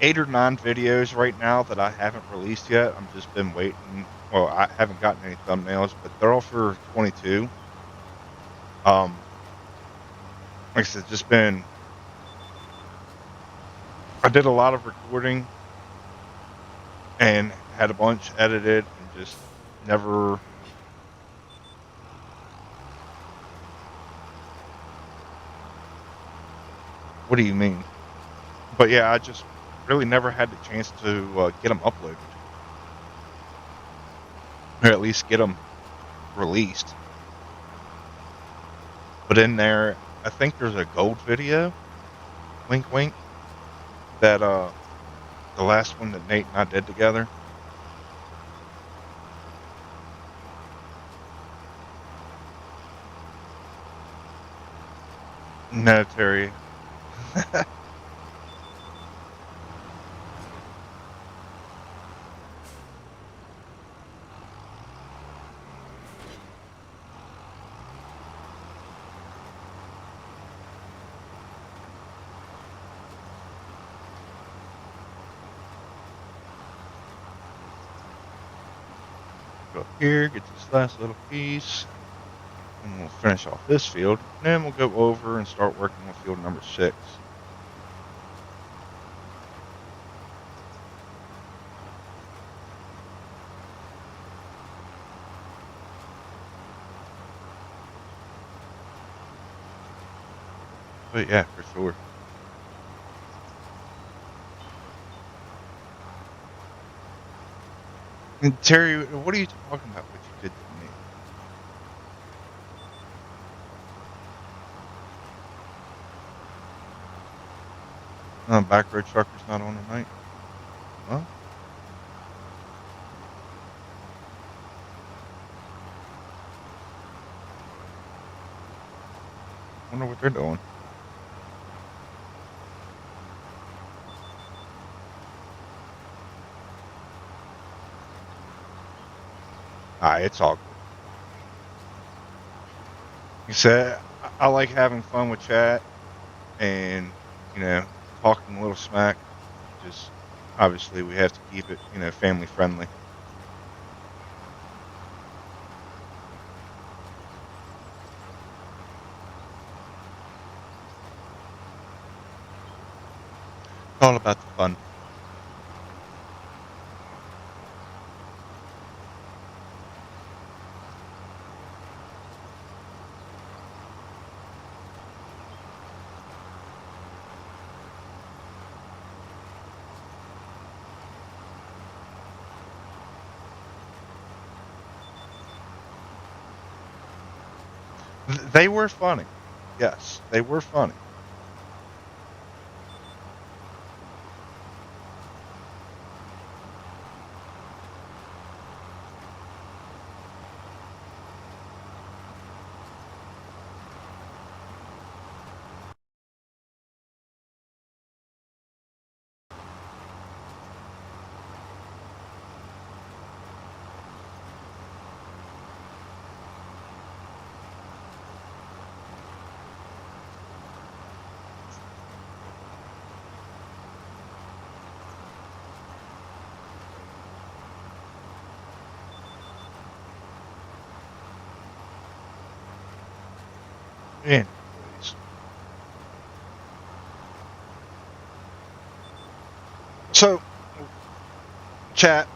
eight or nine videos right now that I haven't released yet. I'm just been waiting. Well, I haven't gotten any thumbnails, but they're all for 22. Um, like I said, just been. I did a lot of recording and had a bunch edited and just never. What do you mean? But yeah, I just really never had the chance to get them uploaded, or at least get them released. But in there, I think there's a gold video. Wink, wink. That the last one that Nate and I did together. No, Terry. Go up here, get this last little piece, and we'll finish off this field. And then we'll go over and start working on field number 6. But yeah, for sure. And Terry, what are you talking about? What you did to me? Back road trucker's not on tonight. Well, wonder what they're doing. It's all good. Like I said, I like having fun with chat and talking a little smack. Just obviously we have to keep it family friendly. All about the fun. They were funny. Yes, they were funny. Anyways, so chat,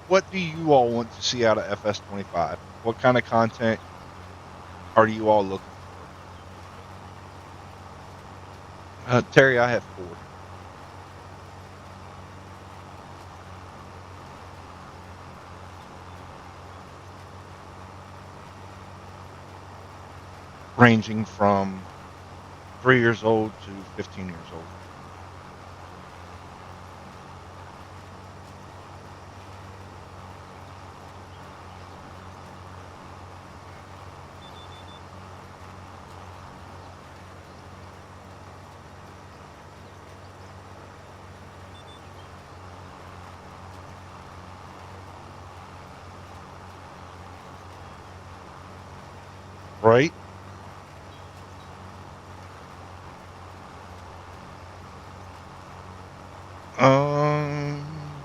what do you all want to see out of FS25? What kind of content are you all looking for? Terry, I have 4. Ranging from 3 years old to 15 years old. Right?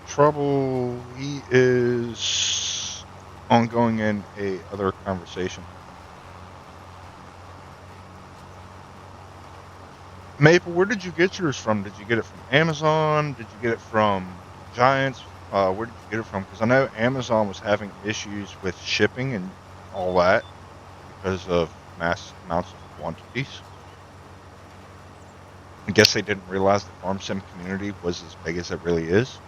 Trouble. He is ongoing in a other conversation. Maple, where did you get yours from? Did you get it from Amazon? Did you get it from Giants? Where did you get it from? Because I know Amazon was having issues with shipping and all that because of mass amounts of quantities. I guess they didn't realize the farm sim community was as big as it really is.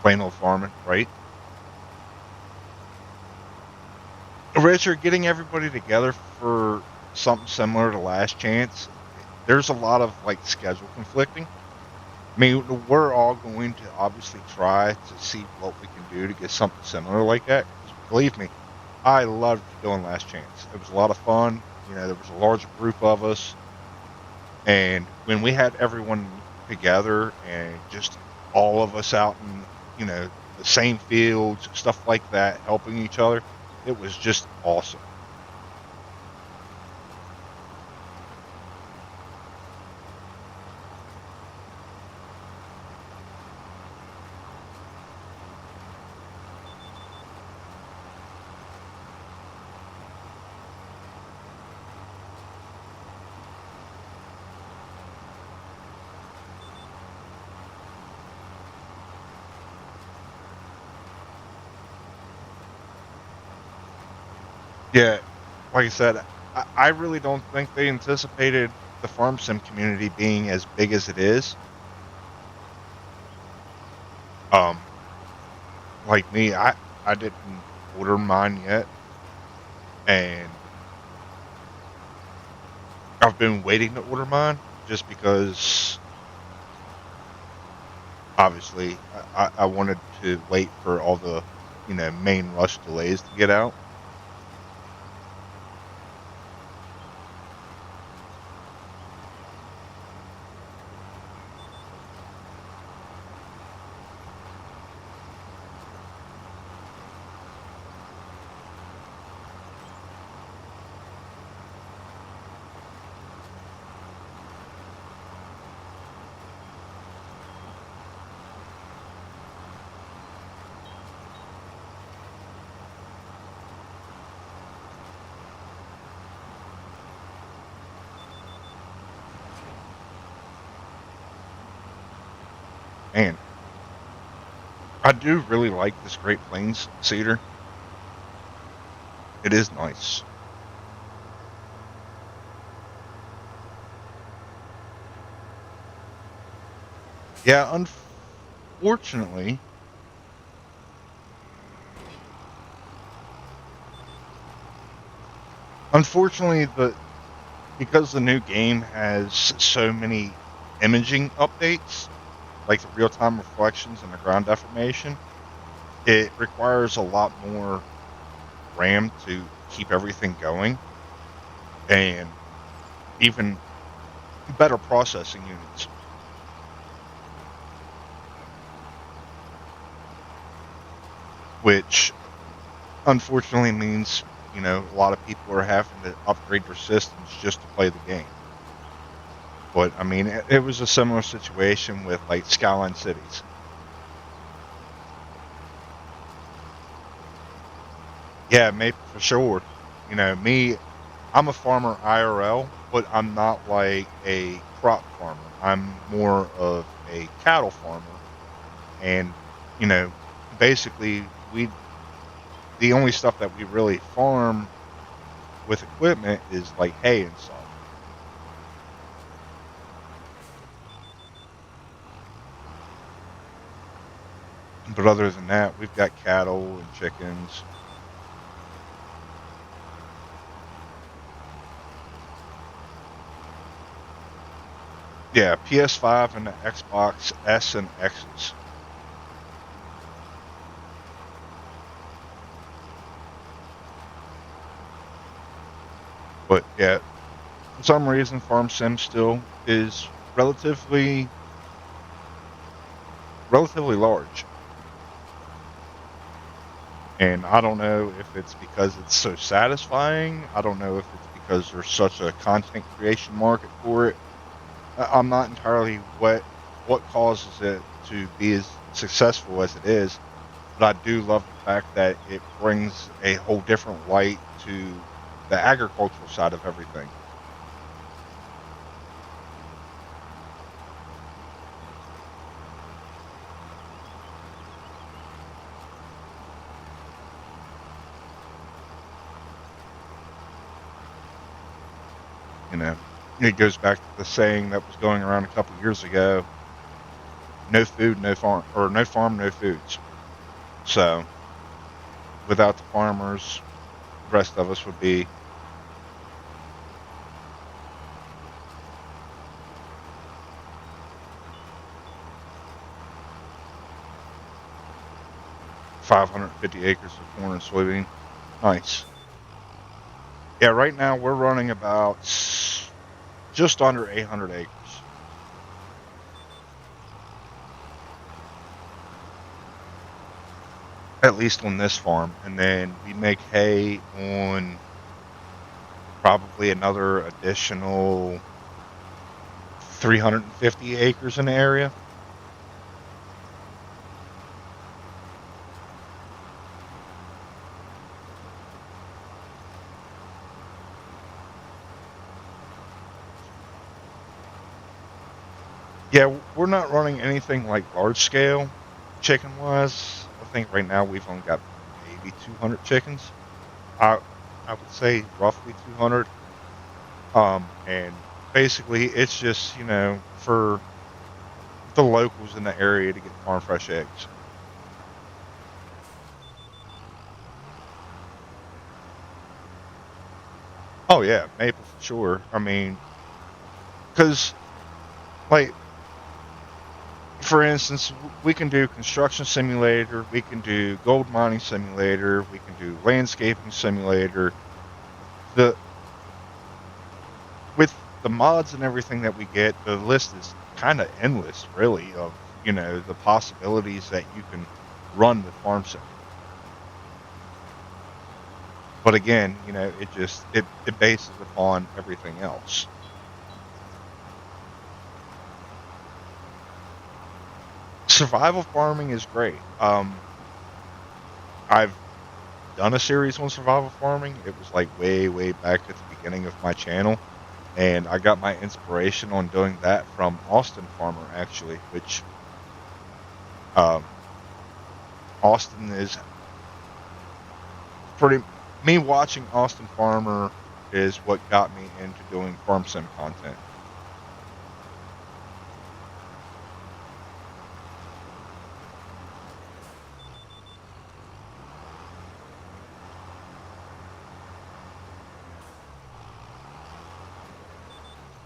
Plain old farming, right? Richard, getting everybody together for something similar to Last Chance, there's a lot of like schedule conflicting. I mean, we're all going to obviously try to see what we can do to get something similar like that. Believe me, I loved doing Last Chance. It was a lot of fun. You know, there was a large group of us, and when we had everyone together and just all of us out in, you know, the same fields, stuff like that, helping each other, it was just awesome. Yeah, like I said, I really don't think they anticipated the farm sim community being as big as it is. Um, like me, I didn't order mine yet, and I've been waiting to order mine just because obviously I wanted to wait for all the, you know, main rush delays to get out. Man, I do really like this Great Plains cedar. It is nice. Yeah, unfortunately, the because the new game has so many imaging updates, like the real-time reflections and the ground deformation, it requires a lot more RAM to keep everything going, and even better processing units, which unfortunately means, a lot of people are having to upgrade their systems just to play the game. But I mean, it was a similar situation with like Skyline Cities. Yeah, maybe for sure. Me, I'm a farmer IRL, but I'm not like a crop farmer. I'm more of a cattle farmer. And, you know, basically the only stuff that we really farm with equipment is like hay and stuff. But other than that, we've got cattle and chickens. Yeah, PS5 and the Xbox S and X's. But yeah, for some reason, Farm Sim still is relatively large. And I don't know if it's because it's so satisfying. I don't know if it's because there's such a content creation market for it. I'm not entirely what causes it to be as successful as it is, but I do love the fact that it brings a whole different light to the agricultural side of everything. You know, it goes back to the saying that was going around a couple years ago: "No food, no farm," or "No farm, no foods." So, without the farmers, the rest of us would be 550 acres of corn and soybean. Nice. Yeah, right now we're running about just under 800 acres. At least on this farm. And then we make hay on probably another additional 350 acres in the area. Yeah, we're not running anything like large scale chicken wise. I think right now we've only got maybe 200 chickens. I I would say roughly 200. And basically it's just, for the locals in the area to get farm fresh eggs. Oh yeah, maple for sure. I mean, because like for instance, we can do construction simulator, we can do gold mining simulator, we can do landscaping simulator. The With the mods and everything that we get, the list is kind of endless, really, of the possibilities that you can run with farm sim. But again, it bases upon everything else. Survival farming is great. I've done a series on survival farming. It was like way, way back at the beginning of my channel. And I got my inspiration on doing that from Austin Farmer, actually, which um, Austin is pretty. Me watching Austin Farmer is what got me into doing farm sim content.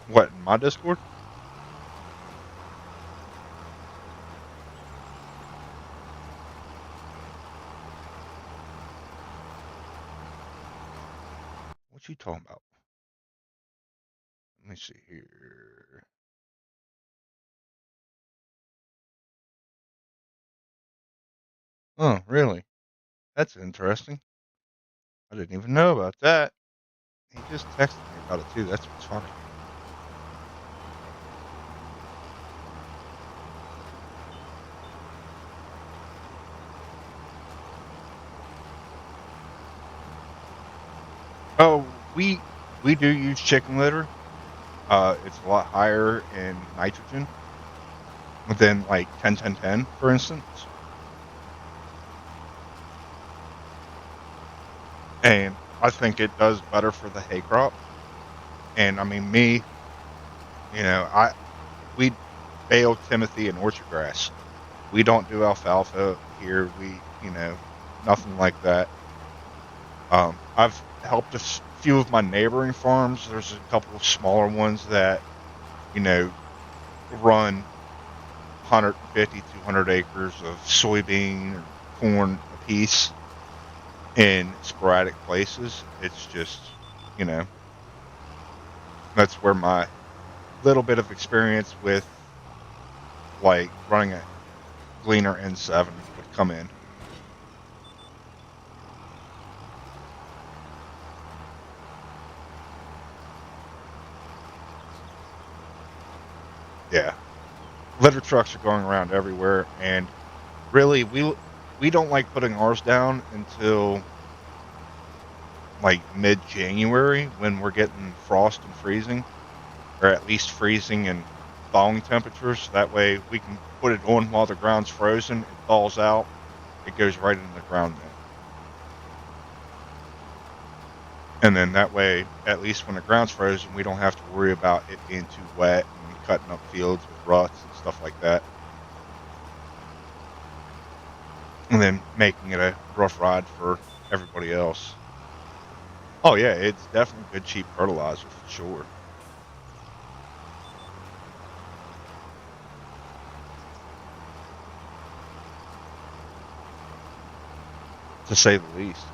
What, in my Discord? talking about? Let me see here. Oh, really? That's interesting. I didn't even know about that. He just texted me about it too. That's what's funny. Oh, we do use chicken litter. It's a lot higher in nitrogen than like 10-10-10, for instance. And I think it does better for the hay crop. And I mean, we bale Timothy and orchard grass. We don't do alfalfa here. Nothing like that. I've helped a few of my neighboring farms. There's a couple of smaller ones that, you know, run 150, 200 acres of soybean or corn apiece in sporadic places. It's just, you know, that's where my little bit of experience with like running a Gleaner N7 would come in. Yeah. Litter trucks are going around everywhere, and really we don't like putting ours down until like mid-January when we're getting frost and freezing, or at least freezing and thawing temperatures. That way we can put it on while the ground's frozen. It thaws out. It goes right into the ground then. And then that way, at least when the ground's frozen, we don't have to worry about it being too wet and cutting up fields with ruts and stuff like that. And then making it a rough ride for everybody else. Oh yeah, it's definitely good cheap fertilizer for sure. To say the least.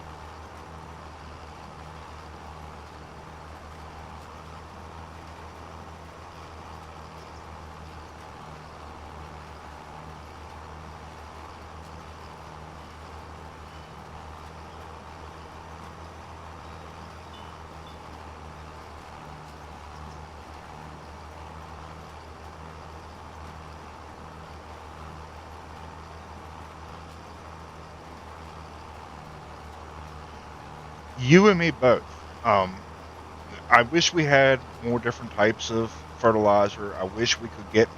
You and me both. I wish we had more different types of fertilizer. I wish we could get,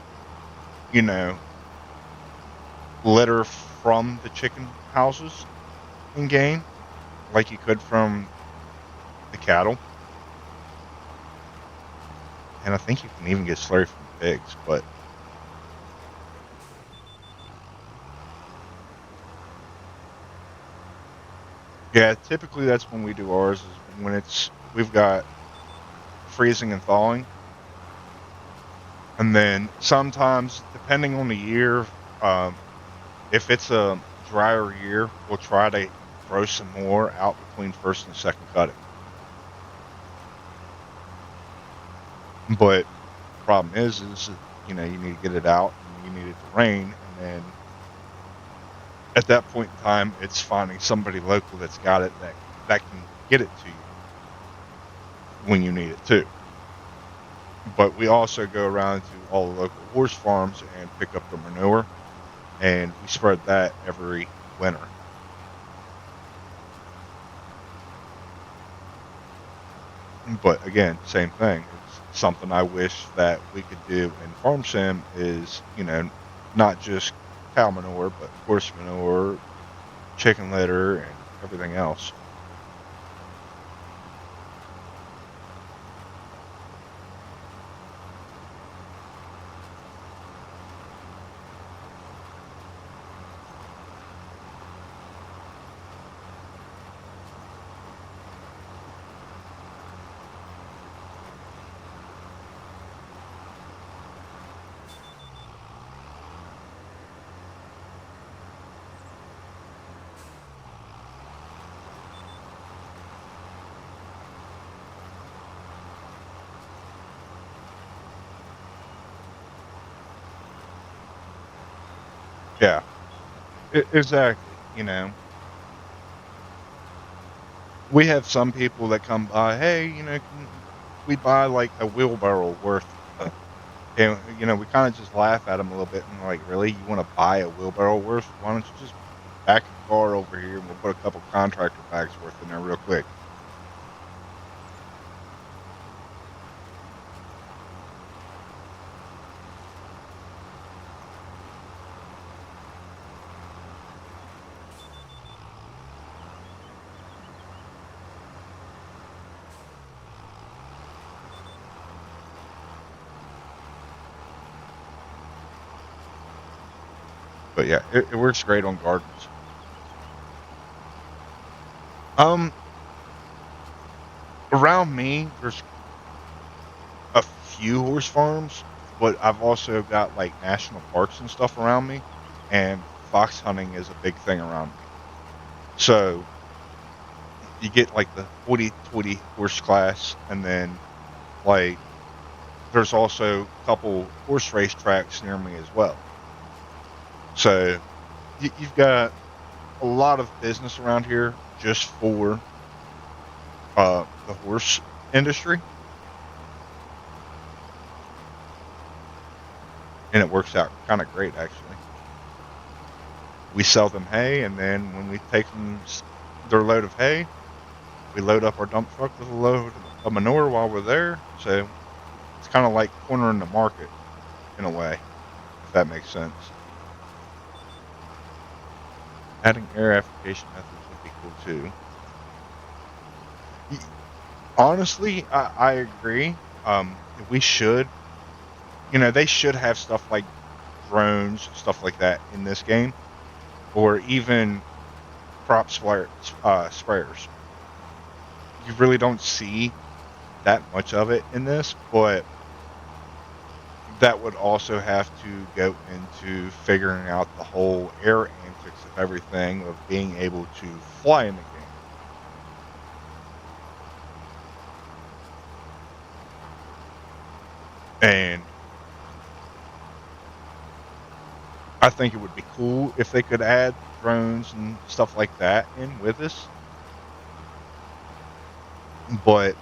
you know, litter from the chicken houses in game, like you could from the cattle. And I think you can even get slurry from the pigs, but yeah, typically that's when we do ours is when we've got freezing and thawing. And then sometimes, depending on the year, if it's a drier year, we'll try to throw some more out between first and second cutting. But problem is you need to get it out and you need it to rain, and then at that point in time, it's finding somebody local that's got it that can get it to you when you need it too. But we also go around to all the local horse farms and pick up the manure, and we spread that every winter. But again, same thing. It's something I wish that we could do in farm sim is, not just cow manure, but horse manure, chicken litter, and everything else. Yeah, exactly. We have some people that come by. Hey, can we buy like a wheelbarrow worth? And we kind of just laugh at them a little bit and like, really, you want to buy a wheelbarrow worth? Why don't you just back your car over here and we'll put a couple contractor bags worth in there real quick. But yeah, it works great on gardens. Um, Around me, there's a few horse farms, but I've also got like national parks and stuff around me, and fox hunting is a big thing around me. So you get like the hoity-toity horse class, and then like there's also a couple horse race tracks near me as well. So you've got a lot of business around here just for the horse industry, and it works out kind of great actually. We sell them hay, and then when we take them their load of hay, we load up our dump truck with a load of manure while we're there. So it's kind of like cornering the market in a way, if that makes sense. Adding air application methods would be cool too. Honestly, I agree. We should, they should have stuff like drones, stuff like that in this game, or even sprayers. You really don't see that much of it in this, but that would also have to go into figuring out the whole air antics of everything, of being able to fly in the game. And I think it would be cool if they could add drones and stuff like that in with us. But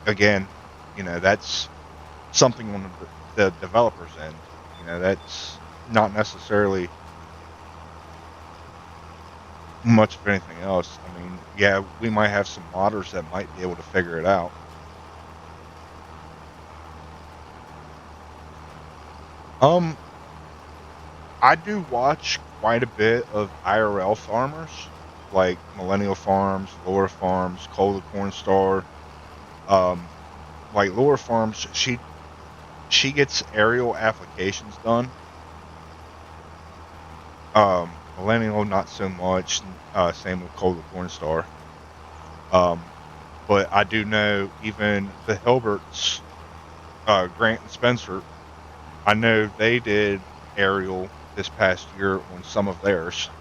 again, that's something on the developer's end. That's not necessarily much of anything else. I mean, yeah, we might have some modders that might be able to figure it out. Um, I do watch quite a bit of IRL farmers, like Millennial Farms, Laura Farms, Cola Corn Star. Um, like Laura Farms, she gets aerial applications done. Millennial not so much. Same with Cola Corn Star. Um, but I do know even the Hilberts, Grant and Spencer, I know they did aerial this past year on some of theirs.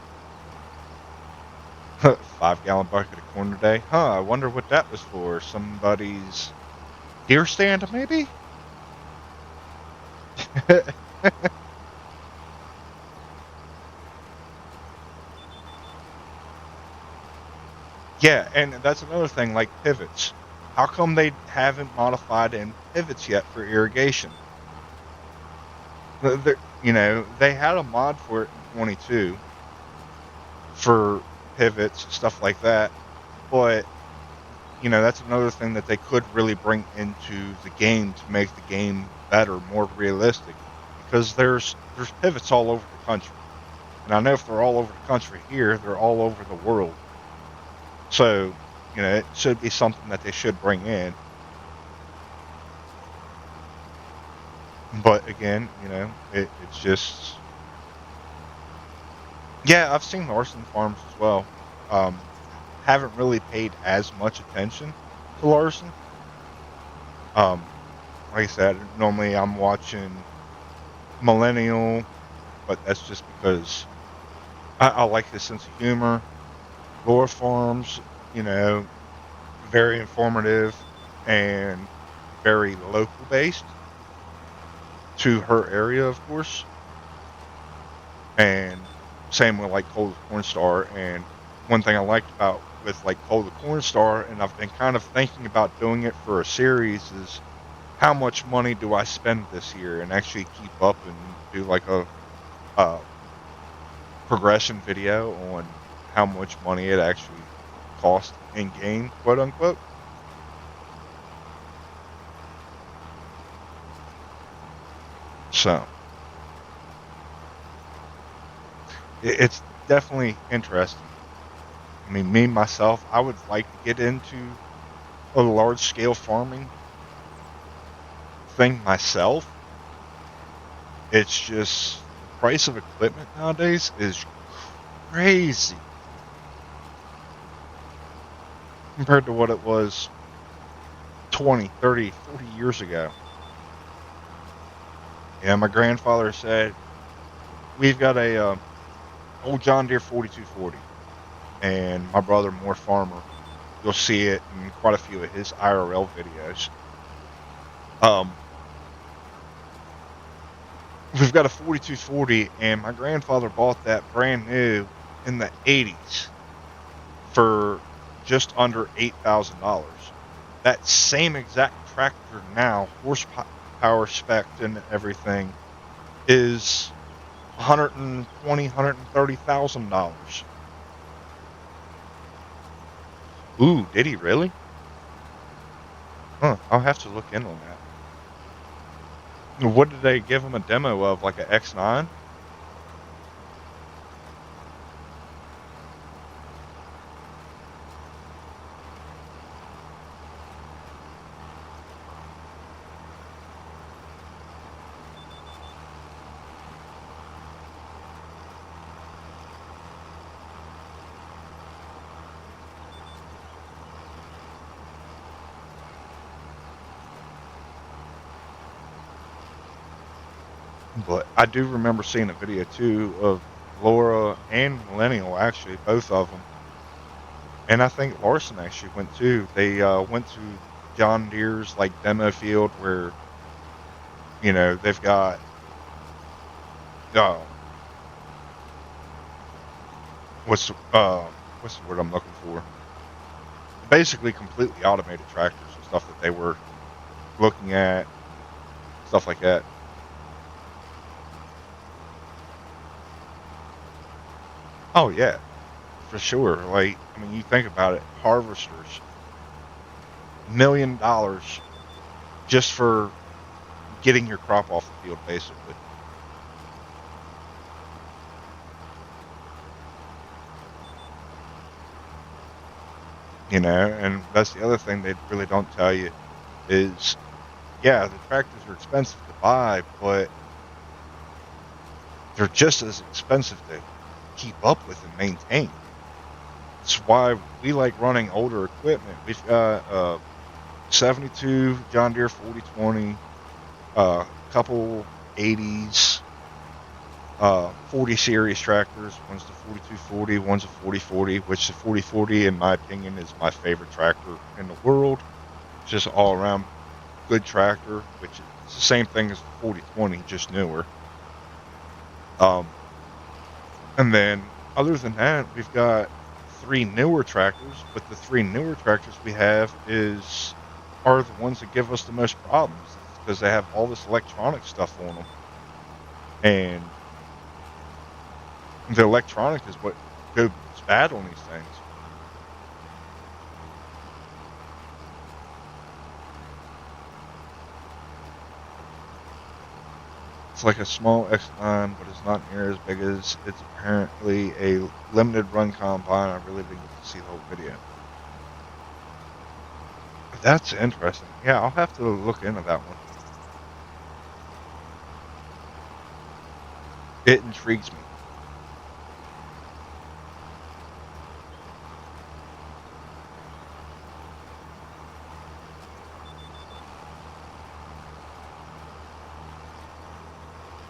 5-gallon bucket of corn today. Huh, I wonder what that was for. Somebody's deer stand, maybe? Yeah, and that's another thing, like pivots. How come they haven't modified in pivots yet for irrigation? They had a mod for it in 22 for pivots, stuff like that. But, that's another thing that they could really bring into the game to make the game better, more realistic. Because there's pivots all over the country. And I know if they're all over the country here, they're all over the world. So, it should be something that they should bring in. But again, it's just, yeah, I've seen Larson farms as well. Um, haven't really paid as much attention to Larson. Like I said, normally I'm watching Millennial, but that's just because I like his sense of humor. Laura Farms, you know, very informative and very local based to her area, of course. And same with like Cold Corn Star. And one thing I liked about with like Cold Corn Star, and I've been kind of thinking about doing it for a series, is how much money do I spend this year, and actually keep up and do like a progression video on how much money it actually cost in game, quote unquote. So it's definitely interesting. I mean, me myself, I would like to get into a large scale farming thing myself. It's just the price of equipment nowadays is crazy compared to what it was 20, 30, 40 years ago. Yeah, my grandfather said, we've got a old John Deere 4240, and my brother, more farmer, you'll see it in quite a few of his IRL videos. We've got a 4240, and my grandfather bought that brand new in the 80s for just under $8,000. That same exact tractor now, horsepower spec and everything, is $120,000, $130,000. Ooh, did he really? Huh, I'll have to look in on that. What did they give him a demo of, like an X9? But I do remember seeing a video too of Laura and Millennial, actually, both of them. And I think Larson actually went too. They went to John Deere's like demo field where, they've got, uh, what's the word I'm looking for? Basically completely automated tractors and stuff that they were looking at, stuff like that. Oh yeah, for sure. Like, I mean, you think about it, harvesters, $1 million just for getting your crop off the field, basically. And that's the other thing they really don't tell you is, yeah, the tractors are expensive to buy, but they're just as expensive to keep up with and maintain. That's why we like running older equipment. We've got 72 John Deere 4020, a couple 80s, 40 series tractors. One's the 4240, one's a 4040, which the 4040, in my opinion, is my favorite tractor in the world. It's just all around good tractor, which is the same thing as the 4020, just newer. And then other than that, we've got 3 newer tractors, but the 3 newer tractors we have are the ones that give us the most problems because they have all this electronic stuff on them. And the electronic is what goes bad on these things. It's like a small X9, but it's not near as big as it's apparently a limited run combine. I really didn't get to see the whole video. That's interesting. Yeah, I'll have to look into that one. It intrigues me.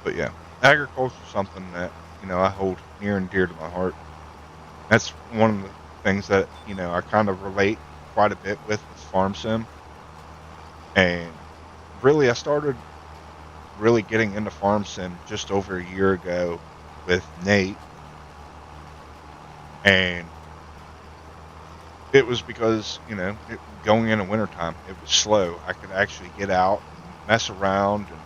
But yeah, agriculture is something that, I hold near and dear to my heart. That's one of the things that, I kind of relate quite a bit with Farm Sim. And really, I started really getting into Farm Sim just over a year ago with Nate, and it was because, going in the wintertime, it was slow. I could actually get out and mess around and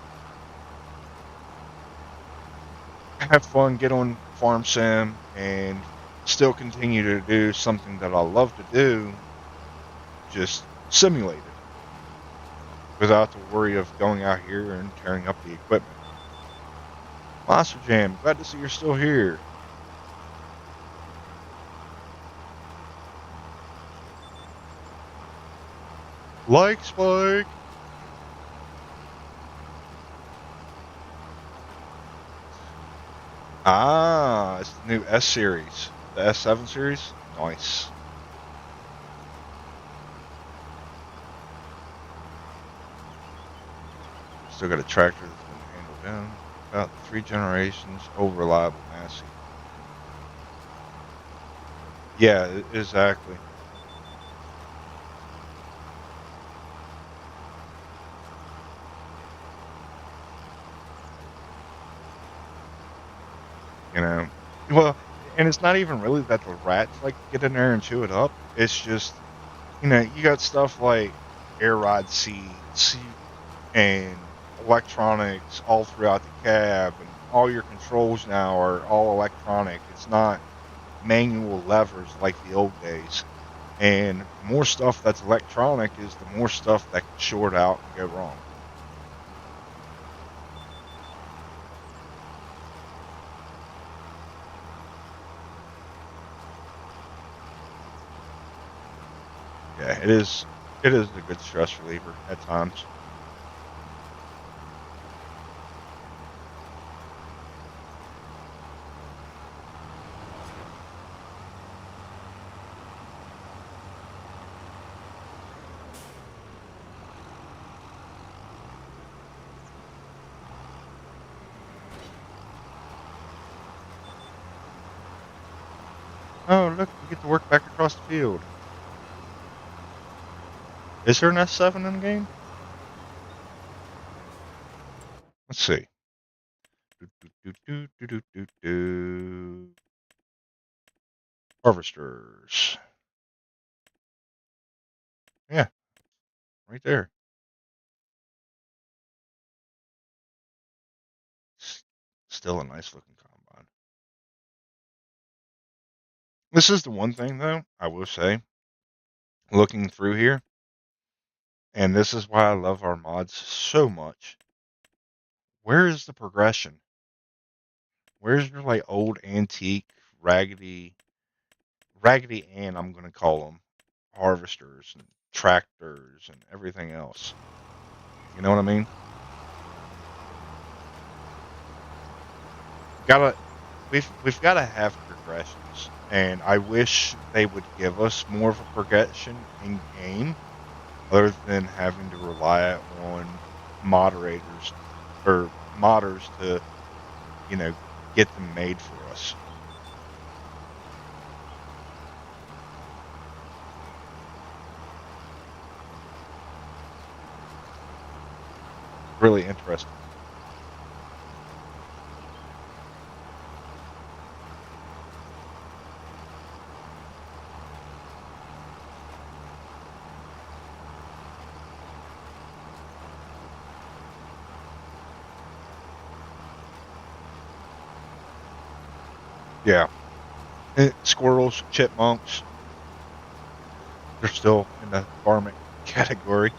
have fun, get on Farm Sim, and still continue to do something that I love to do, just simulated, without the worry of going out here and tearing up the equipment. Monster Jam, glad to see you're still here. Like Spike! Ah, it's the new S series. The S7 series? Nice. Still got a tractor that's been handled down. About 3 generations, old reliable Massey. Yeah, exactly. Well, and it's not even really that the rats like to get in there and chew it up. It's just, you got stuff like air ride seats and electronics all throughout the cab, and all your controls now are all electronic. It's not manual levers like the old days. And more stuff that's electronic is the more stuff that can short out and go wrong. Yeah, it is. It is a good stress reliever at times. Oh, look, we get to work back across the field. Is there an S7 in the game? Let's see. Harvesters. Yeah, right there. Still a nice looking combine. This is the one thing, though, I will say, looking through here, and this is why I love our mods so much. Where is the progression? Where's your, like, old antique, raggedy Ann, I'm going to call them, harvesters and tractors and everything else? You know what I mean? We've got to have progressions, and I wish they would give us more of a progression in game, other than having to rely on moderators or modders to, get them made for us. Really interesting. Yeah. Squirrels, chipmunks, they're still in the varmint category.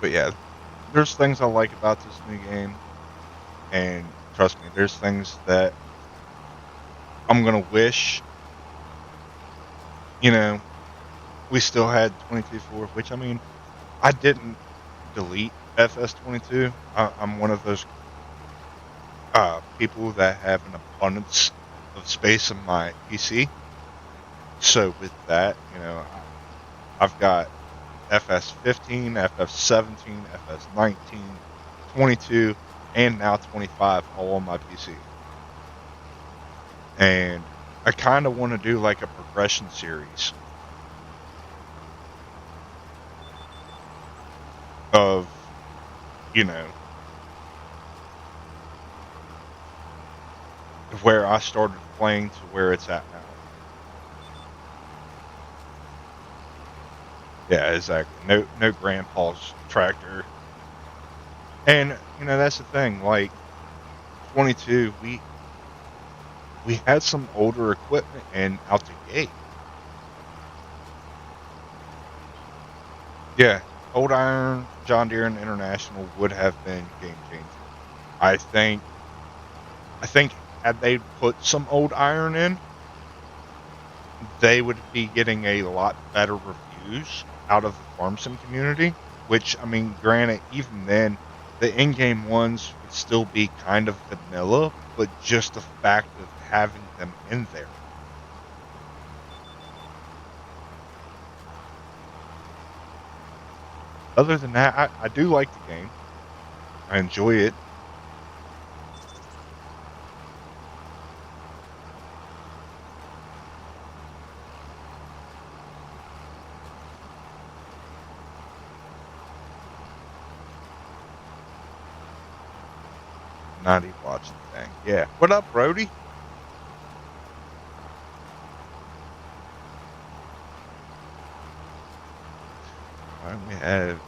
But yeah, there's things I like about this new game, and trust me, there's things that I'm gonna wish, we still had 22.4, which, I mean, I didn't delete FS22. I'm one of those people that have an abundance of space in my PC. So with that, I've got FS15, FS17, FS19, 22, and now 25 all on my PC. And I kind of want to do like a progression series of you know, where I started playing to where it's at now. Yeah, exactly. No grandpa's tractor. And that's the thing. Like 22, we had some older equipment and out the gate. Yeah, old iron John Deere and International would have been game changer. I think I think had they put some old iron in, they would be getting a lot better reviews out of the farm sim community. Which, I mean, granted, even then, the in-game ones would still be kind of vanilla, but just the fact of having them in there. Other than that, I do like the game. I enjoy it. Not even watching the thing. Yeah. What up, Brody? Why don't we have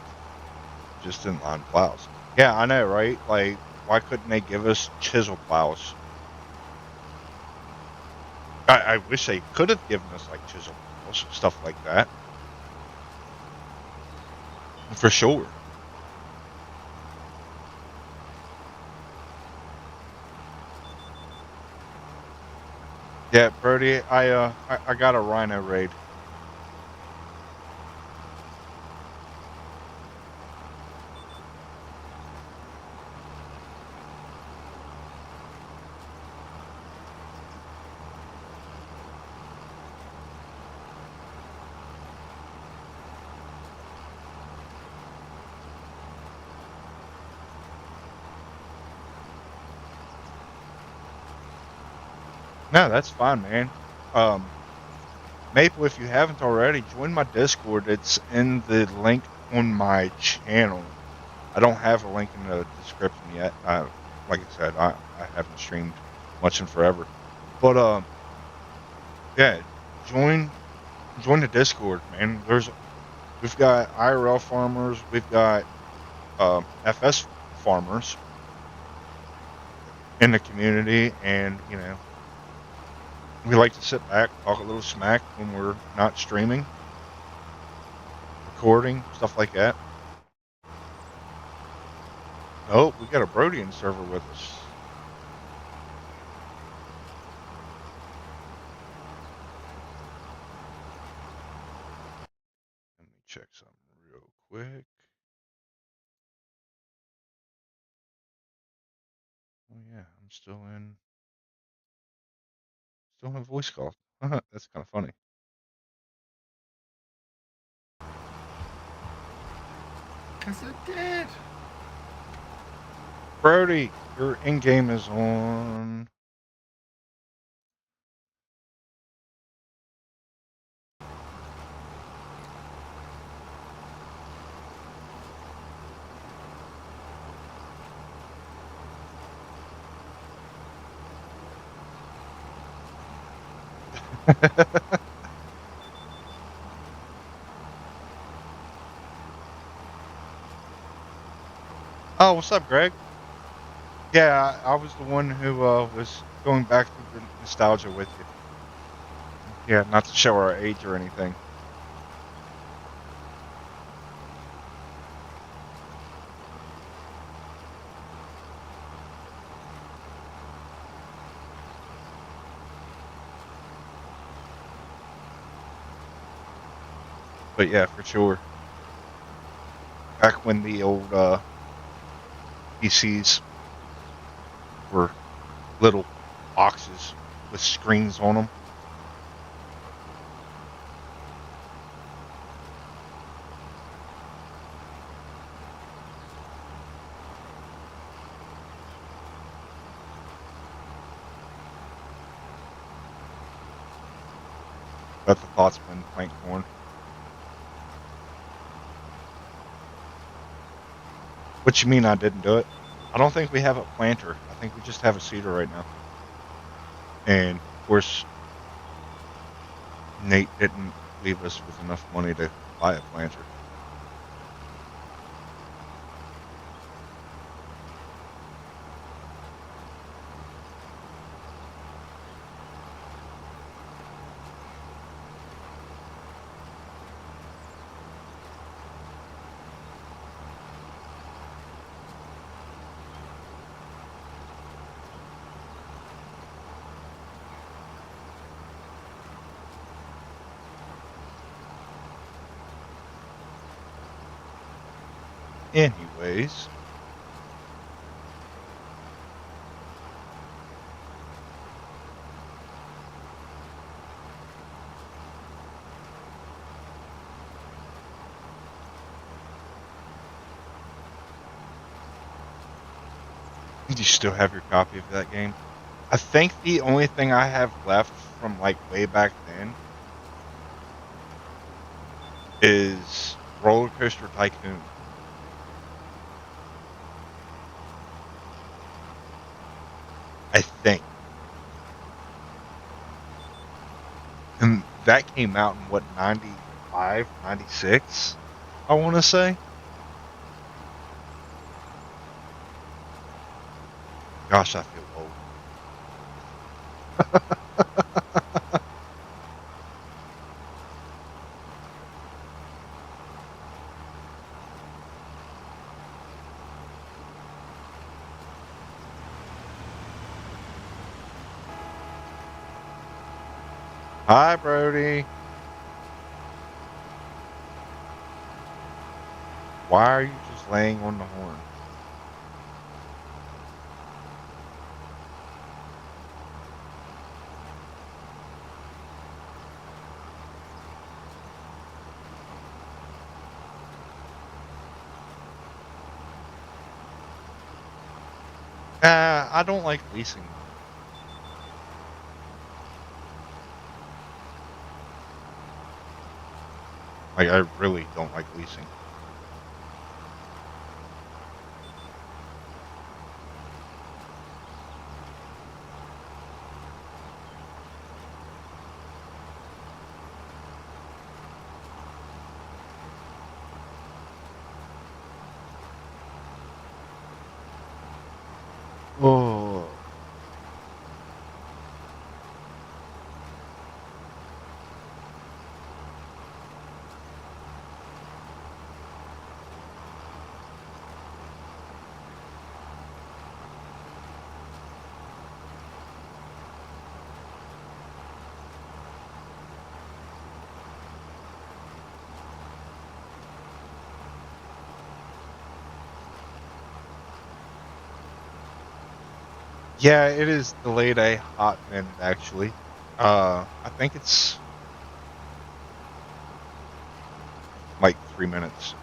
just inline plows? Yeah, I know, right? Like, why couldn't they give us chisel plows? I wish they could have given us like chisel plows, stuff like that. For sure. Yeah, Brody, I got a rhino raid. No, that's fine, man. Maple, if you haven't already, join my Discord. It's in the link on my channel. I don't have a link in the description yet. Like I said, I haven't streamed much in forever. But yeah, join the Discord, man. We've got IRL farmers, we've got FS farmers in the community, and we like to sit back, talk a little smack when we're not streaming, recording, stuff like that. Oh, we got a Brodian server with us. Let me check something real quick. Oh yeah, I'm still in voice call. That's kind of funny. Cause it did. Brody, your in game is on. Oh, what's up, Greg? Yeah, I was the one who was going back through the nostalgia with you. Yeah, not to show our age or anything. But yeah, for sure. Back when the old PCs were little boxes with screens on them. Let the thoughts been plant corn. What you mean I didn't do it? I don't think we have a planter. I think we just have a seeder right now. And of course, Nate didn't leave us with enough money to buy a planter. Anyways, do you still have your copy of that game? I think the only thing I have left from like way back then is Roller Coaster Tycoon. I think. And that came out in what, 95, 96? I want to say. Gosh, I feel old. Hi, Brody. Why are you just laying on the horn? I don't like leasing. Like, I really don't like leasing. Oh. Yeah, it is delayed a hot minute, actually. I think it's like 3 minutes.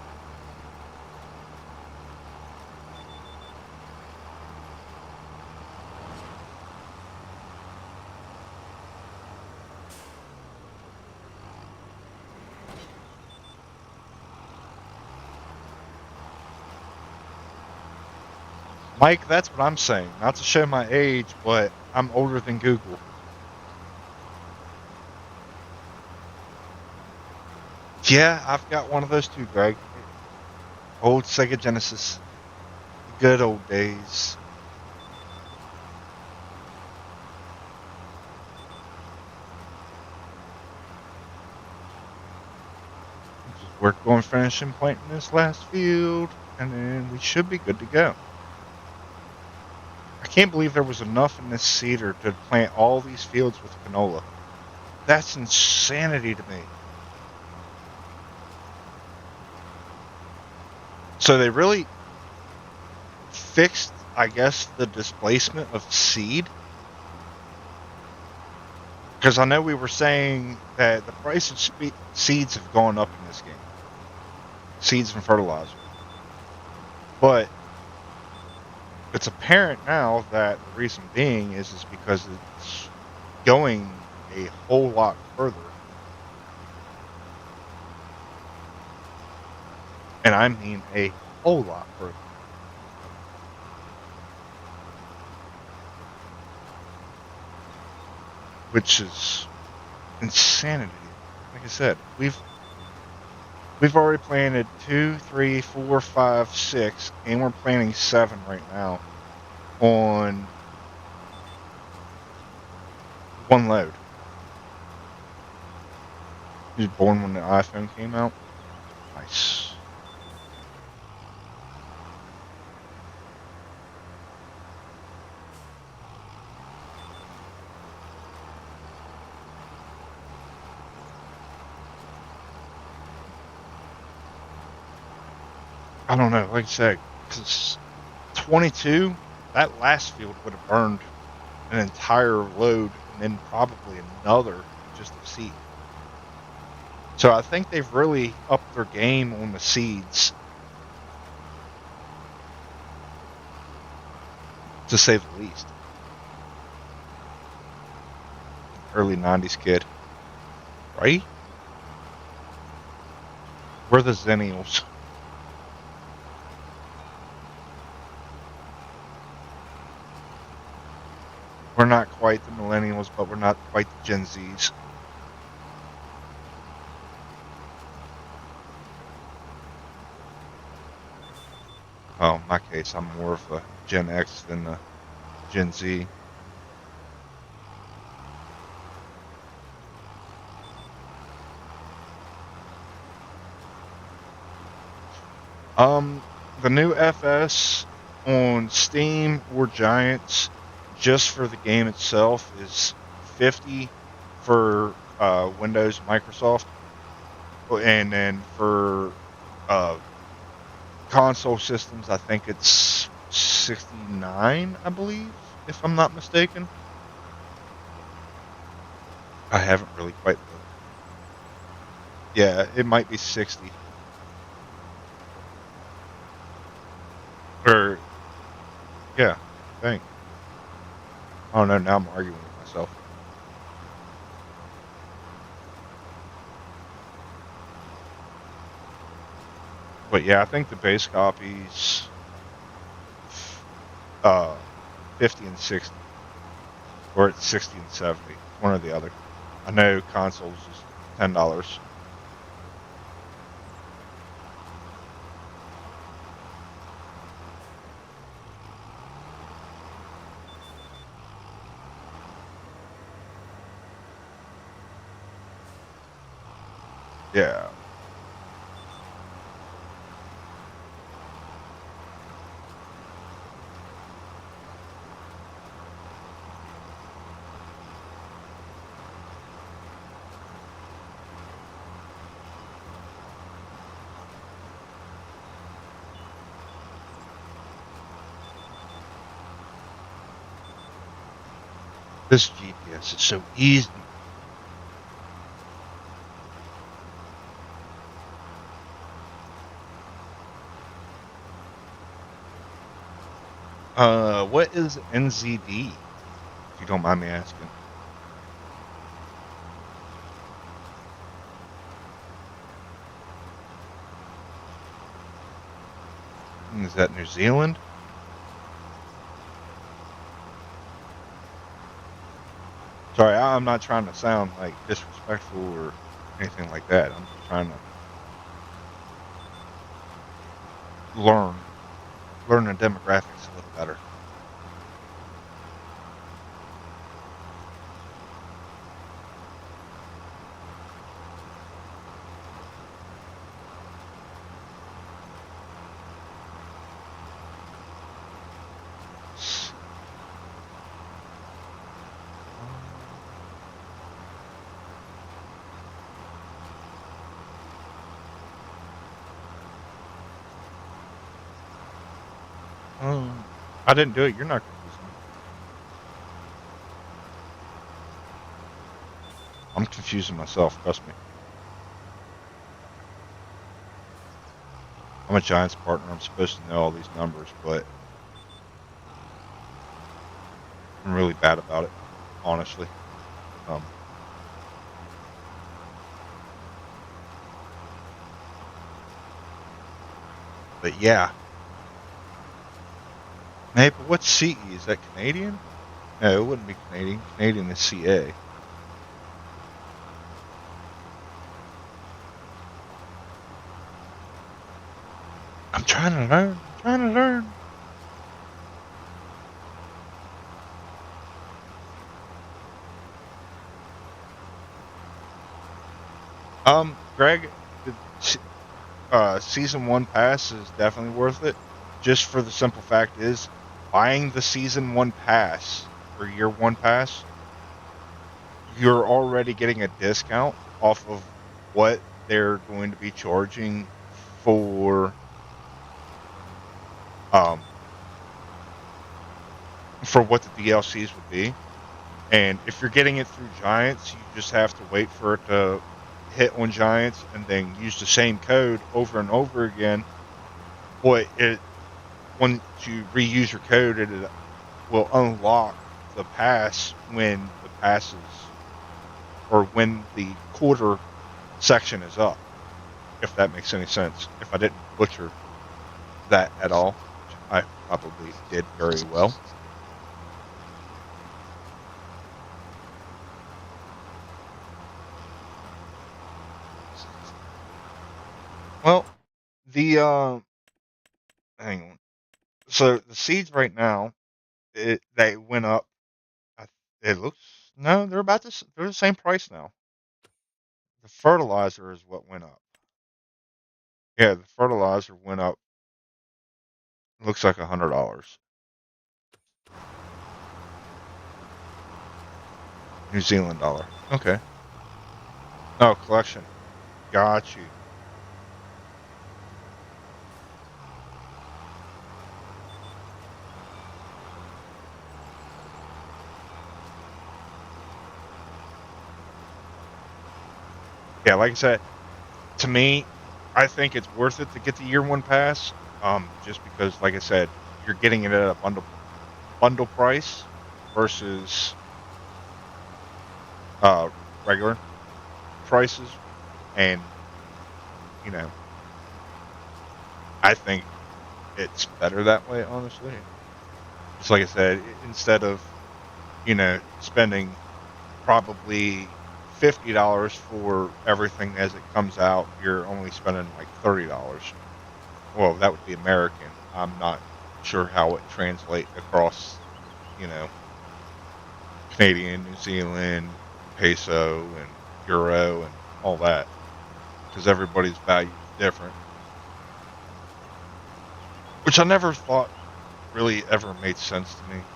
Mike, that's what I'm saying. Not to show my age, but I'm older than Google. Yeah, I've got one of those too, Greg. Old Sega Genesis. Good old days. Just work on finishing planting this last field, and then we should be good to go. I can't believe there was enough in this seeder to plant all these fields with canola. That's insanity to me. So they really fixed, I guess, the displacement of seed. Because I know we were saying that the price of seeds have gone up in this game. Seeds and fertilizer. But it's apparent now that the reason being is because it's going a whole lot further. And I mean a whole lot further. which is insanity. Like I said, we've already planted 2, 3, 4, 5, 6, and we're planting 7 right now on one load. He was born when the iPhone came out. Nice. I don't know, like I said, because 22, that last field would have burned an entire load and then probably another just of seed. So I think they've really upped their game on the seeds, to say the least. Early 90s kid. Right? We're the Zennials. We're not quite the millennials, but we're not quite the Gen Zs. Oh, in my case, I'm more of a Gen X than a Gen Z. The new FS on Steam or Giants, just for the game itself, is $50 for Windows, Microsoft, and then for console systems, I think it's $69, I believe, if I'm not mistaken. I haven't really quite looked. Yeah, it might be 60. Or, yeah, I think. I don't know, now I'm arguing with myself. But yeah, I think the base copies 50 and 60. Or it's 60 and 70. One or the other. I know consoles is $10. Yeah. This GPS is so easy. What is NZD? If you don't mind me asking. Is that New Zealand? Sorry, I'm not trying to sound like disrespectful or anything like that. I'm just trying to learn the demographics a little better. I didn't do it. You're not confusing me. I'm confusing myself. Trust me. I'm a Giants partner. I'm supposed to know all these numbers, but I'm really bad about it, honestly. Um, but yeah. Hey, but what's CE? Is that Canadian? No, it wouldn't be Canadian. Canadian is CA. I'm trying to learn. I'm trying to learn. Greg, season one pass is definitely worth it. Just for the simple fact is, buying the season one pass or year one pass, you're already getting a discount off of what they're going to be charging for um for what the DLCs would be. And if you're getting it through Giants, you just have to wait for it to hit on Giants and then use the same code over and over again. But once you reuse your code, it will unlock the pass when the passes or when the quarter section is up. If that makes any sense. If I didn't butcher that at all, which I probably did very well. Well, the hang on. So the seeds right now, they went up. It looks no, they're the same price now. The fertilizer is what went up. Yeah, the fertilizer went up. Looks like $100. New Zealand dollar. Okay. Oh, collection. Got you. Yeah, like I said, to me, I think it's worth it to get the year one pass. Just because, like I said, you're getting it at a bundle price versus uh regular prices, and you know, I think it's better that way. Honestly, just like I said, instead of spending probably $50 for everything as it comes out, you're only spending like $30. Well, that would be American. I'm not sure how it translate across, you know, Canadian, New Zealand, peso, and euro, and all that, because everybody's value is different. Which I never thought really ever made sense to me.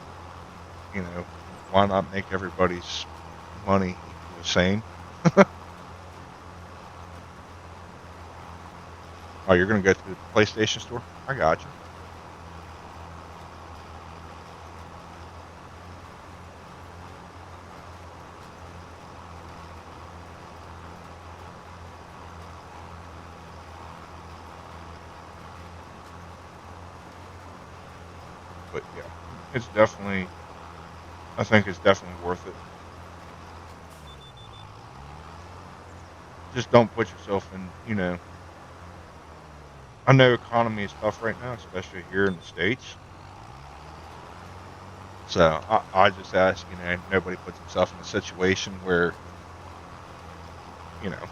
Why not make everybody's money equal the same? Oh, you're gonna go to the PlayStation store? I got you. But yeah, it's definitely. I think it's definitely worth it. Just don't put yourself in. I know economy is tough right now, especially here in the states. So I just ask, nobody puts himself in a situation where you know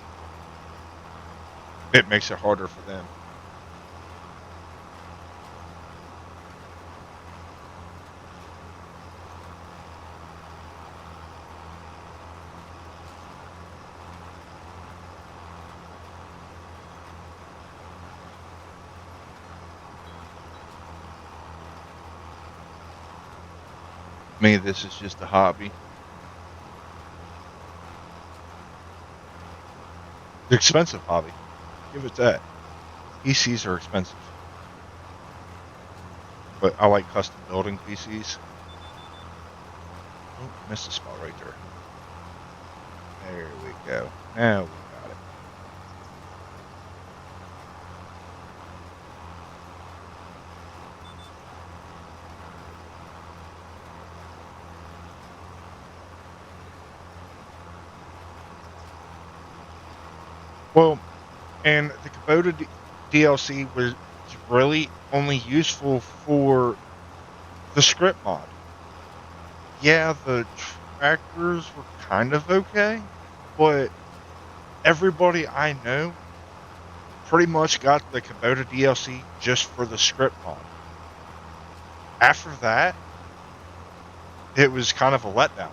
it makes it harder for them. Me, this is just a hobby. The expensive hobby. Give it that. PCs are expensive, but I like custom building PCs. Oh, missed a spot right there. There we go. Now we got it. Well, and the Kubota DLC was really only useful for the script mod. Yeah, the tractors were kind of okay, but everybody I know pretty much got the Kubota DLC just for the script mod. After that, it was kind of a letdown.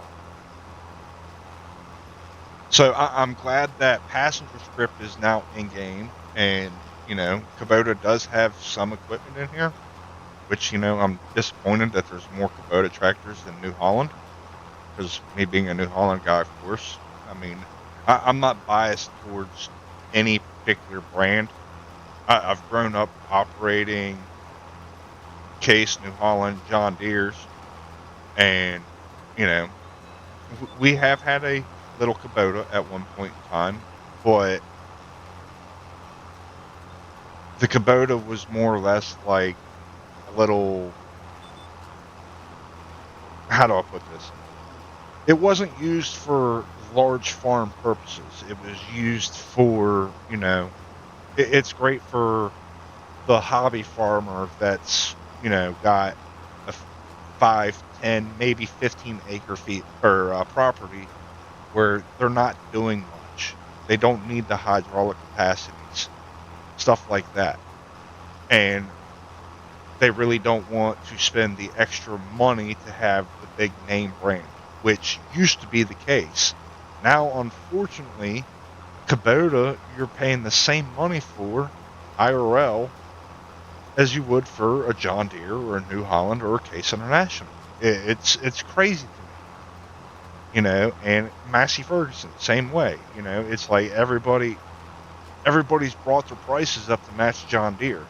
So I'm glad that passenger script is now in game, and Kubota does have some equipment in here, which I'm disappointed that there's more Kubota tractors than New Holland, because me being a New Holland guy, of course, I mean, I'm not biased towards any particular brand. I've grown up operating Case, New Holland, John Deere's, and we have had a little Kubota at one point in time, but the Kubota was more or less like a little. How do I put this? It wasn't used for large farm purposes. It was used for, it's great for the hobby farmer that's, got a 5, 10, maybe 15 acre feet or property where they're not doing much. They don't need the hydraulic capacities, stuff like that. And they really don't want to spend the extra money to have the big name brand, which used to be the case. Now, unfortunately, Kubota, you're paying the same money for IRL as you would for a John Deere or a New Holland or a Case International. It's crazy to me, and Massey Ferguson, same way. It's like everybody's brought their prices up to match John Deere.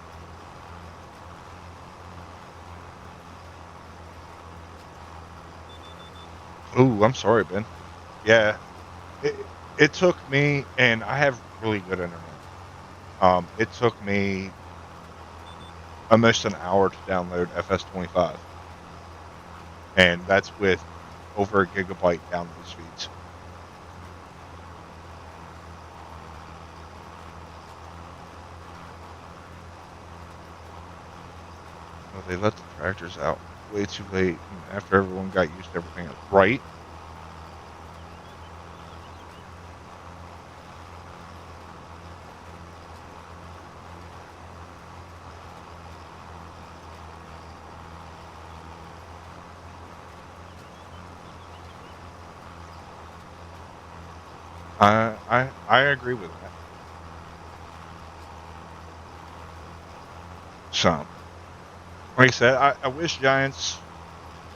Ooh, I'm sorry, Ben. Yeah, it took me, and I have really good internet. It took me almost an hour to download FS25, and that's with over a gigabyte download speeds. Well, they let the tractors out way too late after everyone got used to everything else. Right? I agree with that. So, like I said, I wish Giants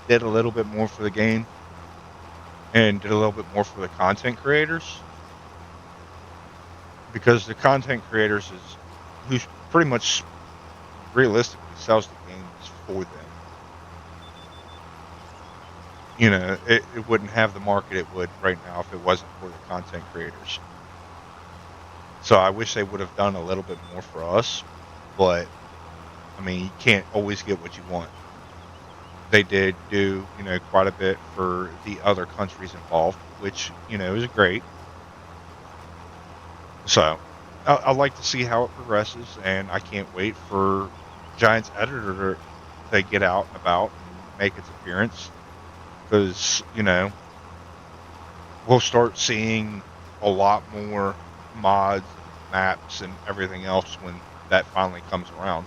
did a little bit more for the game and did a little bit more for the content creators, because the content creators is who pretty much realistically sells the games for them. It wouldn't have the market it would right now if it wasn't for the content creators. So I wish they would have done a little bit more for us, but I mean, you can't always get what you want. They did do, quite a bit for the other countries involved, which, is great. So I'd like to see how it progresses, and I can't wait for Giants editor to get out and about and make its appearance, because, we'll start seeing a lot more mods and maps and everything else when that finally comes around.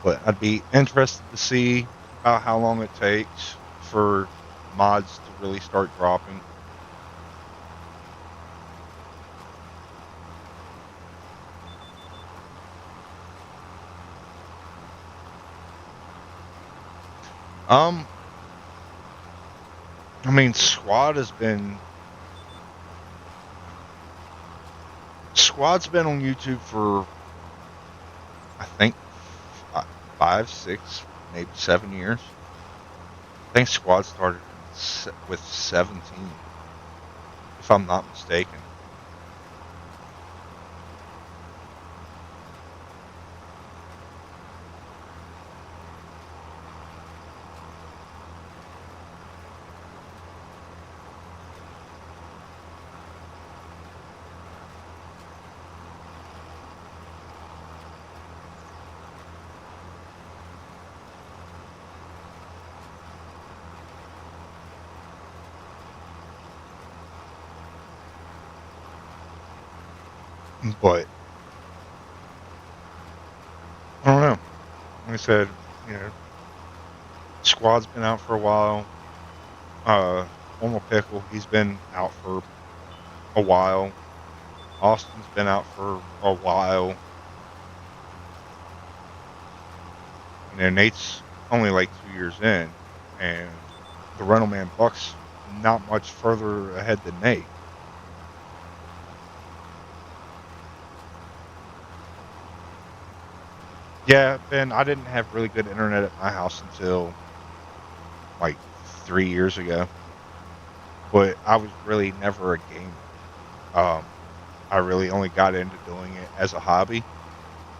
But I'd be interested to see about how long it takes for mods to really start dropping. Um, I mean, Squad's been on YouTube for, I think, 5, 6, maybe 7 years. I think Squad started with 17, if I'm not mistaken. But I don't know. Like I said, you know, squad's been out for a while. Formal Pickle, he's been out for a while. Austin's been out for a while. You know, Nate's only like 2 years in, and the rental man Buck's not much further ahead than Nate. Yeah, Ben, I didn't have really good internet at my house until like 3 years ago, but I was really never a gamer. I really only got into doing it as a hobby,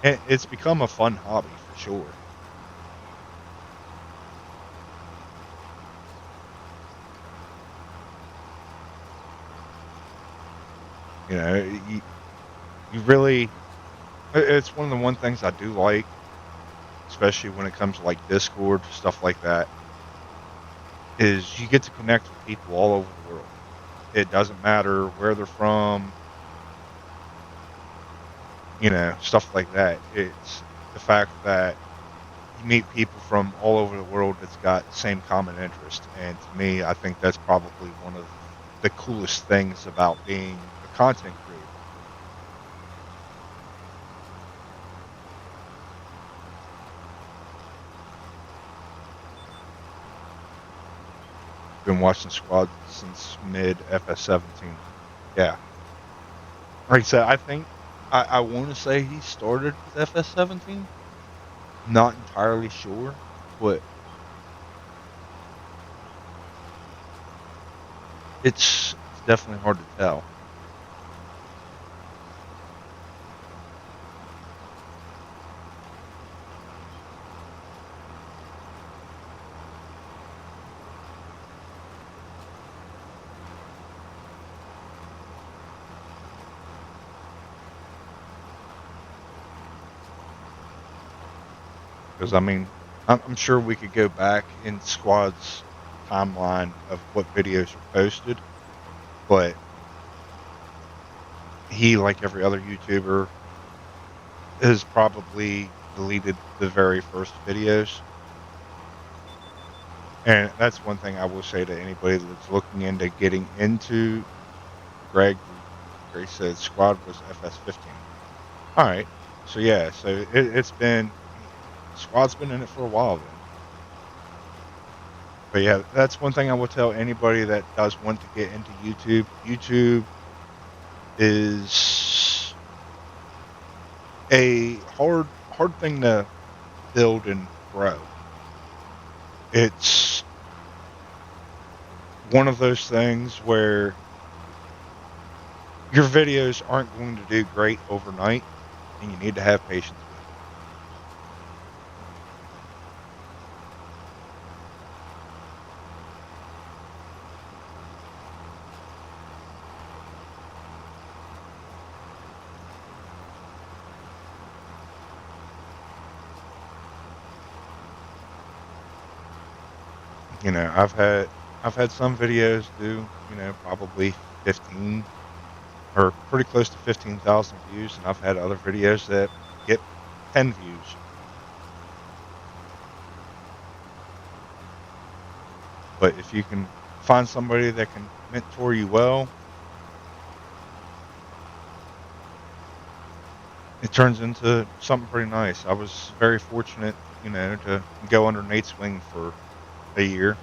and it's become a fun hobby for sure. You know, you really, it's one of the one things I do like, especially when it comes to like Discord, stuff like that, is you get to connect with people all over the world. It doesn't matter where they're from, you know, stuff like that. It's the fact that you meet people from all over the world that's got the same common interest. And to me, I think that's probably one of the coolest things about being a content creator. Been watching Squad since mid FS17. Yeah. Like I said, I think I want to say he started with FS17. Not entirely sure, but it's definitely hard to tell. Because I mean, I'm sure we could go back in Squad's timeline of what videos are posted, but he, like every other YouTuber, has probably deleted the very first videos. And that's one thing I will say to anybody that's looking into getting into Greg. Greg said Squad was FS15. All right, so yeah, so it's been Squad's been in it for a while then. But yeah, that's one thing I will tell anybody that does want to get into YouTube. YouTube is a hard thing to build and grow. It's one of those things where your videos aren't going to do great overnight, and you need to have patience with it. You know, I've had some videos do, you know, probably 15 or pretty close to 15,000 views, and I've had other videos that get 10 views. But if you can find somebody that can mentor you well, it turns into something pretty nice. I was very fortunate, you know, to go under Nate's wing for a year,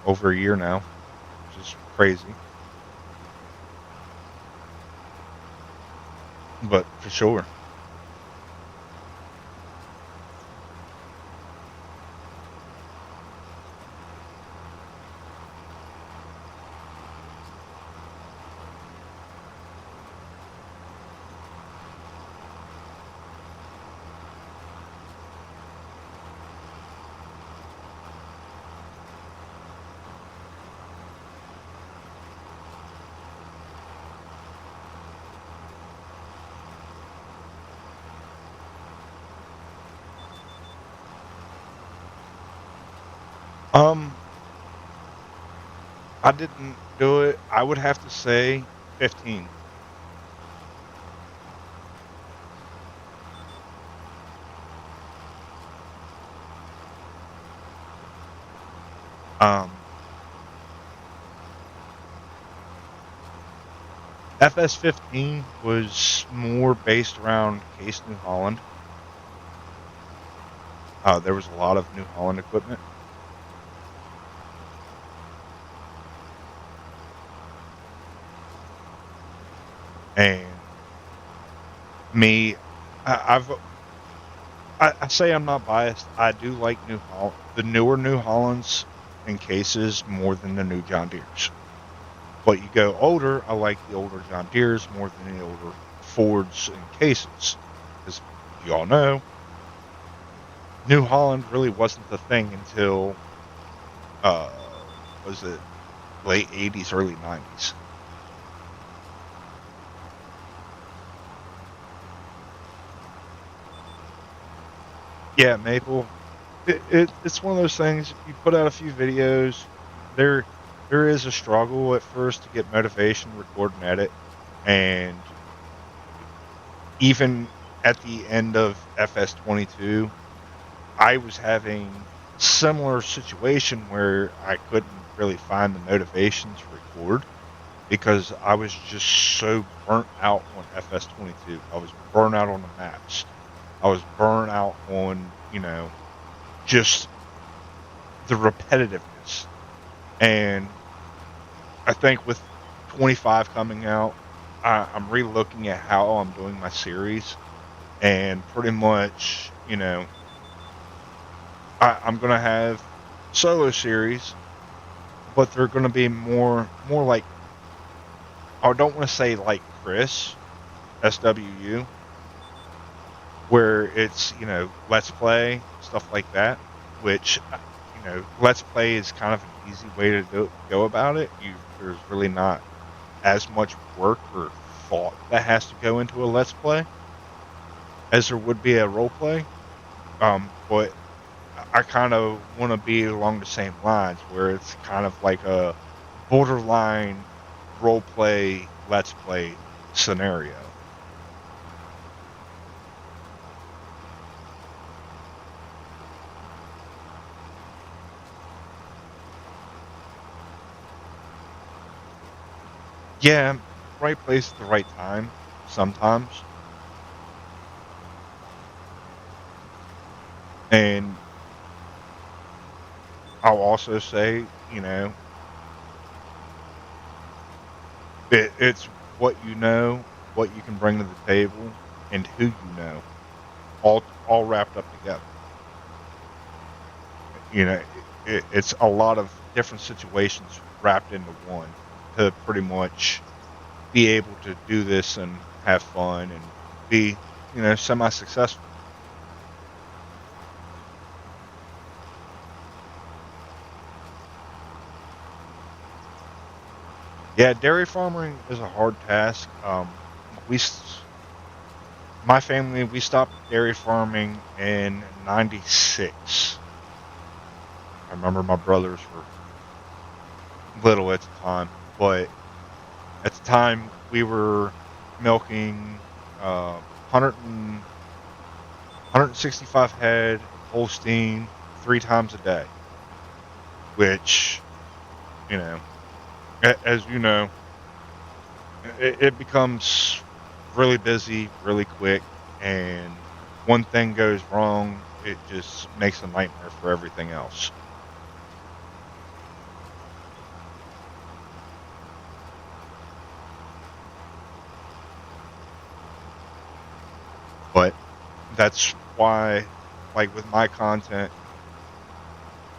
over a year now, which is crazy. But for sure. Um, I didn't do it. I would have to say 15. FS15 was more based around Case New Holland. There was a lot of New Holland equipment. And me, I say I'm not biased. I do like the newer New Hollands and Cases more than the new John Deeres. But you go older, I like the older John Deeres more than the older Fords and Cases. Because you all know, New Holland really wasn't the thing until, was it late 80s, early 90s. Yeah, Maple. It's one of those things. You put out a few videos. There is a struggle at first to get motivation, record, and edit, and even at the end of FS22, I was having similar situation where I couldn't really find the motivation to record because I was just so burnt out on FS22. I was burnt out on the maps. I was burnt out on, just the repetitiveness. And I think with 25 coming out, I'm re-looking at how I'm doing my series, and pretty much, I'm gonna have solo series, but they're gonna be more like, I don't want to say like Chris SWU, where it's let's play stuff like that, which let's play is kind of an easy way to go about it. There's really not as much work or thought that has to go into a let's play as there would be a role play. But I kind of want to be along the same lines where it's kind of like a borderline role play let's play scenario. Yeah, right place at the right time sometimes. And I'll also say, it's what you know, what you can bring to the table, and who you know, all wrapped up together. It's a lot of different situations wrapped into one to pretty much be able to do this and have fun and be, semi-successful. Yeah, dairy farming is a hard task. We, my family, we stopped dairy farming in '96. I remember my brothers were little at the time, but at the time we were milking 165 head of Holstein 3 times a day, which, as you know, it becomes really busy really quick, and one thing goes wrong, it just makes a nightmare for everything else. But that's why, like with my content,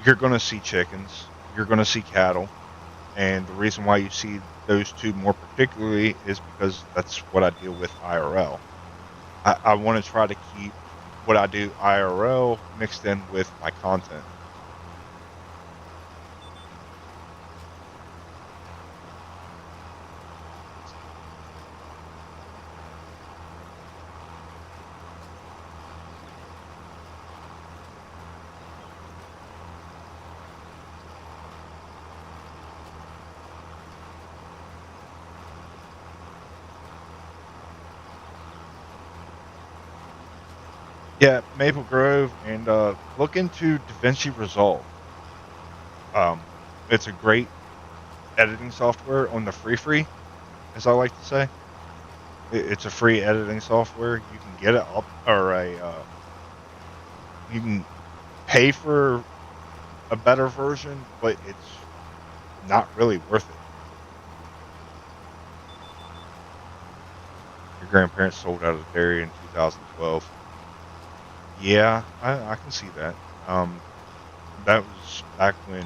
you're going to see chickens, you're going to see cattle, and the reason why you see those two more particularly is because that's what I deal with IRL. I want to try to keep what I do IRL mixed in with my content. Yeah, Maple Grove, and look into DaVinci Resolve. It's a great editing software on the free, as I like to say. It's a free editing software. You can get it up, or you can pay for a better version, but it's not really worth it. Your grandparents sold out of dairy in 2012. Yeah, I can see that. That was back when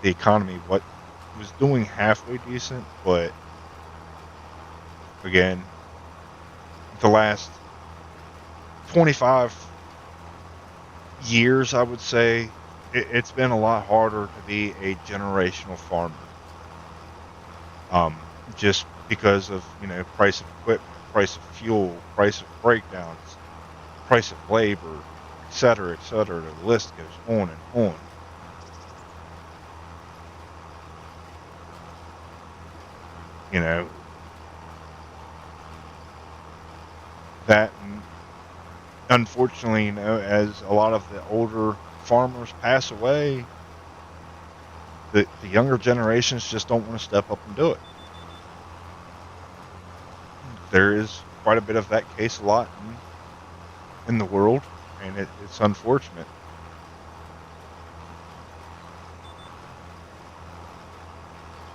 the economy was doing halfway decent, but again, the last 25 years, I would say, it's been a lot harder to be a generational farmer. Just because of, price of equipment, price of fuel, price of breakdowns, price of labor, et cetera, et cetera. The list goes on and on. You know, that, and unfortunately, as a lot of the older farmers pass away, the younger generations just don't want to step up and do it. There is quite a bit of that case a lot in the world, and it's unfortunate.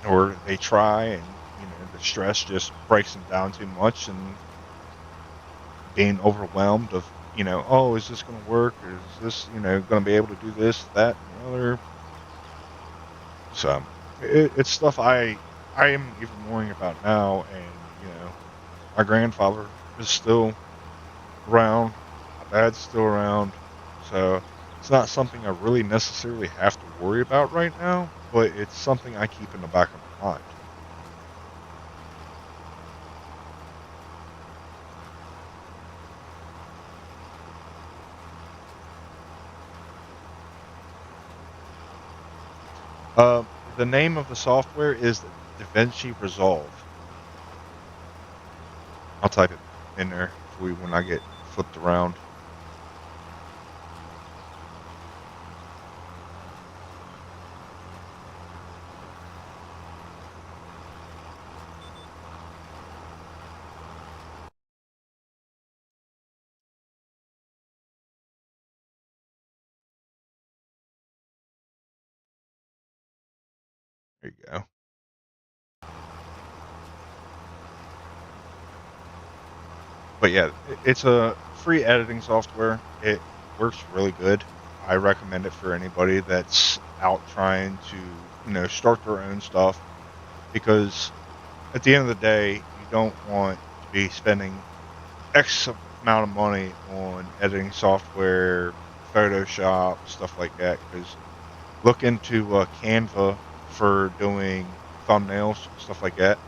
Or they try, and the stress just breaks them down too much, and being overwhelmed of, oh, is this going to work, or is this, going to be able to do this, that, and the other. So it's stuff I am even worrying about now. And my grandfather is still around, my dad's still around, so it's not something I really necessarily have to worry about right now, but it's something I keep in the back of my mind. The name of the software is DaVinci Resolve. I'll type it in there for you when I get flipped around. There you go. But yeah, it's a free editing software. It works really good. I recommend it for anybody that's out trying to, start their own stuff, because at the end of the day, you don't want to be spending X amount of money on editing software, Photoshop, stuff like that. Because look into Canva for doing thumbnails, stuff like that.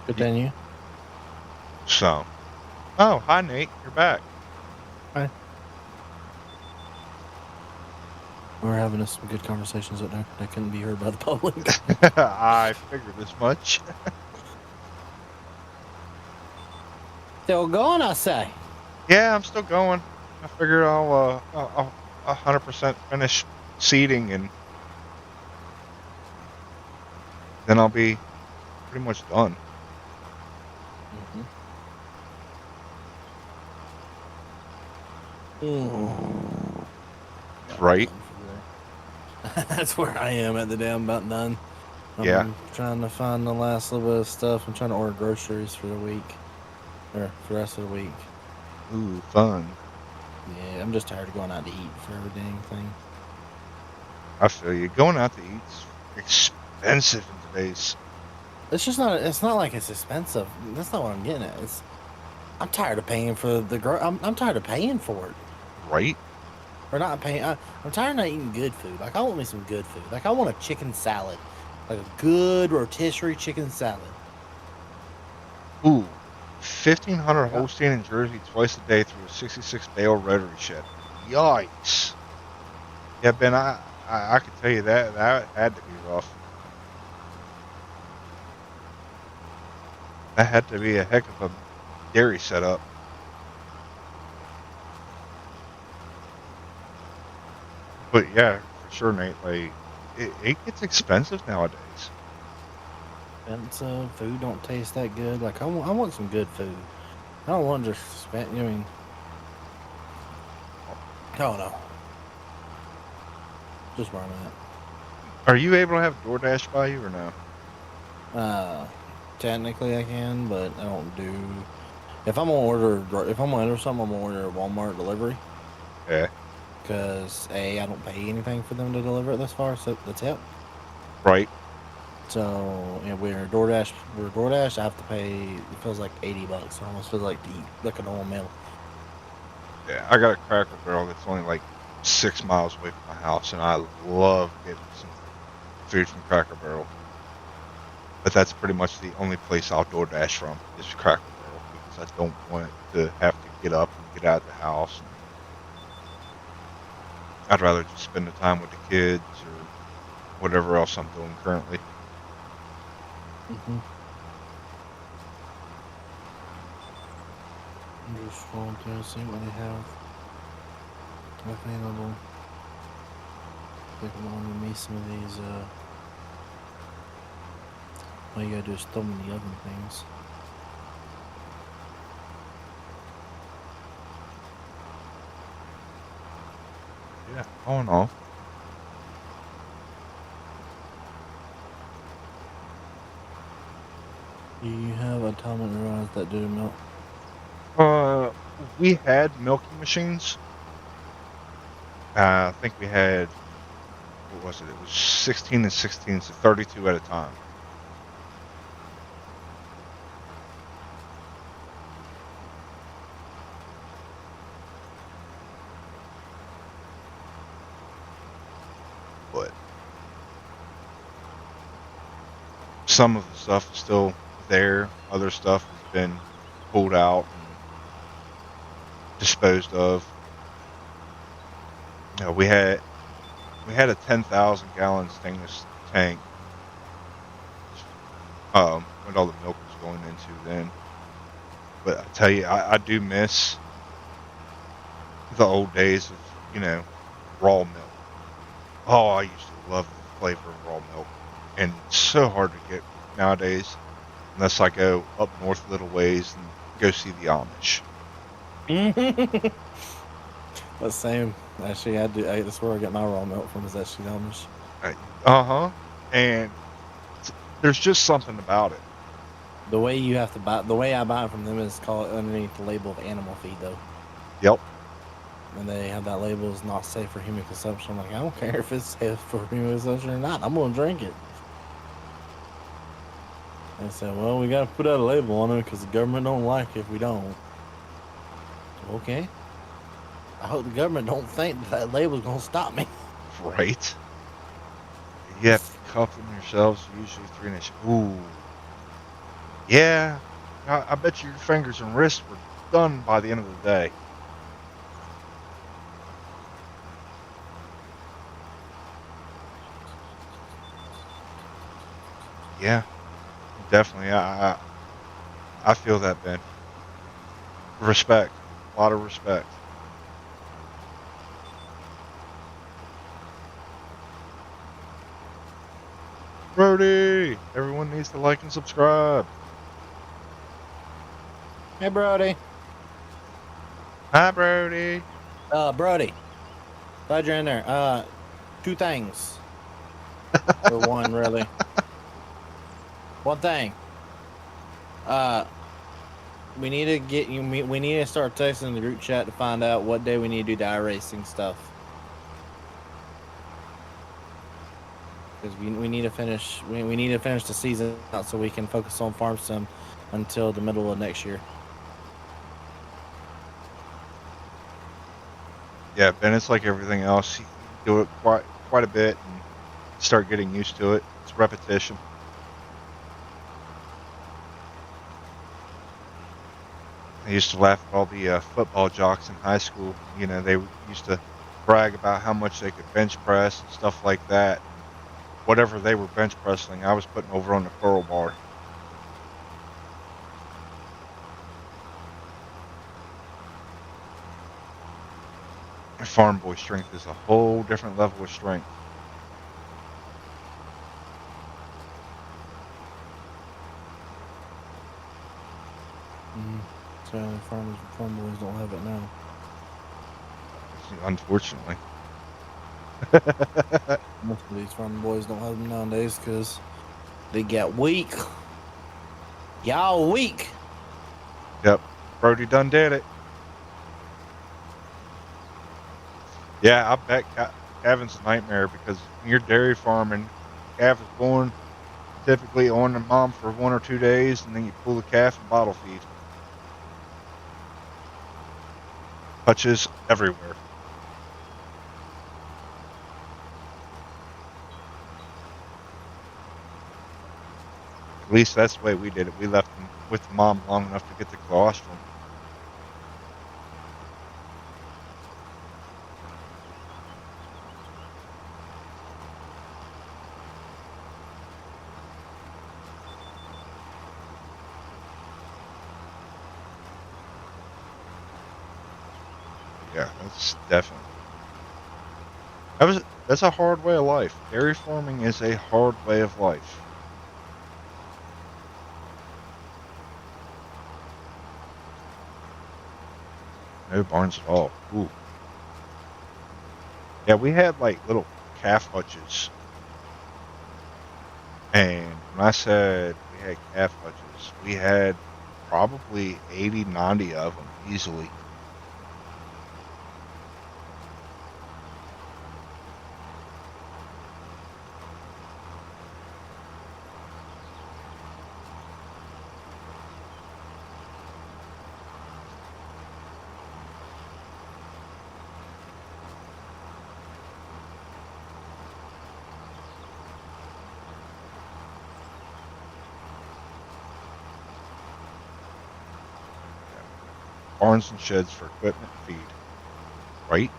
Continue. So, oh, hi Nate, you're back. Hi. We're having some good conversations that couldn't be heard by the public. I figured as much. Still going, I say. Yeah, I'm still going. I figure I'll 100% finish seeding, and then I'll be pretty much done. Right. That's where I am at the day. I'm about done. Yeah. Trying to find the last little bit of stuff. I'm trying to order groceries for the week. Or for the rest of the week. Ooh, fun. Yeah, I'm just tired of going out to eat for every dang thing. I feel you. Going out to eat's expensive in today's. It's just not. It's not like it's expensive. That's not what I'm getting at. I'm tired of paying for I'm tired of paying for it. Right. Or not paying. I'm tired of not eating good food. Like, I want me some good food. Like, I want a chicken salad, like a good rotisserie chicken salad. Ooh, 1,500 Holstein in Jersey twice a day through a 66 bale rotary shed. Yikes. Yeah, Ben, I could tell you that had to be rough. That had to be a heck of a dairy setup. But yeah, for sure, Nate. Like it gets expensive nowadays. Expensive food don't taste that good. Like I want some good food. I don't want to just spend. I mean, I don't know. Just where I'm Are you able to have DoorDash by you or no? at. Technically I can, but I don't do. If I'm gonna order something, I'm gonna order a Walmart delivery. Yeah. Because I don't pay anything for them to deliver it this far, so the tip. Right. So we're DoorDash. I have to pay. It feels like $80. It almost feels like to eat like a normal meal. Yeah. I got a Cracker Barrel that's only like 6 miles away from my house, and I love getting some food from Cracker Barrel. But that's pretty much the only place I'll DoorDash from is Cracker Barrel because I don't want to have to get up and get out of the house. And I'd rather just spend the time with the kids or whatever else I'm doing currently. Mm-hmm. I'm just scrolling through and see what they have available. They can only me some of these. All you gotta do is throw them in the oven things. Yeah. Oh no. Do you have atomic neurons that do milk? We had milking machines. I think we had, what was it? It was 16 and 16, so 32 at a time. But some of the stuff is still there. Other stuff has been pulled out and disposed of. You know, we had a 10,000-gallon stainless tank. When all the milk was going into then. But I tell you, I do miss the old days of, raw milk. Oh, I used to love the flavor of raw milk. And it's so hard to get nowadays, unless I go up north a little ways and go see the Amish. The same. Actually, that's where I get my raw milk from. Is actually Amish. Uh-huh. And there's just something about it. The way you have to buy, the way I buy it from them is called underneath the label of animal feed, though. Yep. And they have that label is not safe for human consumption. I'm like, I don't care if it's safe for human consumption or not. I'm gonna drink it. They said, well, we gotta put out a label on it because the government don't like it if we don't. Okay. I hope the government don't think that label's gonna stop me. Right. You have to cup them yourselves, usually 3 inch. Ooh. Yeah. I bet your fingers and wrists were done by the end of the day. Yeah, definitely. I feel that, Ben. Respect. A lot of respect. Brody! Everyone needs to like and subscribe. Hey, Brody. Hi, Brody. Brody. Glad you're in there. Two things. Or one, really. One thing. We need to get you. We need to start texting the group chat to find out what day we need to do the iRacing stuff. Because we need to finish. We need to finish the season out so we can focus on farm sim until the middle of next year. Yeah, Ben, it's like everything else. You do it quite a bit and start getting used to it. It's repetition. I used to laugh at all the football jocks in high school. They used to brag about how much they could bench press and stuff like that. And whatever they were bench pressing, I was putting over on the curl bar. Farm boy strength is a whole different level of strength. So farm boys don't have it now. Unfortunately. Most of these farm boys don't have them nowadays because they get weak. Y'all weak. Yep. Brody done did it. Yeah, I bet calving's a nightmare because when you're dairy farming, calf is born typically on the mom for 1 or 2 days, and then you pull the calf and bottle feed. Touches everywhere. At least that's the way we did it. We left them with the mom long enough to get the colostrum. Yeah, that's definitely. That's a hard way of life. Dairy farming is a hard way of life. No barns at all. Ooh. Yeah, we had like little calf hutches. And when I said we had calf hutches, we had probably 80, 90 of them easily. Barns and sheds for equipment and feed. Right?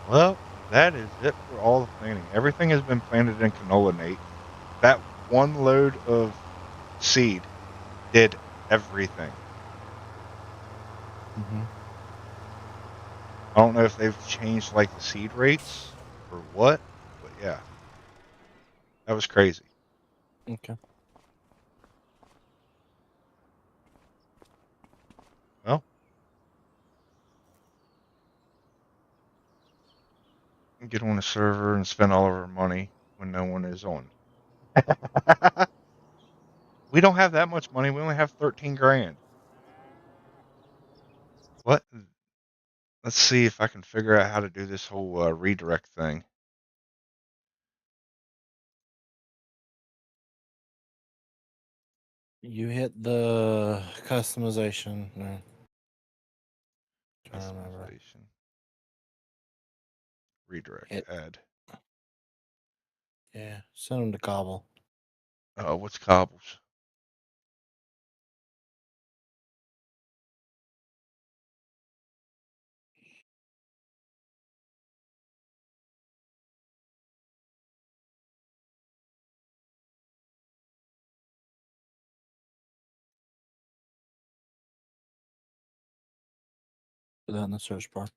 Well, that is it for all the planting. Everything has been planted in canola, Nate. That one load of seed did everything. I don't know if they've changed like the seed rates or what, but yeah, that was crazy. Okay. Well, we can get on a server and spend all of our money when no one is on. We don't have that much money. We only have 13 grand. What? Let's see if I can figure out how to do this whole redirect thing. You hit the customization. No. Trying to remember. Customization. Redirect. Hit. Add. Yeah. Send them to Cobble. Oh, what's cobbles? Put that in the search bar.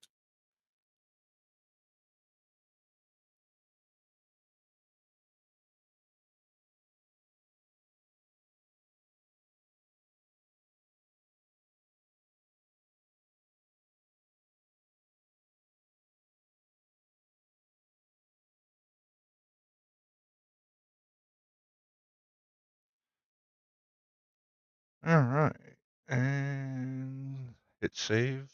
All right. And hit save.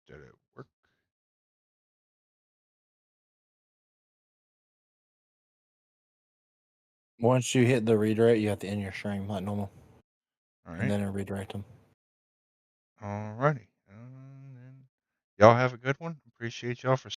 Did it work? Once you hit the redirect, you have to end your stream like normal. All And right. then it'll redirect them. All righty. Y'all have a good one. Appreciate y'all for